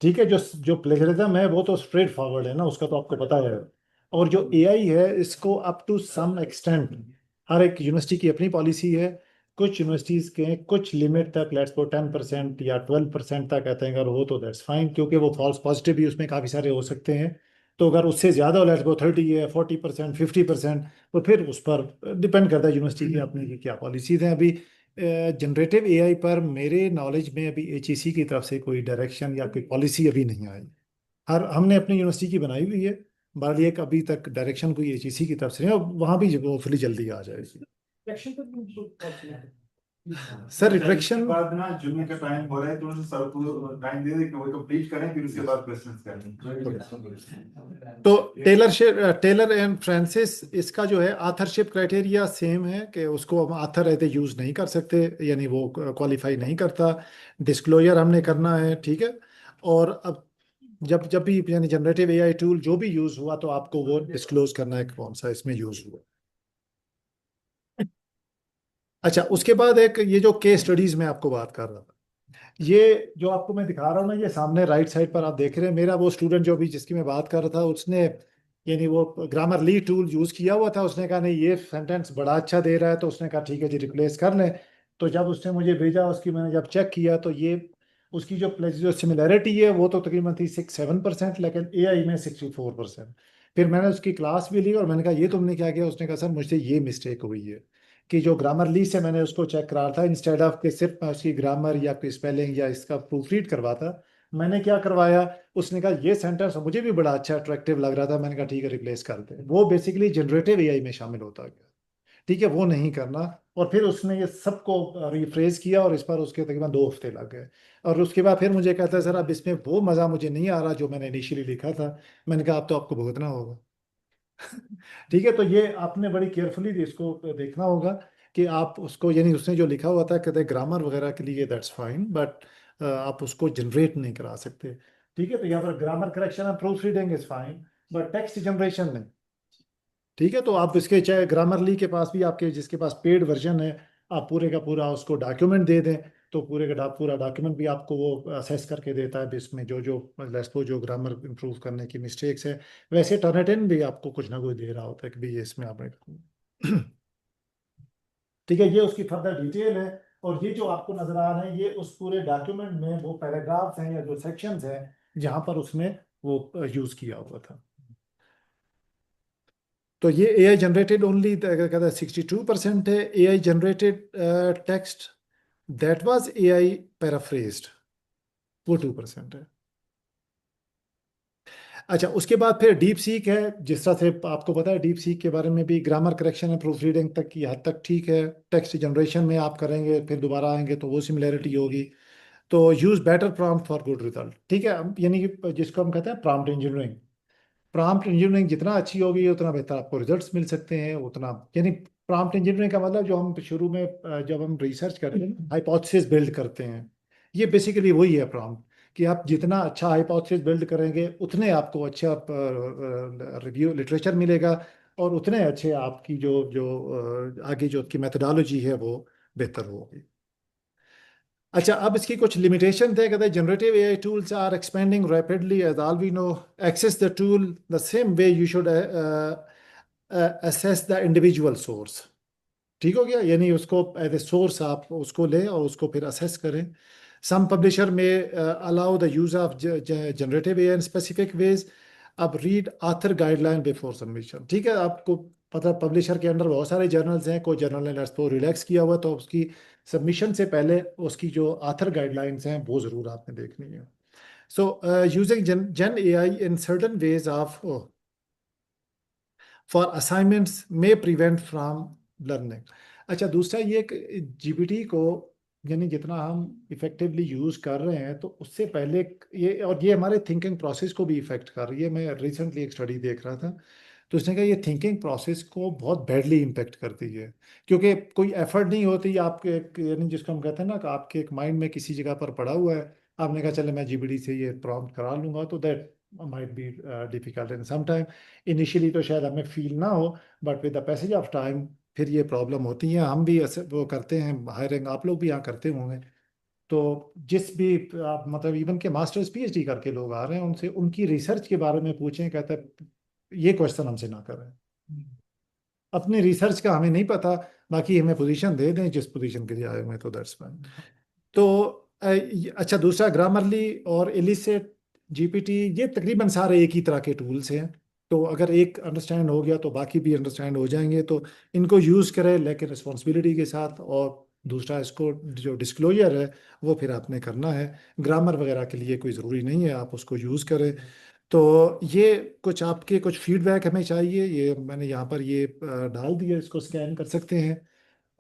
ठीक है। जो प्लेजरिज्म है वो तो स्ट्रेट फॉरवर्ड है ना, उसका तो आपको पता है। और जो AI है, इसको अप टू सम एक्सटेंट हर एक यूनिवर्सिटी की अपनी पॉलिसी है। कुछ यूनिवर्सिटीज़ के कुछ लिमिट तक, लेट्स गो 10% या 12% तक कहते हैं, अगर हो तो दैट्स फाइन, क्योंकि वो फॉल्स पॉजिटिव भी उसमें काफ़ी सारे हो सकते हैं। तो अगर उससे ज़्यादा, लेट्स गो 30 है, 40%, 50%, तो फिर उस पर डिपेंड करता है यूनिवर्सिटी की अपनी की क्या पॉलिसीज़ हैं। अभी जनरेटिव AI पर मेरे नॉलेज में अभी HEC की तरफ से कोई डायरेक्शन या कोई पॉलिसी अभी नहीं आई। हमने अपनी यूनिवर्सिटी की बनाई हुई है, बाकी एक अभी तक डायरेक्शन कोई HEC की तरफ से नहीं, और वहाँ भी होपफुली जल्दी आ जाएगी। सर रिट्रैक्शन बाद ना जुम्मे का टाइम हो रहा है, तो सर को टाइम दे दे कि वो कंप्लीट करें, फिर उसके बाद क्वेश्चंस करें। तो टेलर एंड फ्रांसिस, इसका जो है ऑथरशिप क्राइटेरिया सेम है कि उसको हम ऑथर रहते यूज़ नहीं कर सकते, यानी वो क्वालिफाई नहीं करता। डिस्क्लोजर हमने करना है, ठीक है। और अब जब भी यानी जनरेटिव AI टूल जो भी यूज़ हुआ, तो आपको वो डिस्क्लोज करना है कौन सा इसमें यूज़ हुआ। अच्छा, उसके बाद एक ये जो केस स्टडीज में आपको बात कर रहा था, ये जो आपको मैं दिखा रहा हूँ ना, ये सामने राइट साइड पर आप देख रहे हैं, मेरा वो स्टूडेंट जो अभी जिसकी मैं बात कर रहा था, उसने यानी वो ग्रामरली टूल यूज़ किया हुआ था। उसने कहा नहीं, ये सेंटेंस बड़ा अच्छा दे रहा है, तो उसने कहा ठीक है जी, रिप्लेस कर लें। तो जब उसने मुझे भेजा, उसकी मैंने जब चेक किया, तो ये उसकी जो सिमिलैरिटी है वो तो तकरीबन थी 6-7%, लेकिन AI में 64%। फिर मैंने उसकी क्लास भी ली और मैंने कहा ये तुमने क्या किया। उसने कहा सर मुझसे ये मिस्टेक हुई है कि जो ग्रामरली से मैंने उसको चेक करा था, इंस्टेड ऑफ कि सिर्फ मैं उसकी ग्रामर या कोई स्पेलिंग या इसका प्रूफ रीड करवाता, मैंने क्या करवाया, उसने कहा ये सेंटेंस मुझे भी बड़ा अच्छा अट्रैक्टिव लग रहा था, मैंने कहा ठीक है रिप्लेस कर दे। वो बेसिकली जनरेटिव AI में शामिल होता गया, ठीक है, वो नहीं करना। और फिर उसने ये सबको रिफ्रेज किया, और इस पर उसके तकरीबन 2 हफ्ते लग गए। और उसके बाद फिर मुझे कहता है सर अब इसमें वो मज़ा मुझे नहीं आ रहा जो मैंने इनिशियली लिखा था। मैंने कहा अब तो आपको भुगतना होगा। ठीक है, तो ये आपने बड़ी केयरफुली इसको देखना होगा कि आप उसको, यानी उसने जो लिखा हुआ था कहते हैं ग्रामर वगैरह के लिए दैट्स फाइन, बट आप उसको जनरेट नहीं करा सकते। ठीक है, तो यहाँ पर ग्रामर करेक्शन और proof reading is fine, but text generation नहीं। ठीक है, तो आप इसके चाहे ग्रामरली के पास भी, आपके जिसके पास पेड वर्जन है, आप पूरे का पूरा उसको डॉक्यूमेंट दे दें, तो पूरे का पूरा डॉक्यूमेंट भी आपको वो असेस करके देता है इसमें जो ग्रामर इंप्रूव करने की मिस्टेक्स है। वैसे टर्निटिन भी आपको कुछ ना कुछ दे रहा होता है कि भी ये इसमें आपने ठीक है, ये उसकी फर्दर डिटेल है। और ये जो आपको नजर आ रहा है, ये उस पूरे डॉक्यूमेंट में वो पैराग्राफ्स हैं या जो सेक्शंस हैं जहां पर उसने वो यूज किया हुआ था। तो ये AI जनरेटेड ओनली कहता है 62% है। AI generated text that was AI पैराफ्रेज्ड, वो 2% है। अच्छा, उसके बाद फिर डीप सीक है। जिस तरह से आपको पता है, डीप सीक के बारे में भी ग्रामर करेक्शन है, प्रूफ रीडिंग तक की हद तक ठीक है। टेक्स्ट जनरेशन में आप करेंगे फिर दोबारा आएंगे तो वो सिमिलैरिटी होगी। तो use better prompt for good result, ठीक है। यानी कि जिसको हम कहते हैं प्रॉम्प्ट इंजीनियरिंग। प्रॉम्प्ट इंजीनियरिंग जितना अच्छी होगी उतना बेहतर आपको रिजल्ट्स मिल सकते हैं, उतना यानी प्रॉम्प्ट इंजीनियरिंग का मतलब जो हम शुरू में जब हम रिसर्च करते हैं हाइपोथेसिस बिल्ड करते हैं, ये बेसिकली वही है प्रॉम्प्ट। कि आप जितना अच्छा हाइपोथेसिस बिल्ड करेंगे उतने आपको अच्छा रिव्यू लिटरेचर मिलेगा, और उतने अच्छे आपकी जो जो आगे जो की मेथोडोलॉजी है वो बेहतर होगी। अच्छा, अब इसकी कुछ लिमिटेशन थे। कहते हैं generative AI tools are expanding rapidly as all we know, access the tool the same way you should assess the individual source. ठीक हो गया, यानी उसको एज ए सोर्स आप उसको लें और उसको फिर असेस करें। सम पब्लिशर में allow the use of generative AI in specific ways. अब read author guideline before submission, ठीक है। आपको पता पब्लिशर के अंडर बहुत सारे जर्नल्स हैं, कोई जर्नल ने लेट्स सपोज रिलैक्स किया हुआ, तो उसकी सबमिशन से पहले उसकी जो ऑथर गाइडलाइंस हैं वो ज़रूर आपने देखनी है। So using gen A I in certain ways of for assignments may prevent from learning. अच्छा, दूसरा ये कि जीपीटी को यानी जितना हम इफेक्टिवली यूज़ कर रहे हैं तो उससे पहले ये, और ये हमारे थिंकिंग प्रोसेस को भी इफेक्ट कर रही है। मैं रिसेंटली एक स्टडी देख रहा था, तो उसने कहा ये थिंकिंग प्रोसेस को बहुत बैडली इम्पेक्ट करती है, क्योंकि कोई एफर्ट नहीं होती आपके यानी जिसको हम कहते हैं ना कि आपके एक माइंड में किसी जगह पर पड़ा हुआ है, आपने कहा चले मैं जीपीटी से ये प्रॉम्प्ट करा लूंगा, तो that might be difficult in some time. Initially तो शायद हमें फील ना हो, but with the passage of time फिर ये प्रॉब्लम होती है। हम भी ऐसे वो करते हैं हायरिंग, आप लोग भी यहाँ करते होंगे। तो जिस भी आप मतलब इवन के मास्टर्स पीएचडी करके लोग आ रहे हैं, उनसे उनकी रिसर्च के बारे में पूछें, कहते हैं ये क्वेश्चन हमसे ना करें, अपनी रिसर्च का हमें नहीं पता, बाकी हमें पोजीशन दे दें जिस पोजीशन के लिए आए हुए हैं, तो दैट्स फाइन। तो अच्छा, दूसरा ग्रामरली और इलिसिट जीपीटी, ये तकरीबन सारे एक ही तरह के टूल्स हैं। तो अगर एक अंडरस्टैंड हो गया तो बाकी भी अंडरस्टैंड हो जाएंगे। तो इनको यूज़ करें लेकिन रिस्पॉन्सिबिलिटी के साथ, और दूसरा इसको जो डिस्क्लोजर है वो फिर आपने करना है। ग्रामर वगैरह के लिए कोई ज़रूरी नहीं है, आप उसको यूज़ करें। तो ये कुछ आपके कुछ फीडबैक हमें चाहिए, ये मैंने यहाँ पर ये डाल दिया, इसको स्कैन कर सकते हैं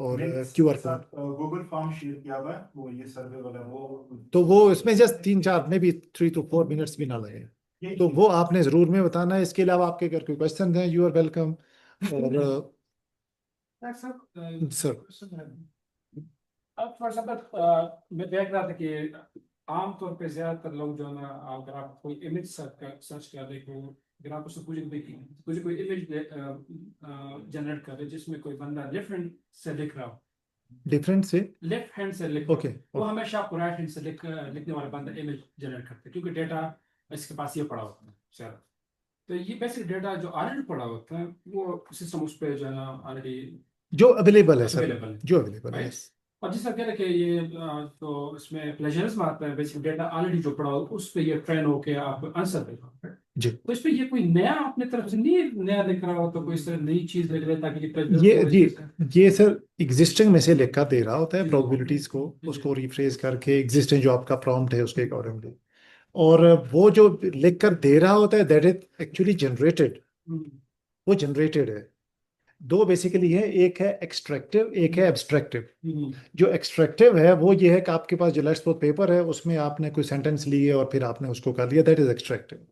और QR code Google form share किया हुआ है, वो ये सर्वे वाला वो तो वो इसमें जस्ट 3-4 में भी 3 to 4 मिनट्स भी ना लगे, तो वो आपने ज़रूर में बताना है। इसके अलावा आपके अगर कोई क्वेश्चन हैं, यू आर वेलकम। और सर अब फॉर एग्जाम्पल मैं देख रहा था कि आमतौर पे ज्यादातर लोग जो है ना, अगर आप कोई इमेज सर्च कर रहे हो, अगर आप उससे मुझे कोई इमेज जनरेट कर रहे जिसमें कोई बंदा लेफ्ट हैंड से लिख रहा हो, डिफरेंट से लेफ्ट हैंड से लिख ओके वो हमेशा आपको राइट हैंड से लिखने वाला बंदा इमेज जनरेट करते हैं, क्योंकि डेटा इसके पास ये पड़ा होता है सारा। तो ये बेसिक डेटा जो ऑलरेडी पड़ा होता है वो सिस्टम उस पर जो है ना ऑलरेडी जो अवेलेबल है सर, अवेलेबल है, जो अवेलेबल है। right? और जिस तरह कि ये तो इसमें प्लेजरिज्म आता है, बेसिक डेटा ऑलरेडी जो पड़ा हो उस पे ये ट्रेन होके आप आंसर दे पाओ जी। तो इस पे ये कोई नया अपने तरफ से नहीं नया लिख रहा हो, तो कोई इस तरह नई चीज लिख रहे ताकि ये जी ये सर एग्जिस्टिंग में से लिखकर दे रहा होता है प्रोबेबिलिटीज को, उसको रिफ्रेज करके एग्जिस्टिंग जो आपका प्रॉम्प्ट है उसके अकॉर्डिंगली, और वो जो लिख कर दे रहा होता है दैट इज एक्चुअली जनरेटेड, वो जनरेटेड है। दो बेसिकली है, एक है एक्सट्रैक्टिव, एक है एब्स्ट्रैक्टिव। जो एक्सट्रैक्टिव है वो ये है कि आपके पास जो लेट्स सपोज पेपर है उसमें आपने कोई सेंटेंस लिए और फिर आपने उसको कर लिया, दैट इज एक्सट्रैक्टिव।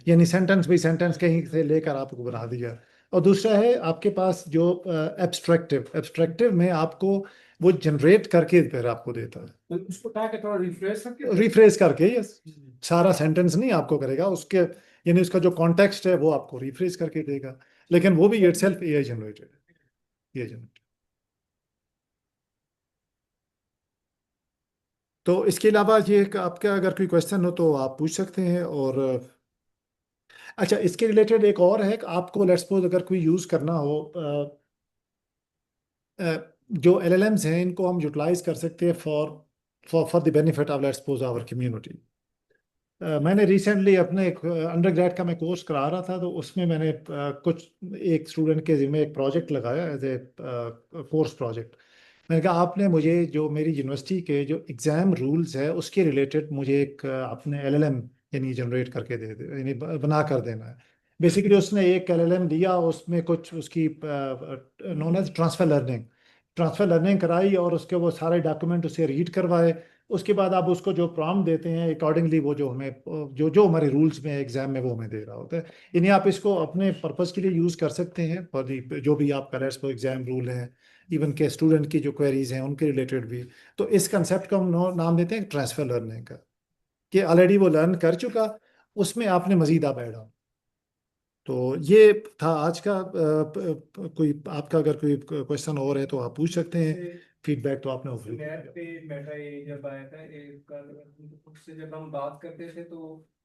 यानी सेंटेंस भी सेंटेंस कहीं से लेकर आपको बना दिया। और दूसरा है आपके पास जो एब्स्ट्रैक्टिव, एब्स्ट्रैक्टिव में आपको वो जनरेट करके फिर आपको देता है, उसको ताकि थोड़ा रिफ्रेश करके। यस, सारा सेंटेंस नहीं आपको करेगा, उसके यानी उसका जो कॉन्टेक्स्ट है वो आपको रिफ्रेश करके देगा, लेकिन वो भी इटसेल्फ एआई जनरेटेड है, एआई जनरेटेड। तो इसके अलावा ये आपका अगर कोई क्वेश्चन हो तो आप पूछ सकते हैं। और अच्छा, इसके रिलेटेड एक और है कि आपको लेट्स सपोज अगर कोई यूज़ करना हो, जो एलएलएम्स हैं इनको हम यूटिलाइज कर सकते हैं for the benefit of let's suppose our community. मैंने रिसेंटली अपने एक अंडरग्रेड का मैं कोर्स करा रहा था, तो उसमें मैंने कुछ एक स्टूडेंट के जिम्मे एक प्रोजेक्ट लगाया एज ए कोर्स प्रोजेक्ट, मैंने कहा आपने मुझे जो मेरी यूनिवर्सिटी के जो एग्ज़ाम रूल्स है उसके रिलेटेड मुझे एक आपने एलएलएम यानी जनरेट करके दे दे यानी बना कर देना है। बेसिकली उसने एक एलएलएम दिया, उसमें कुछ उसकी नोन एज ट्रांसफ़र लर्निंग कराई और उसके वो सारे डॉक्यूमेंट उसे रीड करवाए। उसके बाद आप उसको जो प्रॉम्प्ट देते हैं अकॉर्डिंगली वो जो हमें जो जो हमारे रूल्स में एग्जाम में वो हमें दे रहा होता है। यानी आप इसको अपने पर्पज़ के लिए यूज़ कर सकते हैं और जो भी आपका लेट्स सपोज एग्जाम रूल है, इवन के स्टूडेंट की जो क्वेरीज हैं उनके रिलेटेड भी। तो इस कंसेप्ट का हम नाम देते हैं ट्रांसफर लर्निंग का, कि ऑलरेडी वो लर्न कर चुका, उसमें आपने मजीद आप ऐड ऑन। तो ये था आज का कोई आपका अगर कोई क्वेश्चन और है तो आप पूछ सकते हैं। फीडबैक तो आपने ऑफर स्नैप पे मेटा ये जब आया था एक उससे जब हम बात करते थे तो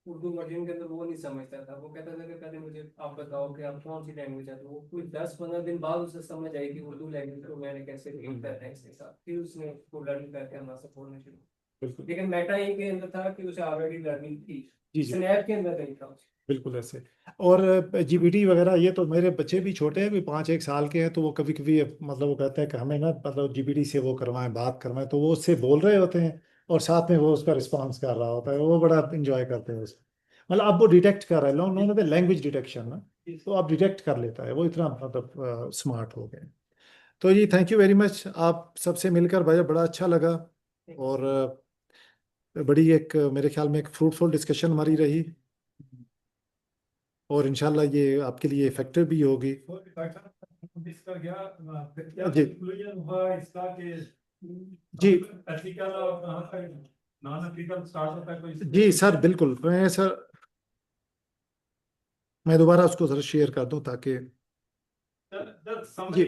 उर्दू वर्जन के अंदर वो नहीं समझता था। वो कहता था कि पहले मुझे आप बताओ कि आप कौन सी लैंग्वेज है, तो वो कोई 10-15 दिन बाद उसे समझ आई कि उर्दू लैंग्वेज को मैंने कैसे डील करना है इसके साथ, फिर उसने उसको लर्न करके हमारे साथ बोलना शुरू। लेकिन मेटा ये के अंदर था कि उसे ऑलरेडी लर्निंग थी, स्नैप के अंदर नहीं था। बिल्कुल ऐसे। और जीपीटी वगैरह ये तो मेरे बच्चे भी छोटे हैं, भी 5-1 साल के हैं, तो वो कभी कभी मतलब वो कहते हैं कि हमें ना मतलब जीपीटी से वो करवाएं, बात करवाएं, तो वो उससे बोल रहे होते हैं और साथ में वो उसका रिस्पॉन्स कर रहा होता है, वो बड़ा इंजॉय करते हैं उसको। मतलब अब वो डिटेक्ट कर रहा है, उन्होंने लैंग्वेज डिटेक्शन ना, तो अब डिटेक्ट कर लेता है वो, इतना मतलब स्मार्ट हो गए। तो जी थैंक यू वेरी मच, आप सबसे मिलकर भाई बड़ा अच्छा लगा। और बड़ी एक मेरे ख्याल में एक फ्रूटफुल डिस्कशन हमारी रही और इंशाल्लाह ये आपके लिए इफेक्टिव भी होगी। इसका क्या जी कंक्लूजन हुआ इसका कि जी एथिकल और कहाँ तक नॉन एथिकल स्टार्ट होता है कोई जी सर, बिल्कुल मैं दोबारा उसको सर शेयर कर दूं ताकि जी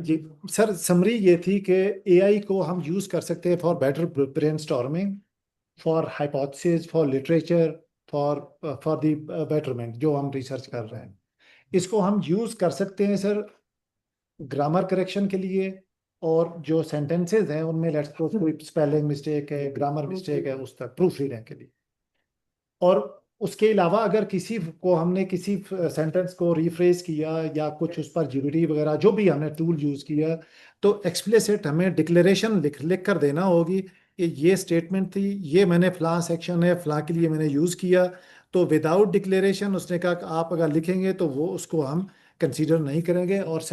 जी सर, समरी ये थी कि एआई को हम यूज कर सकते हैं for better brainstorming, for hypothesis, for literature, for the betterment जो हम रिसर्च कर रहे हैं। इसको हम यूज कर सकते हैं सर ग्रामर करेक्शन के लिए, और जो सेंटेंसेस हैं उनमें लेट्स सपोज कोई स्पेलिंग मिस्टेक है, ग्रामर मिस्टेक है, उस तक प्रूफ रीडिंग के लिए। और उसके अलावा अगर किसी को हमने किसी सेंटेंस को रिफ्रेज किया या कुछ उस पर जीपीटी वगैरह जो भी हमने टूल यूज किया, तो एक्सप्लिसिट हमें डिक्लेरेशन लिख कर देना होगी कि ये स्टेटमेंट थी, ये मैंने फलां सेक्शन है फलां के लिए मैंने यूज किया। तो विदाउट डिक्लेरेशन उसने कहा कि आप अगर लिखेंगे तो वो उसको हम कंसीडर नहीं करेंगे। और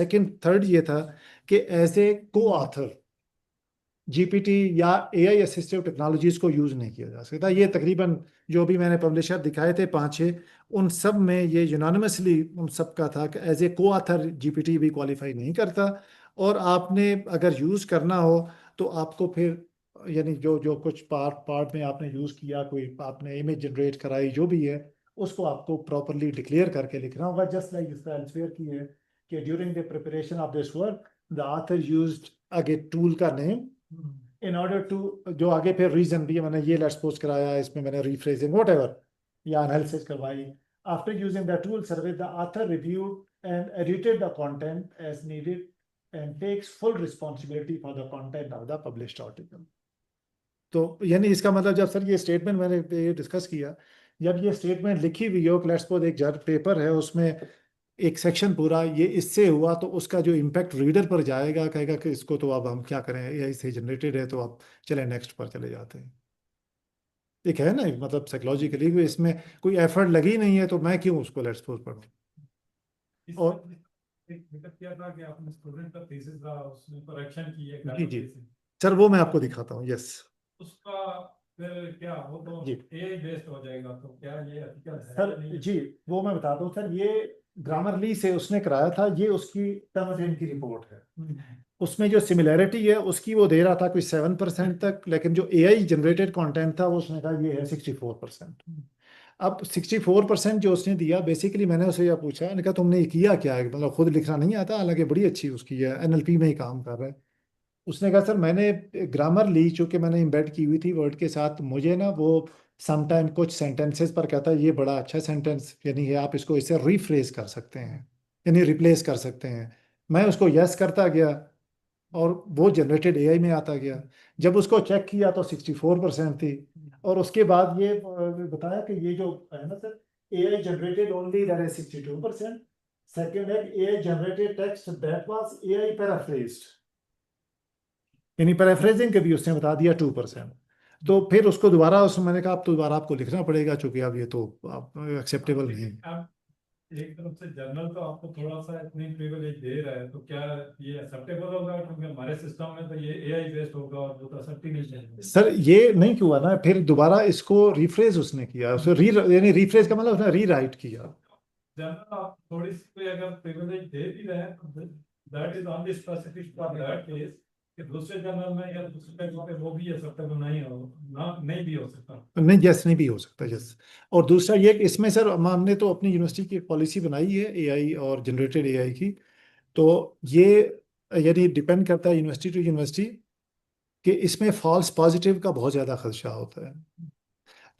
थर्ड ये था कि एज ए को ऑथर जीपीटी या एआई असिस्टिव टेक्नोलॉजीज को यूज नहीं किया जा सकता। ये तकरीबन जो भी मैंने पब्लिशर दिखाए थे 5-6, उन सब में ये यूनानिमसली उन सब का था कि एज ए को ऑथर जीपीटी भी क्वालिफाई नहीं करता। और आपने अगर यूज करना हो तो आपको फिर यानी जो जो कुछ पार्ट में आपने यूज किया, कोई आपने इमेज जनरेट कराई जो भी है, उसको आपको प्रॉपरली डिक्लेयर करके लिखना होगा। जस्ट लाइक इसका एल्सवेयर की है कि during the preparation of this work the author used आगे टूल का नेम इन ऑर्डर टू, जो आगे फिर रीजन भी मैंने ये लेट्स सपोज कराया, इसमें मैंने रिफ्रेजिंग वॉट एवर या एनालिसिस करवाई। After using the tool service the author reviewed and edited the content as needed and takes full responsibility for the content of the published article. तो यानी इसका मतलब जब सर ये स्टेटमेंट मैंने ये डिस्कस किया, जब ये स्टेटमेंट लिखी हुई हो, लेट्स सपोज एक जर्नल पेपर है उसमें एक सेक्शन पूरा ये इससे हुआ, तो उसका जो इम्पैक्ट रीडर पर जाएगा, कहेगा कि इसको तो अब हम क्या करें, एआई से जनरेटेड है, तो आप चले नेक्स्ट पर चले जाते हैं। एक है ना मतलब साइकोलॉजिकली इसमें कोई एफर्ट लगी नहीं है तो मैं क्यों उसको लेट्स सपोज पढ़ूं। और एक दिक्कत क्या था कि आपने स्टूडेंट का थीसिस था उसमें करेक्शन की है जी जी सर, वो मैं आपको दिखाता हूँ। यस उसका फिर क्या वो तो जी एआई बेस्ड हो जाएगा, तो क्या ये एथिकल है सर या नहीं? जी वो मैं बताता हूँ सर, ये ग्रामरली से उसने कराया था, ये उसकी टर्म एंड की रिपोर्ट है। उसमें जो सिमिलैरिटी है उसकी वो दे रहा था कोई 7% तक, लेकिन जो एआई जनरेटेड कंटेंट था वो उसने कहा ये है 64%। अब 64% जो उसने दिया, बेसिकली मैंने उससे यह पूछा, मैंने कहा तुमने ये किया क्या है, मतलब खुद लिखना नहीं आता, हालांकि बड़ी अच्छी उसकी है, एनएलपी में ही काम कर रहा है। उसने कहा सर मैंने ग्रामर ली चूंकि मैंने एम्बेड की हुई थी वर्ड के साथ, मुझे ना वो समटाइम कुछ सेंटेंसेस पर कहता है ये बड़ा अच्छा सेंटेंस, यानी कि आप इसको इसे रिफ्रेज कर सकते हैं, यानी रिप्लेस कर सकते हैं। मैं उसको यस करता गया और वो जनरेटेड एआई में आता गया। जब उसको चेक किया तो 64% थी। और उसके बाद ये बताया कि ये जो है ना sir, AI generated only that is 62%। Second है AI generated text that was AI paraphrased. यानी पैराफ्रेजिंग के भी उसने बता दिया 2%। तो फिर उसको दोबारा उसमें मैंने कहा अब तो दोबारा आपको लिखना पड़ेगा, चूंकि अब ये तो एक्सेप्टेबल नहीं है। अब एक तरफ से जर्नल तो आपको थोड़ा सा इतनी प्रिविलेज दे रहा है, तो क्या ये एक्सेप्टेबल होगा? क्योंकि हमारे सिस्टम में तो ये एआई बेस्ड होगा और वो तो एक्सेप्ट ही नहीं चाहिए। सर ये नहीं हुआ ना, फिर दोबारा इसको रिफ्रेज उसने किया, उसको यानी रिफ्रेज का मतलब उसने रीराइट किया। जनरल आप थोड़ी सी कोई अगर प्रिविलेज दे भी रहे हैं तो that is only specific for that case, कि दूसरे जनरल में या दूसरे पेपर पे वो भी एक्सेप्टेबल नहीं हो, ना नहीं भी हो सकता। नहीं, यस नहीं भी हो सकता, यस। और दूसरा ये कि इसमें सर हमने तो अपनी यूनिवर्सिटी की एक पॉलिसी बनाई है एआई और जनरेटेड एआई की। तो ये यानी डिपेंड करता है यूनिवर्सिटी टू यूनिवर्सिटी कि इसमें फॉल्स पॉजिटिव का बहुत ज़्यादा खदशा होता है।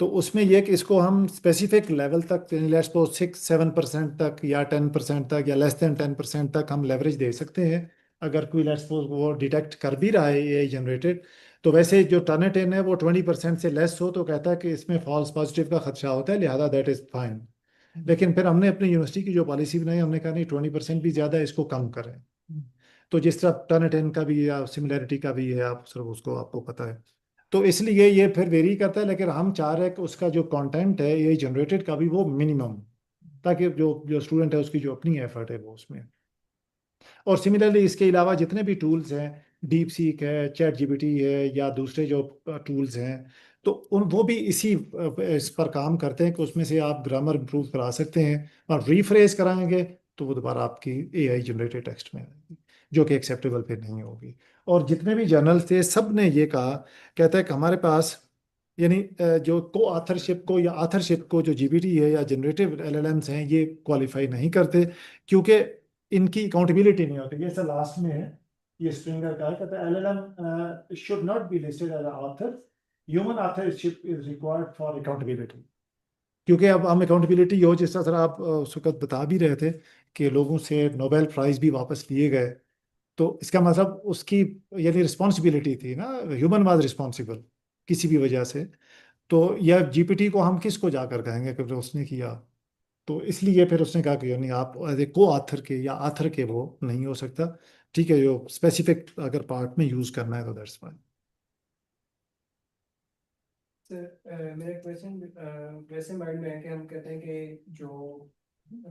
तो उसमें यह कि इसको हम स्पेसिफिक लेवल तक, लेट्स सपोज 6-7% तक या 10% तक या लेस देन 10% तक हम लेवरेज दे सकते हैं। अगर कोई लेट्स सपोज वो डिटेक्ट कर भी रहा है एआई जनरेटेड, तो वैसे जो टर्नेट इन है वो 20% से लेस हो तो कहता है कि इसमें फॉल्स पॉजिटिव का खदशा होता है, लिहाजा दैट इज़ फाइन। लेकिन फिर हमने अपनी यूनिवर्सिटी की जो पॉलिसी बनाई, हमने कहा नहीं 20% भी ज़्यादा है, इसको कम करें। तो जिस तरह टर्नेट इन का भी या सिमिलैरिटी का भी है, आप सिर्फ उसको आपको पता है। तो इसलिए ये फिर वेरी करता है, लेकिन हम चाह रहे हैं कि उसका जो कंटेंट है ये जनरेटेड का भी वो मिनिमम, ताकि जो जो स्टूडेंट है उसकी जो अपनी एफर्ट है वो उसमें। और सिमिलरली इसके अलावा जितने भी टूल्स हैं, डीप सीक है, चैट जीपीटी है या दूसरे जो टूल्स हैं, तो वो भी इस पर काम करते हैं कि उसमें से आप ग्रामर इंप्रूव करा सकते हैं और रीफ्रेज कराएंगे तो वो दोबारा आपकी एआई जनरेटेड टेक्स्ट में आएगी, जो कि एक्सेप्टेबल फिर नहीं होगी। और जितने भी जर्नल्स थे सब ने ये कहा, कहता है कि हमारे पास यानी जो को आथरशिप को या आथरशिप को जो जीपीटी है या जनरेटिव एलएलएम्स हैं ये क्वालिफाई नहीं करते, क्योंकि इनकी अकाउंटेबिलिटी नहीं होती। ये सर लास्ट में है, ये स्ट्रिंगर का है, कहता है LLM should not be listed as author, human authorship is required for accountability. क्योंकि अब हम अकाउंटेबिलिटी हो, जिस तरह आप उस वक्त बता भी रहे थे कि लोगों से नोबेल प्राइज भी वापस लिए गए, तो इसका मतलब उसकी यानी रिस्पॉन्सिबिलिटी थी ना, ह्यूमन वाज रिस्पॉन्सिबल किसी भी वजह से। तो यह जीपीटी को हम किसको जाकर कहेंगे कि उसने किया? तो इसलिए फिर उसने कहा कि यानी आप को आथर के या आथर के वो नहीं हो सकता। ठीक है, जो स्पेसिफिक अगर पार्ट में यूज करना है तो दैट्स फाइन। सर मेरा क्वेश्चन वैसे माइंड में है कि हम कहते हैं कि जो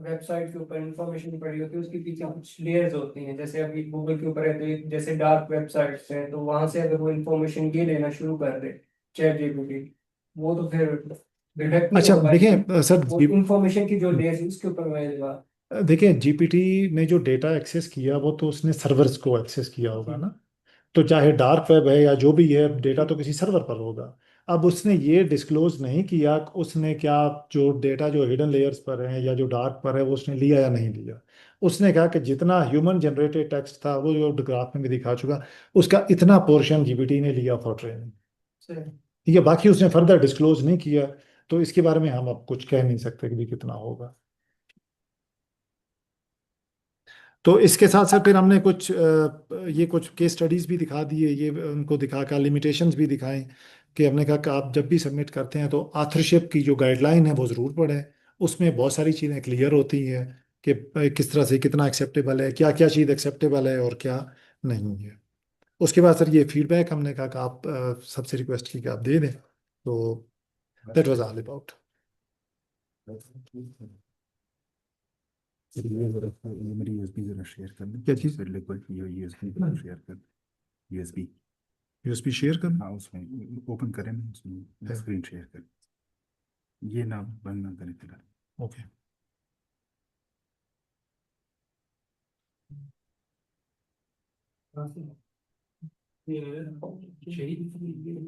वेबसाइट के ऊपर इंफॉर्मेशन पड़ी होती है उसके पीछे कुछ लेयर्स होती हैं, जैसे अभी गूगल के ऊपर है तो जैसे डार्क वेबसाइट्स हैं, तो वहां से अगर वो इंफॉर्मेशन ये लेना शुरू कर दे चैट जीपीटी, वो तो फिर डिटेक्ट नहीं अच्छा होगा। देखिए सर, वो इंफॉर्मेशन की जो लेयर्स उसके ऊपर रहेगा। देखिए जीपीटी ने जो डेटा एक्सेस किया वो तो उसने सर्वर्स को एक्सेस किया होगा ना, तो चाहे डार्क वेब है या जो भी है, डेटा तो किसी सर्वर पर होगा। अब उसने ये डिस्क्लोज नहीं किया कि उसने क्या जो डेटा जो हिडन लेयर्स पर है या जो डार्क पर है वो उसने लिया या नहीं लिया। उसने कहा कि जितना ह्यूमन जनरेटेड टेक्स्ट था वो जो ग्राफ में भी दिखा चुका, उसका इतना पोर्शन जीपीटी ने लिया फॉर ट्रेनिंग। ठीक है, बाकी उसने फर्दर डिस्क्लोज नहीं किया, तो इसके बारे में हम अब कुछ कह नहीं सकते कि भी कितना होगा। तो इसके साथ साथ फिर हमने कुछ ये कुछ केस स्टडीज भी दिखा दिए, ये उनको दिखा कर लिमिटेशंस भी दिखाएं कि हमने कहा कि आप जब भी सबमिट करते हैं तो आथरशिप की जो गाइडलाइन है वो ज़रूर पढ़ें। उसमें बहुत सारी चीज़ें क्लियर होती हैं कि किस तरह से कितना एक्सेप्टेबल है, क्या क्या चीज़ एक्सेप्टेबल है और क्या नहीं है। उसके बाद सर ये फीडबैक हमने कहा कि आप सबसे रिक्वेस्ट की कि आप दे दें, तो दैट वाज ऑल अबाउट। ये मेरी यूएसबी जरा शेयर कर दें। क्या चीज़? फिर लिक्विड यूएसबी शेयर कर, यूएसबी यूएसबी शेयर कर? हाँ, उसमें ओपन करें ना, उसमें स्क्रीन शेयर कर, ये ना बंद ना करें फिलहाल। ओके।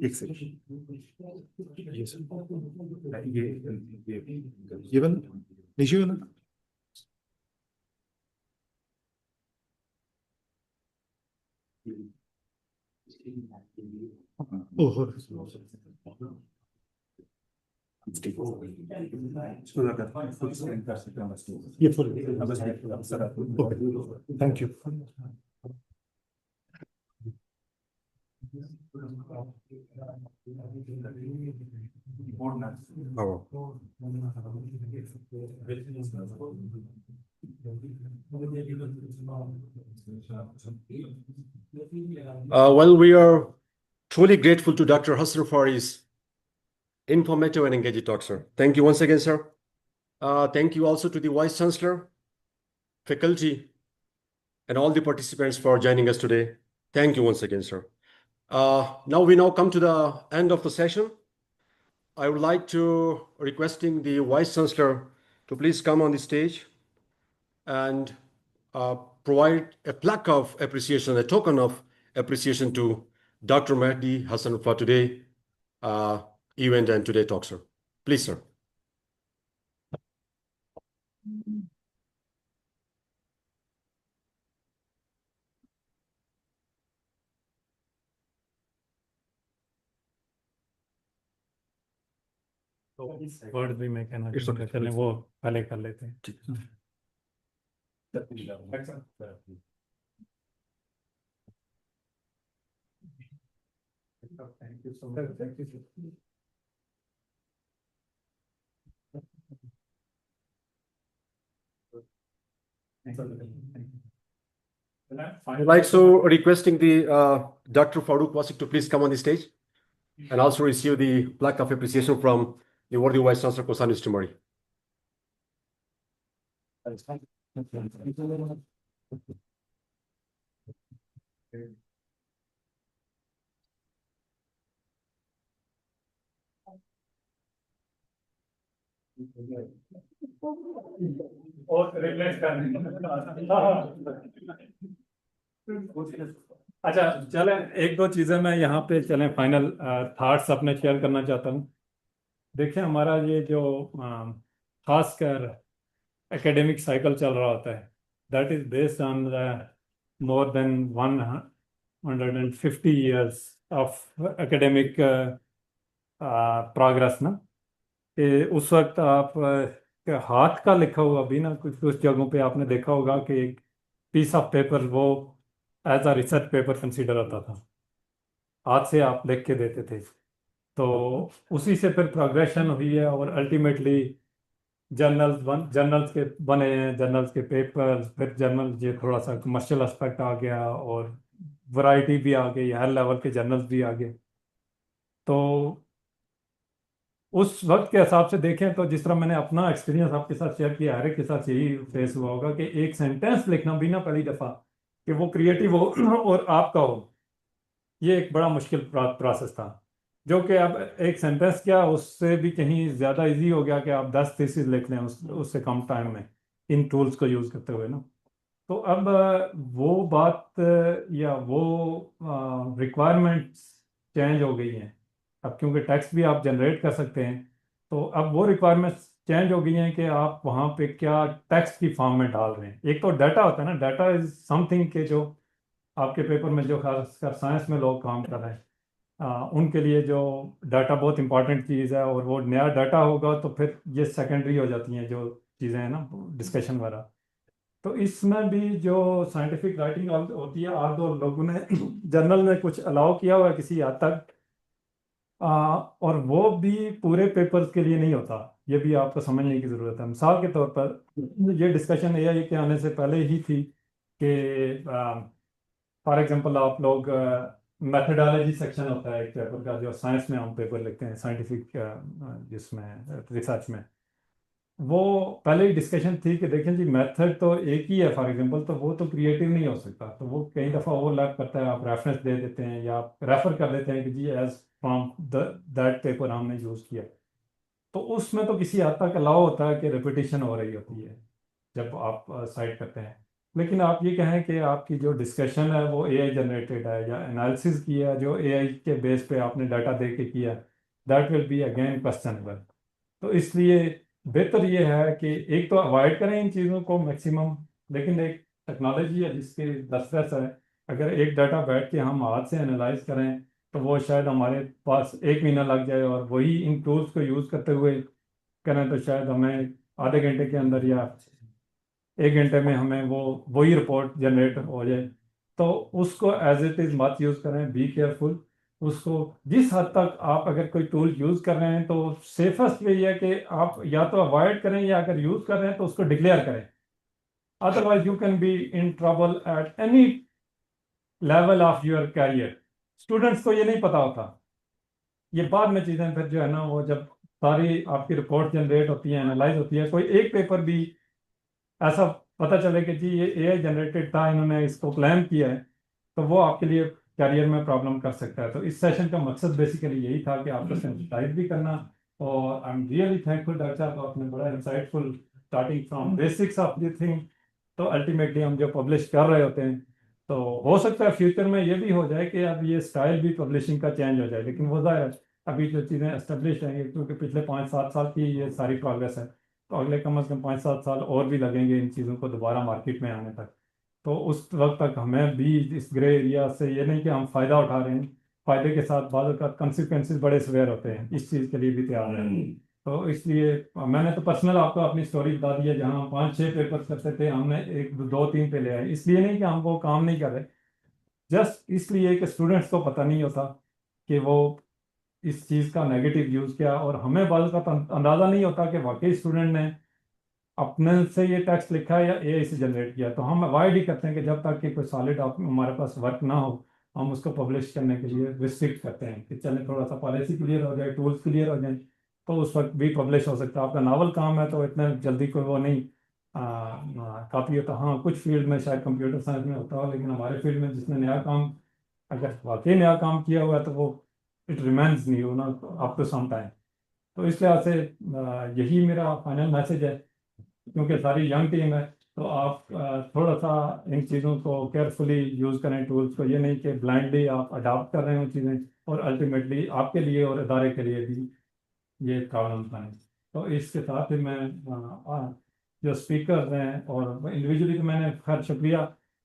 एक सेकंड, ये वाला नीचे वाला ओहो, ये full. Thank you. Oh. Well, we are truly grateful to Dr. Hassan for his informative and engaging talk, sir. Thank you once again, sir. Thank you also to the Vice Chancellor, faculty, and all the participants for joining us today. Thank you once again, sir. Now we come to the end of the session. I would like to requesting the Vice Chancellor to please come on the stage and provide a plaque of appreciation, a token of appreciation to Dr. Mehdi Hassan for today event and today talk, sir. Please, sir. Word भी मैं कहना चाहूँगा, चलें वो पहले कर लेते हैं। Thank you so much. Thank you. I'd like so requesting the Dr. Farooq Wasik to please come on the stage and also receive the plaque of appreciation from the worthy Vice Chancellor Kosan Istimari. और replace करने अच्छा चलें, एक दो चीज़ें मैं यहाँ पे चलें फाइनल थॉट्स अपने शेयर करना चाहता हूँ। देखिए हमारा ये जो खासकर एकेडमिक साइकिल चल रहा होता है, that is based on more than 150 years of academic progress ना, कि उस वक्त आप हाथ का लिखा हुआ भी ना कुछ कुछ जगहों पे आपने देखा होगा कि एक पीस ऑफ पेपर वो as a research paper consider होता था, हाथ से आप लिख के देते थे। तो उसी से फिर प्रोग्रेशन हुई है और अल्टीमेटली जर्नल्स के बने हैं, जर्नल्स के पेपर्स, फिर जर्नल ये थोड़ा सा कमर्शियल एस्पेक्ट आ गया और वैरायटी भी आ गई, हर लेवल के जर्नल्स भी आ गए। तो उस वक्त के हिसाब से देखें तो जिस तरह मैंने अपना एक्सपीरियंस आपके साथ शेयर किया, हर एक के साथ यही फेस हुआ होगा कि एक सेंटेंस लिखना भी ना पहली दफ़ा कि वो क्रिएटिव हो और आपका हो, ये एक बड़ा मुश्किल प्रोसेस था, जो कि अब एक सेंटेंस क्या उससे भी कहीं ज़्यादा इजी हो गया कि आप 10 थीसिस लिख लें उससे कम टाइम में इन टूल्स को यूज़ करते हुए ना। तो अब वो बात या वो रिक्वायरमेंट्स चेंज हो गई हैं। अब क्योंकि टेक्स्ट भी आप जनरेट कर सकते हैं, तो अब वो रिक्वायरमेंट्स चेंज हो गई हैं कि आप वहाँ पे क्या टेक्स्ट की फॉर्म में डाल रहे हैं। एक तो डाटा होता है ना, डाटा इज समथिंग के जो आपके पेपर में जो खासकर साइंस में लोग काम कर रहे हैं उनके लिए जो डाटा बहुत इंपॉर्टेंट चीज़ है, और वो नया डाटा होगा तो फिर ये सेकेंडरी हो जाती हैं जो चीज़ें हैं ना, डिस्कशन वगैरह। तो इसमें भी जो साइंटिफिक राइटिंग होती है, आप दो लोगों ने जर्नल में कुछ अलाउ किया हुआ है किसी हद तक, और वो भी पूरे पेपर्स के लिए नहीं होता, ये भी आपको समझने की ज़रूरत है। मिसाल के तौर पर ये डिस्कशन एआई के आने से पहले ही थी कि फॉर एग्जांपल आप लोग मेथडोलॉजी सेक्शन होता है एक पेपर का, जो साइंस में हम पेपर लिखते हैं साइंटिफिक जिसमें रिसर्च में, वो पहले ही डिस्कशन थी कि देखें जी मेथड तो एक ही है फॉर एग्जांपल, तो वो तो क्रिएटिव नहीं हो सकता। तो वो कई दफ़ा ओवरलैप करता है, आप रेफरेंस दे देते हैं या आप रेफर कर देते हैं कि जी एज फ्रॉम दैट पेपर हमने यूज़ किया, तो उसमें तो किसी हद तक अलाउ होता है कि रिपीटिशन हो रही होती है जब आप साइट करते हैं। लेकिन आप ये कहें कि आपकी जो डिस्कशन है वो एआई जनरेटेड है या एनालिसिस किया जो एआई के बेस पे आपने डाटा दे के किया, that will be again questionable. तो इसलिए बेहतर ये है कि एक तो अवॉइड करें इन चीज़ों को मैक्सिमम, लेकिन एक टेक्नोलॉजी है जिसके दस्तरस है, अगर एक डाटा बैठ के हम हाथ से एनालाइज करें तो वो शायद हमारे पास 1 महीना लग जाए, और वही इन टूल्स को यूज़ करते हुए करें तो शायद हमें आधे घंटे के अंदर या 1 घंटे में हमें वही रिपोर्ट जनरेट हो जाए। तो उसको एज इट इज़ मत यूज़ करें, बी केयरफुल। उसको जिस हद तक आप अगर कोई टूल यूज़ कर रहे हैं तो सेफेस्ट वे है कि आप या तो अवॉइड करें, या अगर यूज़ कर रहे हैं तो उसको डिक्लेयर करें otherwise you can be in trouble at any level of your career. Students को ये नहीं पता होता, ये बाद में चीज़ें फिर जो है ना वो जब सारी आपकी रिपोर्ट जनरेट होती है, एनालाइज होती है, कोई एक पेपर भी ऐसा पता चले कि जी ये एआई जनरेटेड था, इन्होंने इसको क्लेम किया है, तो वो आपके लिए करियर में प्रॉब्लम कर सकता है। तो इस सेशन का मकसद बेसिकली यही था कि आपको सेंसिटाइज भी करना, और I am really thankful doctor साहब, आपने बड़ा insightful starting from basics of the thing, तो अल्टीमेटली हम जो पब्लिश कर रहे होते हैं, तो हो सकता है फ्यूचर में ये भी हो जाए कि अब ये स्टाइल भी पब्लिशिंग का चेंज हो जाए, लेकिन वो ज़ाहिर है अभी जो चीज़ें एस्टेब्लिश हैं, क्योंकि पिछले 5-7 साल की ये सारी प्रोग्रेस है, तो अगले कम से कम 5-7 साल और भी लगेंगे इन चीज़ों को दोबारा मार्केट में आने तक। तो उस वक्त तक हमें भी इस ग्रे एरिया से, ये नहीं कि हम फ़ायदा उठा रहे हैं, फ़ायदे के साथ बाद का कंसिक्वेंसेस बड़े सवेयर होते हैं, इस चीज़ के लिए भी तैयार हैं। तो इसलिए मैंने तो पर्सनल आपको अपनी स्टोरी बता दी है, जहाँ हम 5-6 पेपर करते थे, हमने 1-2-3 पे ले आए, इसलिए नहीं कि हम वो काम नहीं कर रहे, जस्ट इसलिए कि स्टूडेंट्स को पता नहीं होता कि वो इस चीज़ का नेगेटिव यूज़ क्या, और हमें बात का अंदाज़ा नहीं होता कि वाकई स्टूडेंट ने अपने से ये टेक्स्ट लिखा है या एआई से जनरेट किया। तो हम अवॉइड ही करते हैं कि जब तक कि कोई सॉलिड हमारे पास वर्क ना हो, हम उसको पब्लिश करने के लिए रिस्ट्रिक्ट करते हैं कि चले थोड़ा सा पॉलिसी क्लियर हो जाए, टूल्स क्लियर हो जाए, तो उस वक्त भी पब्लिश हो सकता है। आपका नावल काम है तो इतना जल्दी कोई वो नहीं काफ़ी होता। हाँ, कुछ फील्ड में शायद कंप्यूटर साइंस में होता हो, लेकिन हमारे फील्ड में जिसने नया काम, अगर वाकई नया काम किया हुआ है, तो वो इट रिमेंस न्यू ना अप टू सम टाइम। तो इस लिहाज से यही मेरा फाइनल मैसेज है, क्योंकि सारी यंग टीम है, तो आप थोड़ा सा इन चीज़ों को केयरफुली यूज़ करें टूल्स को, ये नहीं कि ब्लाइंडली आप अडॉप्ट कर रहे हो चीज़ें और अल्टीमेटली आपके लिए और इदारे के लिए भी ये प्रॉब्लम बने। तो इसके साथ ही मैं जो स्पीकर हैं और इंडिविजुअली तो मैंने खैर शुक्रिया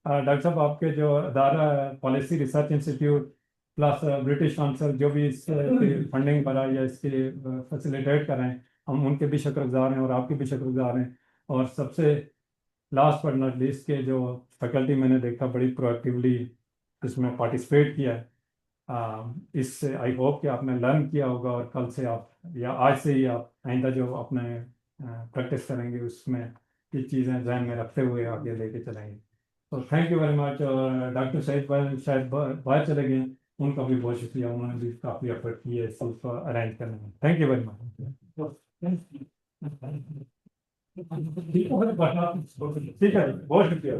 डॉक्टर साहब, आपके जो अदारा policy research institute plus British Council जो भी इस फंडिंग करा या इसके फैसिलिटेट कर रहे हैं, हम उनके भी शुक्रगुजार हैं और आपके भी शुक्रगुजार हैं। और सबसे लास्ट बट नॉट लीस्ट के जो फैकल्टी मैंने देखा बड़ी प्रोएक्टिवली इसमें पार्टिसिपेट किया है, इससे आई होप कि आपने लर्न किया होगा, और कल से आप या आज से ही आप आइंदा जो अपने प्रैक्टिस करेंगे उसमें ये चीज़ें ध्यान में रखते हुए आगे लेके चलेंगे। तो थैंक यू वेरी मच। और डॉक्टर शहीद भाई शायद बाहर चले गए, उनका भी बहुत शुक्रिया, उन्होंने भी काफ़ी एफर्ट किया इस चीज़ को अरेंज करने में। Thank you very much. ठीक है, बहुत शुक्रिया।